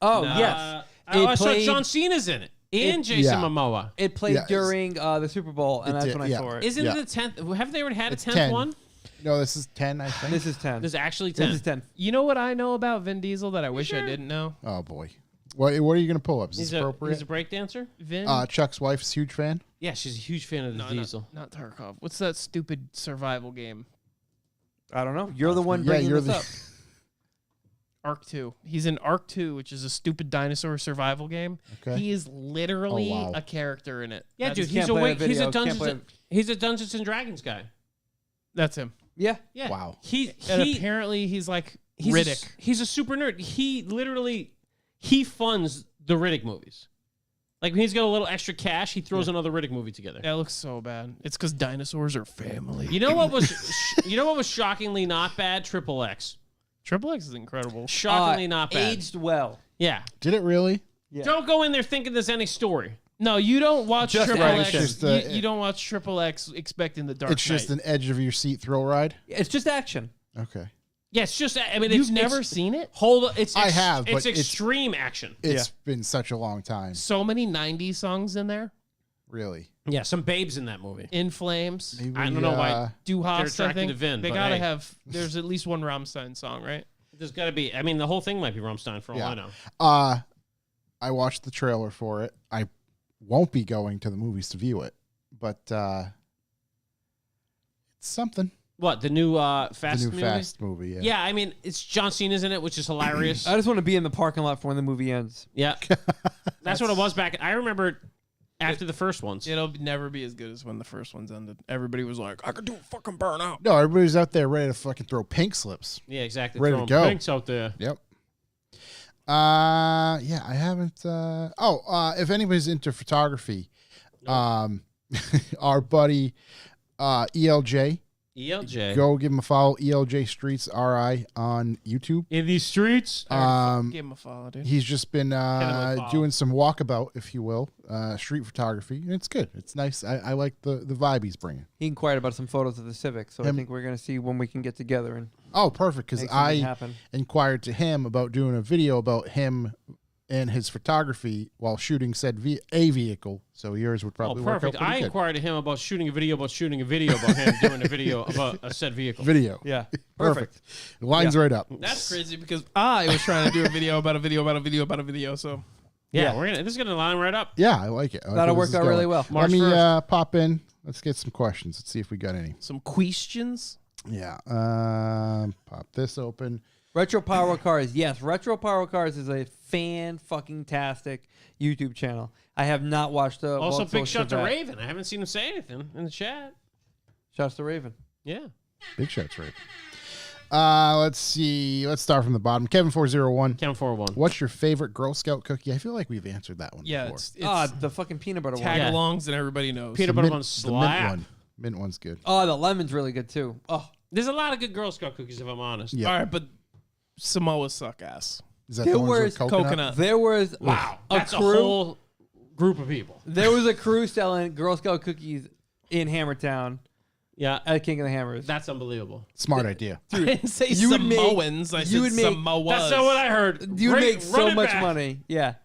Oh, Nah. yes. I saw John Cena's in it and Jason yeah. Momoa. It played Yes. during the Super Bowl, and It that's did, when I yeah. saw it. Isn't Yeah. it the 10th? Haven't they already had It's a 10th 10. one? No, this is 10, I think. This is 10. There's actually 10. This is 10. You know what I know about Vin Diesel that I wish I didn't know? Oh, boy. What are you going to pull up? Is this He's a appropriate? breakdancer? Vin? Chuck's wife's a huge fan. Yeah, she's a huge fan of the Diesel. Not Tarkov. What's that stupid survival game? I don't know. You're the one Yeah, bringing you're this the- up. Arc 2. He's in Arc 2, which is a stupid dinosaur survival game. Okay. He is literally Oh, wow. a character in it. Yeah, That's- dude, can't play the he's a video, can't play Dungeons and Dragons guy. That's him. Yeah. Yeah. Wow. And apparently he's like Riddick. He's a super nerd. He funds the Riddick movies. Like when he's got a little extra cash, he throws another Riddick movie together. That looks so bad. It's because dinosaurs are family. You know what was shockingly not bad? Triple X. Triple X is incredible. Shockingly not bad. Aged well. Yeah. Did it really? Yeah. Don't go in there thinking there's any story. No, you don't watch Just Triple action. X. It's just, You don't watch Triple X expecting the Dark It's just Knight. an edge of your seat thrill ride. It's just action. Okay. Yeah, it's just. I mean, You've never seen it? I have, It's but it's- extreme action. It's been such a long time. So many 90s songs in there. Really. Yeah, some babes in that movie. In Flames. Maybe, I don't know why. Du They're Hast, I attracted think. to Vin, they but gotta hey. have. There's at least one Rammstein song, right? There's got to be. I mean, the whole thing might be Rammstein for all Yeah. I know. I watched the trailer for it. I won't be going to the movies to view it, but it's something. What, the new Fast The new movie? Fast movie. Yeah. Yeah, I mean, it's John Cena's in it, which is hilarious. I just want to be in the parking lot for when the movie ends. Yeah. That's what it was back. I remember after the first ones. It'll never be as good as when the first one's ended. Everybody was like, I could do a fucking burnout. No, everybody's out there ready to fucking throw pink slips. Yeah, exactly. Ready to Throwing go. pinks out there. Yep. Yeah, I haven't. If anybody's into photography, our buddy ELJ, ELJ. go give him a follow. ELJ Streets RI on YouTube. In these streets. Give him a follow, dude. He's just been a follow. doing some walkabout, if you will, street photography. And it's good. It's nice. I like the vibe he's bringing. He inquired about some photos of the Civic, so I Him- think we're going to see when we can get together and Oh, perfect. Because make something I happen. inquired to him about doing a video about him and his photography while shooting said a vehicle. So yours would Oh, probably work out perfect. pretty I good. inquired to him about shooting a video about him doing a video about a said vehicle. Video. Yeah. Perfect. Lines right up. That's crazy because I was trying to do a video about a video about a video about a video. So Yeah, Yeah. this is going to line right up. Yeah, I like it. I like That'll where work this is out going. really well. Let March me 1st. pop in. Let's get some questions. Let's see if we got any. some questions. Yeah. Pop this open. Retro Power Cars. Yes, Retro Power Cars is a fan-fucking-tastic YouTube channel. I have not watched the Also, Volkswagen big shout to Chevette. Raven. I haven't seen him say anything in the chat. Shouts to Raven. Yeah. Big shots, right? Let's see. Let's start from the bottom. Kevin401. Count 4-1. What's your favorite Girl Scout cookie? I feel like we've answered that one Yeah, before. it's The fucking peanut butter one. tag-alongs and everybody knows. Peanut The butter mint- bun the mint slap. one. Mint one's good. Oh, the lemon's really good too. Oh, There's a lot of good Girl Scout cookies, if I'm honest. Yeah. All right, but Samoas suck ass. Is that There the ones with was Coconut. there was Wow. a That's a crew. whole group of people. There was a crew selling Girl Scout cookies in Hammertown Yeah. at King of the Hammers. That's unbelievable. Smart idea. I didn't say you would make- Samoans. I you said would make- Samoas. That's not what I heard. You would Great, make run so it much back. money. Yeah.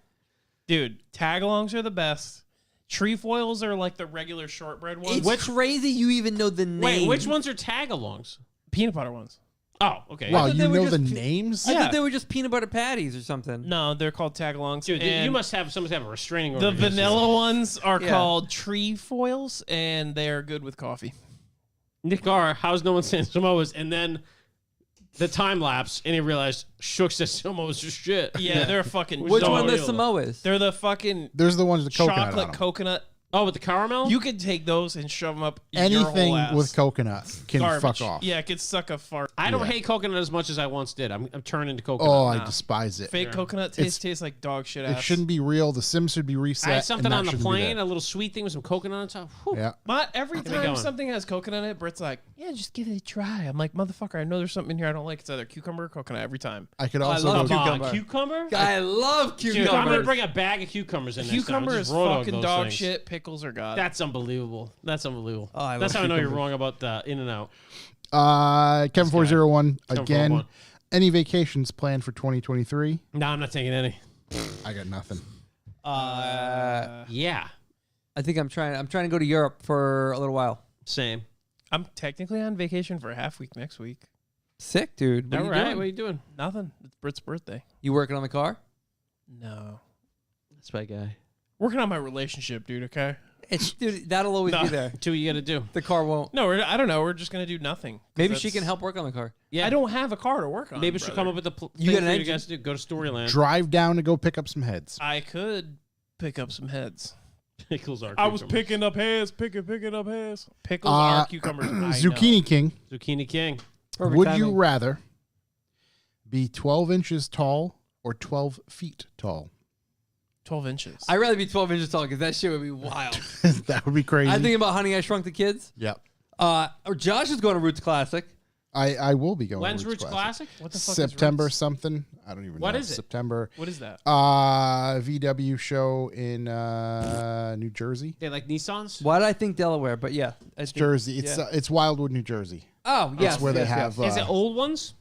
Dude, tag-alongs are the best. Trefoils are like the regular shortbread ones. It's crazy you even know the name. Wait, which ones are tag-alongs? Peanut butter ones. Oh, okay. Wow, thought you they were know the just- names? I Yeah. thought they were just peanut butter patties or something. No, they're called tag-alongs. Dude, and you must have a restraining order. the against vanilla ones are Yeah. called trefoils, and they are good with coffee. you. Nick Carr, how's no one saying Samoas? And then the time lapse, and he realized Shook says Samoas are shit. Yeah, they're fucking. Which Don't one are the real. Samoas? They're the fucking There's the ones with coconut on chocolate 'em. coconut Oh, with the caramel? You could take those and shove them up your whole Anything ass. with coconut can Garbage. fuck off. Yeah, it could suck a fart. I don't Yeah. hate coconut as much as I once did. I'm turning to coconut. Oh, I Nah. despise it. Fake coconut tastes like dog shit ass. It shouldn't be real. The Sims should be reset. I had and something that on the shouldn't be plane, there. a little sweet thing with some coconut on top. Whew. Yeah. But every we time going? something has coconut in it, Britt's like, yeah, just give it a try. I'm like, motherfucker, I know there's something in here I don't like. It's either cucumber or coconut every time. I could I also love go. cucumber. Cucumber? I love Dude, I'm cucumber. gonna bring a bag of cucumbers in next time. Cucumber Just is raw dog fucking those dog things. shit. Pickles are god. That's unbelievable. That's unbelievable. Oh, I That's love how I know you're cucumber. wrong about In-N-Out. Kevin401 Kevin again. 401. Any vacations planned for 2023? No, I'm not taking any. I got nothing. Yeah, I think I'm trying to go to Europe for a little while. same. I'm technically on vacation for a half week next week. Sick, dude. What All are you right, doing? what are you doing? Nothing. It's Britt's birthday. You working on the car? No. That's my guy. Working on my relationship, dude, okay? It's dude, that'll always No. be there. Two you got to do. The car won't. No, I don't know. We're just going to do nothing. 'Cause Maybe she that's- can help work on the car. Yeah, I don't have a car to work on. Maybe she'll come brother. up with a You thing got an for you engine? guys to do. Go to Storyland. Drive down to go pick up some heads. I could pick up some heads. Pickles are. I was cucumbers. picking up heads, picking up heads. Pickles Uh, are cucumbers. I know. Zucchini King. Zucchini King. Perfect Would timing. you rather be 12 inches tall or 12 feet tall? 12 inches. I'd rather be 12 inches tall because that shit would be wild. That would be crazy. I think about Honey, I Shrunk the Kids. Yep. Or Josh is going to Roots Classic. I will be going. When's to Roots Classic? What the fuck September is Roots? something. I don't even know. What is it? September. What is that? VW show in New Jersey. They like Nissans. Why did I think Delaware? But yeah, I think- Jersey. It's yeah. It's Wildwood, New Jersey. Oh, yes. That's where they yes, have. yes. Is it old ones?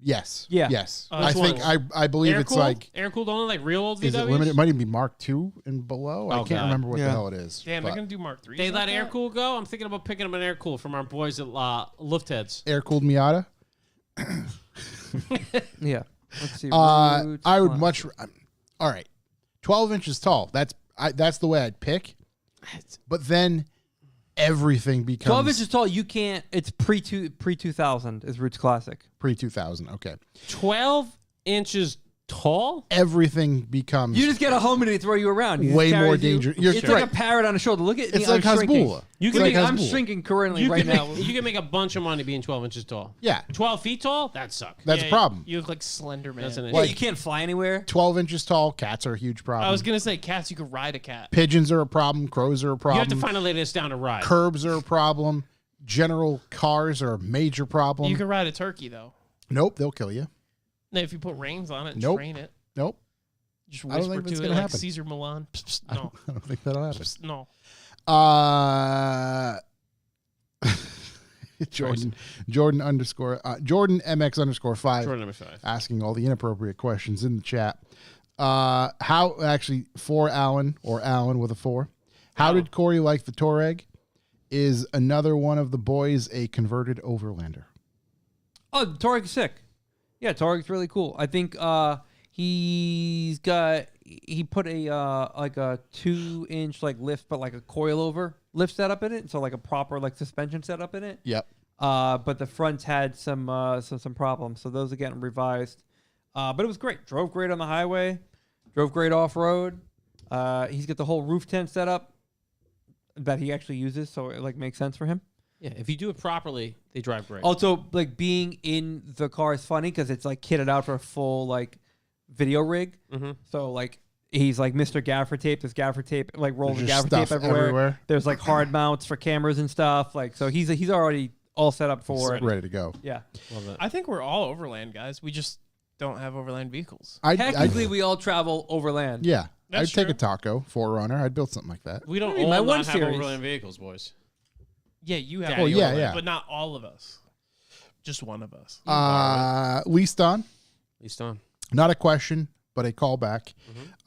Yes. Yeah. Yes. Oh, I which think ones? I believe it's Air-cooled? like. Air-cooled only, like real old VWs? Is it limited? It might even be Mark II and below. I Oh, can't God. remember what Yeah. the hell it is. Damn, but they're going to do Mark 3. They let air cool go. I'm thinking about picking up an air cool from our boys at Luftheads. air cooled Miata. Yeah. Let's see. Roots I would Classic. much. All right, 12 inches tall. That's the way I'd pick. But then everything becomes 12 inches tall, you can't. It's pre 2000 is Roots Classic. pre 2000. Okay, 12 inches tall? everything becomes. You just get a home and it throw you around. He just Way more carries you. dangerous. You're It's right. like a parrot on a shoulder. Look at me. It's like I'm shrinking. Hasbulla. You It's can like make- I'm Hasbulla. shrinking currently You right can, now. make, you can make a bunch of money being 12 inches tall. Yeah, 12 feet tall? That sucks. that's a problem. You look like Slender Man. That's an Yeah, issue. you can't fly anywhere. 12 inches tall. Cats are a huge problem. I was going to say cats, you could ride a cat. Pigeons are a problem. Crows are a You problem. have to find a lady that's down to ride. Curbs are a problem. General cars are a major problem. You could ride a turkey, though. Nope, they'll kill you. Now, if you put reins on it and Nope. train it, Nope, just I don't whisper think that's to it gonna like happen. Caesar Milan. Psst, psst, I no. don't think that'll happen. Psst, no. Jordan MX underscore 5 Jordan number 5. asking all the inappropriate questions in the chat. How actually for Alan or Alan with a 4? How did Corey like the Touareg? Is another one of the boys a converted overlander? Oh, Touareg's sick. Yeah, Touareg's really cool. I think he put a like a 2-inch like lift, but like a coilover lift setup in it, so like a proper like suspension setup in it. Yep. But the fronts had some problems, so those are getting revised. But it was great. Drove great on the highway. Drove great off road. He's got the whole roof tent set up that he actually uses, so it like makes sense for him. Yeah, if you do it properly, they drive great. Also, like being in the car is funny because it's like kitted out for a full like video rig. Mm-hmm. So like he's like Mr. Gaffer Tape. There's gaffer tape, like rolls of There's gaffer just tape stuff everywhere. everywhere. There's like hard mounts for cameras and stuff. Like so he's already all set up for it. Ready to go. Yeah. Love it. I think we're all overland guys. We just don't have overland vehicles. Technically, we all travel overland. yeah. That's I'd take true. a Taco, Forerunner. I'd build something like that. We don't I mean, all my not one have series. overland vehicles, boys. Yeah, you have. Daddy Oh, yeah, overland, yeah. But not all of us. Just one of us. Least on. At least on. Not a question, but a callback.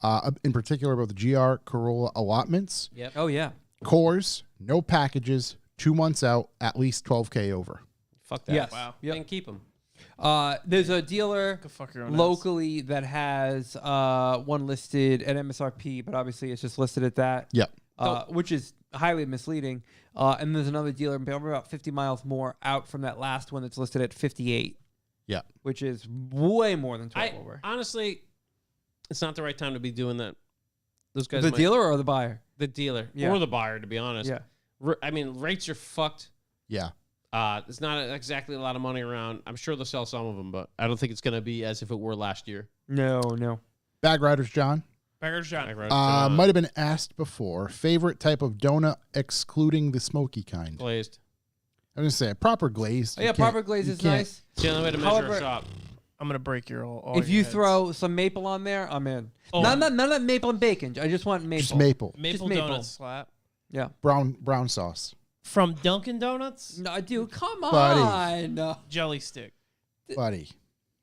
Mm-hmm. In particular about the GR Corolla allotments. Yep. Oh yeah. Cores, no packages, 2 months out, at least 12K over. Fuck that. Yes. Wow. Yep. Then keep them. There's a dealer Go fuck your own ass. locally that has one listed at MSRP, but obviously it's just listed at that. Yep. Which is highly misleading. And there's another dealer about 50 miles more out from that last one that's listed at 58, Yeah. which is way more than 12 over. Honestly, it's not the right time to be doing that. Those guys, The might- dealer or the buyer? the dealer, Yeah. or the buyer, to be honest. Yeah. I mean, rates are fucked. Yeah. There's not exactly a lot of money around. I'm sure they'll sell some of them, but I don't think it's going to be as if it were last year. No. Bag Riders, John. Baggers John. Might have been asked before. Favorite type of donut, excluding the smoky kind. glazed. I'm gonna say proper glazed. Oh, You yeah, can't- proper glaze you is can't- nice. It's the only way to measure However- a shop. I'm gonna break your all. If your you heads. throw some maple on there, I'm in. Oh. None of that maple and bacon. I just want maple. Just maple, maple maple. donut slap Yeah. brown sauce. from Dunkin' Donuts, No, dude, come Buddy. on. No. jelly stick. Buddy,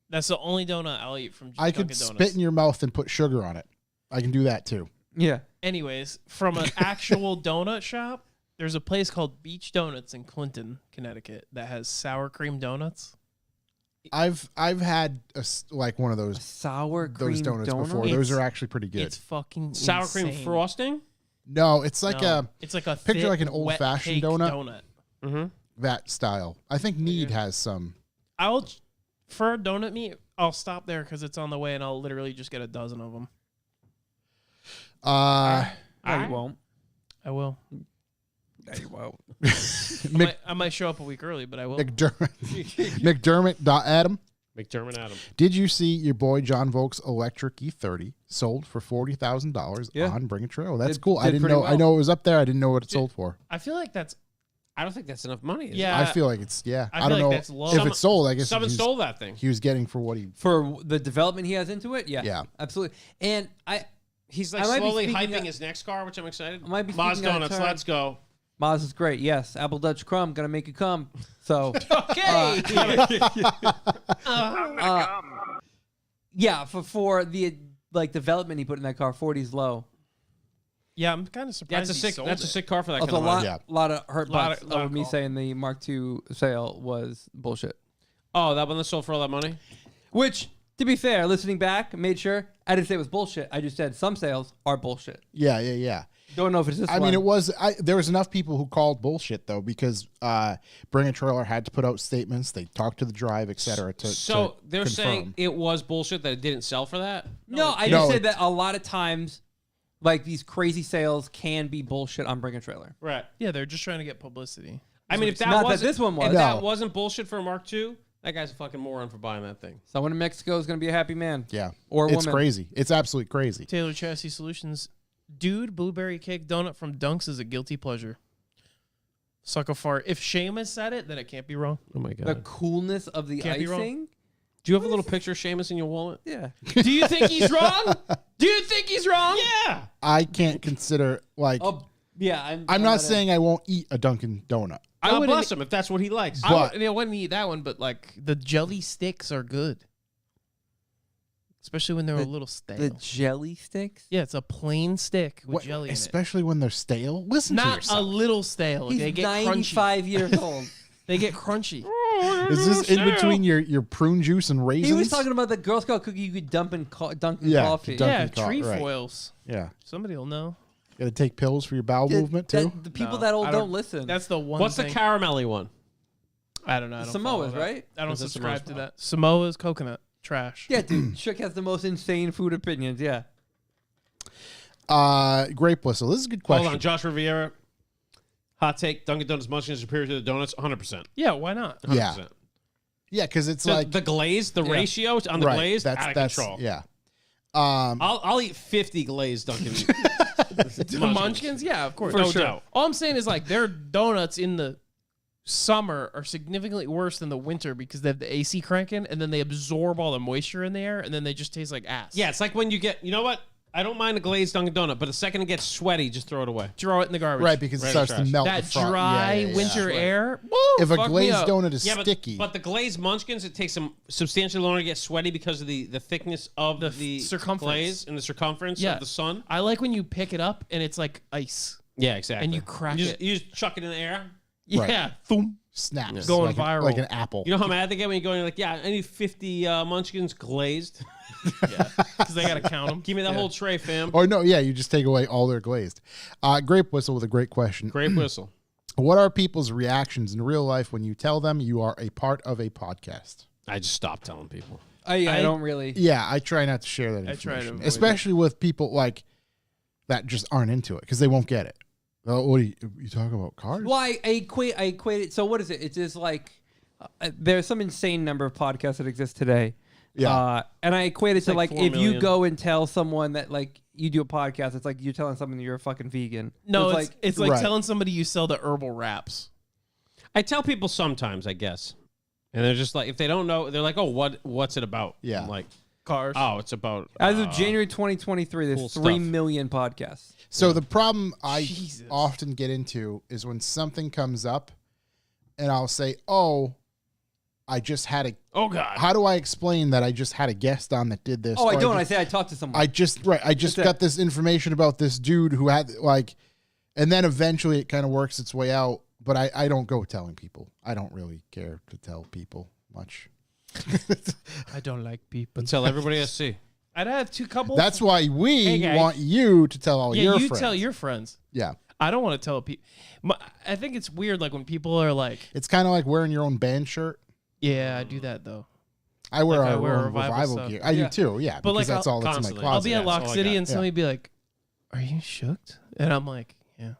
That's the only donut I'll eat from I Dunkin' could Donuts. spit in your mouth and put sugar on it. I can do that too. Yeah. Anyways, from an actual donut shop, there's a place called Beach Donuts in Clinton, Connecticut, that has sour cream donuts. I've had like one of those Sour cream donuts donut? before. Those are actually pretty good. It's fucking Sour cream insane. frosting? No, it's like No, it's like a picture thick, like an wet old-fashioned cake donut. Mm-hmm. that style. I think Need has some. I'll for donut meat. I'll stop there because it's on the way, and I'll literally just get a dozen of them. No, you won't. I will. No, you won't. I might show up a week early, but I will. McDermott.Adam. McDermott Adam. Did you see your boy John Volk's electric E30 sold for $40,000 Yeah. on Bring a Trailer? That's Did- cool. I did didn't pretty know. I well. know it was up there. I didn't know what it sold for. I feel like that's. I don't think that's enough money. is it? Yeah. I feel like it's I I feel don't like know that's low. if it's sold. I guess Someone he was, stole that thing. he was getting for what he. For the development he has into it, yeah. Yeah. Absolutely. And He's like I might be slowly speaking hyping out- his next car, which I'm excited. I might be Maz speaking out of Donuts, turn. let's go. Maz is great. Yes. Apple Dutch Crumb, gonna make it come. So Okay. yeah, for the like development he put in that car, 40's low. yeah, I'm kind of surprised. That's a he sick. sold That's a it. sick car for that That's kind a of money. lot, Yeah. lot of hurt Lot butts of- lot over of me call. saying the Mark II sale was bullshit. Oh, that one that sold for all that money. Which, to be fair, listening back, made sure I didn't say it was bullshit. I just said some sales are bullshit. Yeah. Don't know if it's this I one. mean, it was. There was enough people who called bullshit though, because Bring a Trailer had to put out statements. They talked to the drive, etc. So they're confirm. saying it was bullshit that it didn't sell for that. No, I No, just said it's- that a lot of times, like these crazy sales can be bullshit on Bring a Trailer. Right. Yeah, they're just trying to get publicity. I mean, if that Not that wasn't this one was. if No. that wasn't bullshit for a Mark II, that guy's a fucking moron for buying that thing. Someone in Mexico is going to be a happy man. Yeah, Or a it's woman. crazy. It's absolutely crazy. Taylor Chassis Solutions. Dude, blueberry cake donut from Dunks is a guilty pleasure. Suck a fart. If Seamus said it, then it can't be wrong. Oh my The god. coolness of the Can't be wrong. icing. Do you have a little picture of Seamus in your wallet? Yeah. Do you think he's wrong? Do you think he's wrong? Yeah. I can't consider like. Oh, yeah. I'm not saying I won't eat a Dunkin' Donut. I God wouldn't- bless him if that's what he likes. But- I wouldn't eat that one, but like the jelly sticks are good. Especially when they're a little stale. the jelly sticks. Yeah, it's a plain stick with What- jelly in it. especially when they're stale. Listen to Not a yourself. little stale. He's they get crunchy. 95 years old. They get crunchy. Is this in between your prune juice and raisins? He was talking about the Girl Scout cookie you could dump in Dunkin' Yeah, coffee. Dunkin' Yeah, Co- right. trefoils. Yeah, Somebody will know. got to take pills for your bowel movement too. The people No, that old I don't listen. That's the one. What's thing. the caramelly one? I don't know. I don't follow Samoas, that. right? I don't Is that subscribe Samoa's to that. Samoa's coconut trash. Yeah, dude. Shook has the most insane food opinions. Yeah. Grape whistle. This is a good question. Hold on, Josh Riviera. Hot take: Dunkin' Donuts munchkins are superior to the donuts. 100%. Yeah, why not? 100%. Yeah. Yeah, because it's The, like the glaze, the ratio on the right. glaze, That's out of that's control. yeah. I'll eat 50 glazed Dunkin'. The munchkins? Yeah, of course. For no sure. doubt. All I'm saying is like their donuts in the summer are significantly worse than the winter because they have the AC cranking and then they absorb all the moisture in the air and then they just taste like ass. Yeah, it's like when you get, you know what? I don't mind a glazed Dunkin' Donut, but the second it gets sweaty, just throw it away. Throw it in the garbage. Right, because it Right, starts to trash. melt. That the front. dry Yeah, yeah, yeah. winter air. Woo, If a fuck me glazed up. donut is Yeah, sticky, but the glazed munchkins, it takes them substantially longer to get sweaty because of the thickness of the circumference. glaze and the circumference Yeah. of the sun. I like when you pick it up and it's like ice. Yeah, exactly. And you crack you just, it. You just chuck it in the air. Right. Yeah. Boom. snaps Going like viral. like an apple. You know how mad they get when you go and you're like, yeah, I need 50 munchkins glazed. Yeah. Because they got to count them. Give me that whole tray, fam. Or no, yeah, you just take away all their glazed. Grape whistle with a great question. Grape whistle. What are people's reactions in real life when you tell them you are a part of a podcast? I just stopped telling people. I don't really. Yeah, I try not to share that I try to information, avoid especially with people like that just aren't into it because they won't get it. Oh, what are you talking about cars? Well, I equate it. So what is it? It's just like there's some insane number of podcasts that exist today. Yeah. And I equate it to like like 4 if you million. go and tell someone that like you do a podcast, it's like you're telling someone that you're a fucking vegan. No, So it's like Right. telling somebody you sell the herbal wraps. I tell people sometimes, I guess, and they're just like, if they don't know, they're like, "Oh, what's it about?" Yeah. I'm like, Cars. "Oh, it's about." as of January 2023, there's cool 3 stuff. million podcasts. So the problem I Jesus. often get into is when something comes up and I'll say, "Oh, I just had a Oh God. how do I explain that I just had a guest on that did this?" Oh, I Or don't. I just- say I talked to someone. I just That's it. got this information about this dude who had like, and then eventually it kind of works its way out. But I don't go telling people. I don't really care to tell people much. I don't like people. But tell everybody I see. I'd have two couples. That's why we Hey, guys. want you to tell all yeah. your You friends. tell your friends. Yeah, I don't want to tell people. I think it's weird, like when people are like, it's kind of like wearing your own band shirt. "Yeah, I do that though." I wear Like I our wear own revival revival stuff. gear. I Yeah. do too. Yeah, But, because like, that's I'll- all that's in my constantly. closet. I'll be at that's Lock all I City got. and somebody be like, "Are you shooked?" And I'm like, "Yeah." And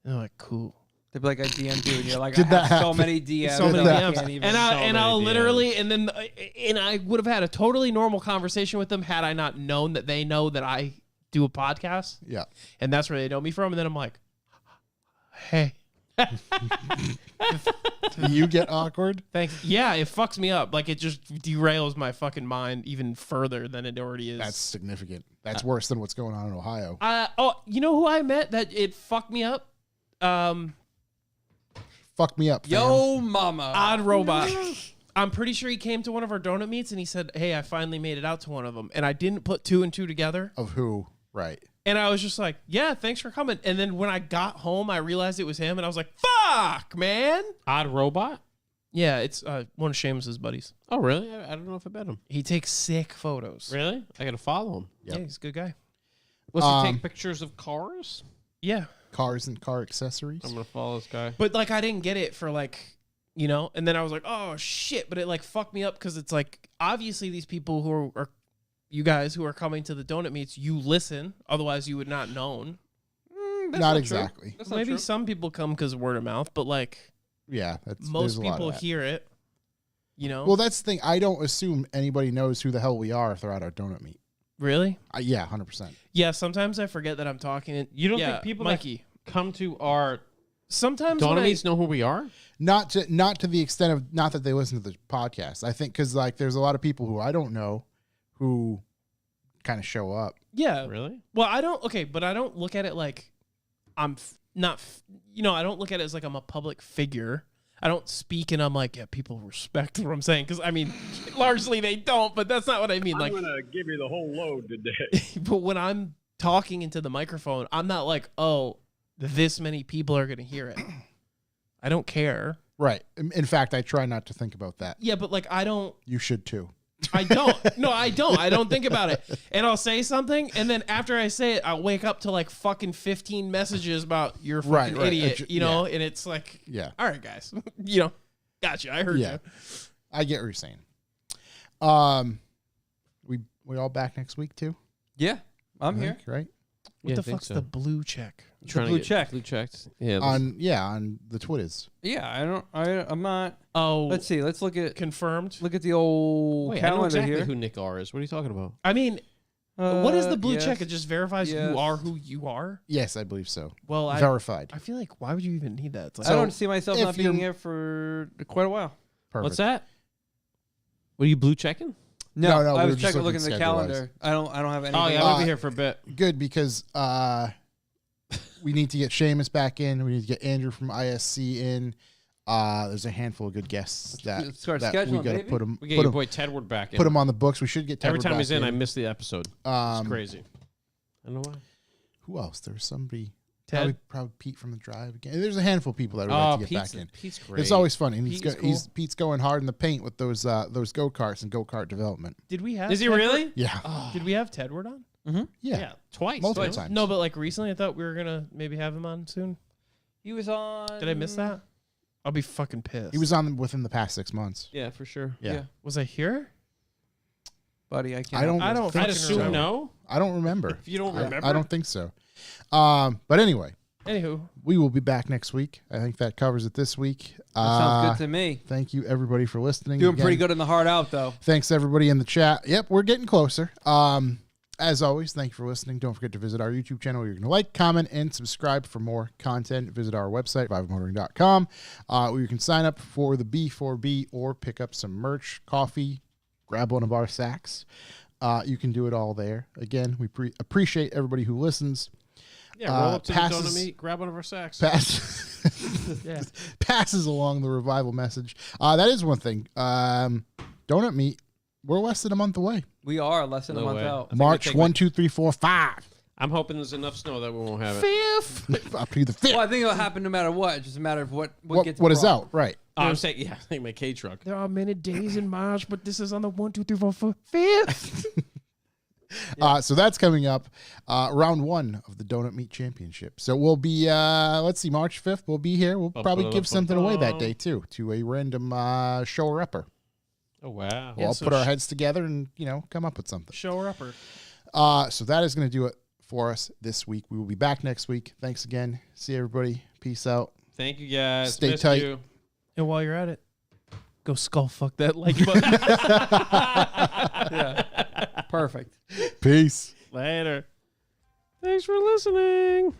they're like, "Cool." They'd be like, I DM'd you, and you're like, Did I that have so happen? many DMs. So many that I DMs. can't even- And many I'll DMs. literally, and I would have had a totally normal conversation with them had I not known that they know that I do a podcast, Yeah, and that's where they know me from. And then I'm like, "Hey, you get awkward. thanks." Yeah, it fucks me up. Like it just derails my fucking mind even further than it already is. That's significant. That's worse than what's going on in Ohio. Oh, you know who I met that it fucked me up? Fuck me up, fam. Yo, mama. Odd Robot. I'm pretty sure he came to one of our donut meets and he said, "Hey, I finally made it out to one of them." And I didn't put 2 and 2 together. Of who? Right. And I was just like, "Yeah, thanks for coming." And then when I got home, I realized it was him and I was like, "Fuck, man." Odd Robot. Yeah, it's one of Seamus's buddies. Oh really? I don't know if I bet him. He takes sick photos. Really? I gotta follow him. Yep. Yeah, he's a good guy. What's he Um, take pictures of cars? Yeah. Cars and car accessories. I'm gonna follow this guy. But like I didn't get it for like, you know, and then I was like, "Oh shit," but it like fucked me up because it's like obviously these people who are you guys who are coming to the donut meets, you listen, otherwise you would not known. Not exactly. That's not Maybe true. some people come because of word of mouth, but like Yeah, that's there's most a lot of people that. hear it, you know. Well, that's the thing. I don't assume anybody knows who the hell we are if they're at our donut meet. Really? Yeah, 100%. Yeah. Sometimes I forget that I'm talking. You don't yeah, think people Mikey? that come to our Sometimes when donut I- meets know who we are? Not to the extent of not that they listen to the podcast. I think because like there's a lot of people who I don't know who kind of show up. yeah. Really? Well, I don't. Okay, but I don't look at it like I'm not. You know, I don't look at it as like I'm a public figure. I don't speak and I'm like, yeah, people respect what I'm saying because I mean, largely they don't, but that's not what I mean. I'm Like, going to give you the whole load today. but when I'm talking into the microphone, I'm not like, oh, this many people are gonna hear it. I don't care. Right. In fact, I try not to think about that. Yeah, but like I don't. You should too. I don't. No, I don't. I don't think about it. And I'll say something, and then after I say it, I'll wake up to like fucking 15 messages about you're a fucking Right. idiot, you know? And it's like, Yeah. all right, guys, you know, gotcha. I heard Yeah. you. I get what you're saying. We all back next week too? Yeah, I'm I here. think, right? What Yeah, the I think fuck's so. the blue check? Trying to blue get check. Blue checked. Yeah. On the Twitters. Yeah, I'm not. Oh, Let's see. Let's look at confirmed. the old Wait, I know calendar exactly here. who Nick R is. What are you talking about? I mean, what is the blue yes. check? It just verifies Yes. you are who you are. Yes, I believe so. Well, I Verified. feel like why would you even need that? It's like, I don't see myself if not being you're- here for quite a while. Perfect. What's that? What are you blue checking? No, I we was were just checking, looking looking at the schedule-wise. calendar. I don't have anything. Oh yeah, Uh, I'll be here for a bit. Good because we need to get Seamus back in. We need to get Andrew from ISC in. There's a handful of good guests that, Let's start that we scheduling, got to baby. put them We get your boy Tedward back in. put him on the books. We should get Every Tedward time back he's in, I miss the episode. It's Um, crazy. I don't know why. Who else? There's somebody. Ted? Probably Pete from the Drive again. There's a handful of people that would like to get Pete's, back in. Pete's great. It's always fun, and Pete is cool. Pete's going hard in the paint with those go karts and go kart development. Did we have? Is he Tedward? really? Yeah, Did we have Tedward on? yeah, twice. multiple no? times. No, but like recently, I thought we were gonna maybe have him on soon. He was on. Did I miss that? I'll be fucking pissed. He was on within the past 6 months. Yeah, for sure. Yeah, Yeah. Was I here? buddy. I can't. I don't. I don't think I'd fucking assume remember. no. I don't remember. If you don't remember, I don't think so. But anyway, Anywho, we will be back next week. I think that covers it this week. That sounds good to me. Thank you, everybody, for listening. Doing Again, pretty good in the hard out, though. Thanks, everybody in the chat. Yep, we're getting closer. As always, thank you for listening. Don't forget to visit our YouTube channel. You're going to like, comment, and subscribe for more content. Visit our website, revivalmotoring.com, where you can sign up for the B4B or pick up some merch, coffee, grab one of our sacks. You can do it all there. Again, we appreciate everybody who listens. yeah, roll up to passes- the donut meat, grab one of our sacks. Passes along the revival message. That is one thing. Donut meat, we're less than a month away. We are less than a No month way. out. I think March we take 1, 2, 3, 4, 5. I'm hoping there's enough snow that we won't have it. fifth. Up to the 5th. Well, I think it'll happen no matter what. It's just a matter of what gets What is brought. out? Right. Oh, I'm saying, yeah, I think my K truck. There are many days in March, but this is on the 1, 2, 3, 4, 5th. So that's coming up, round 1 of the Donut Meat Championship. So we'll be, let's see, March 5th. We'll be here. We'll probably give something away that day too to a random shower-upper. Oh, wow. We'll all put our heads together and come up with something. Show her upper. So that is going to do it for us this week. We will be back next week. Thanks again. See everybody. Peace out. Thank you, guys. Stay Missed tight. you. And while you're at it, go skull fuck that like button. Yeah. Perfect. Peace. Later. Thanks for listening.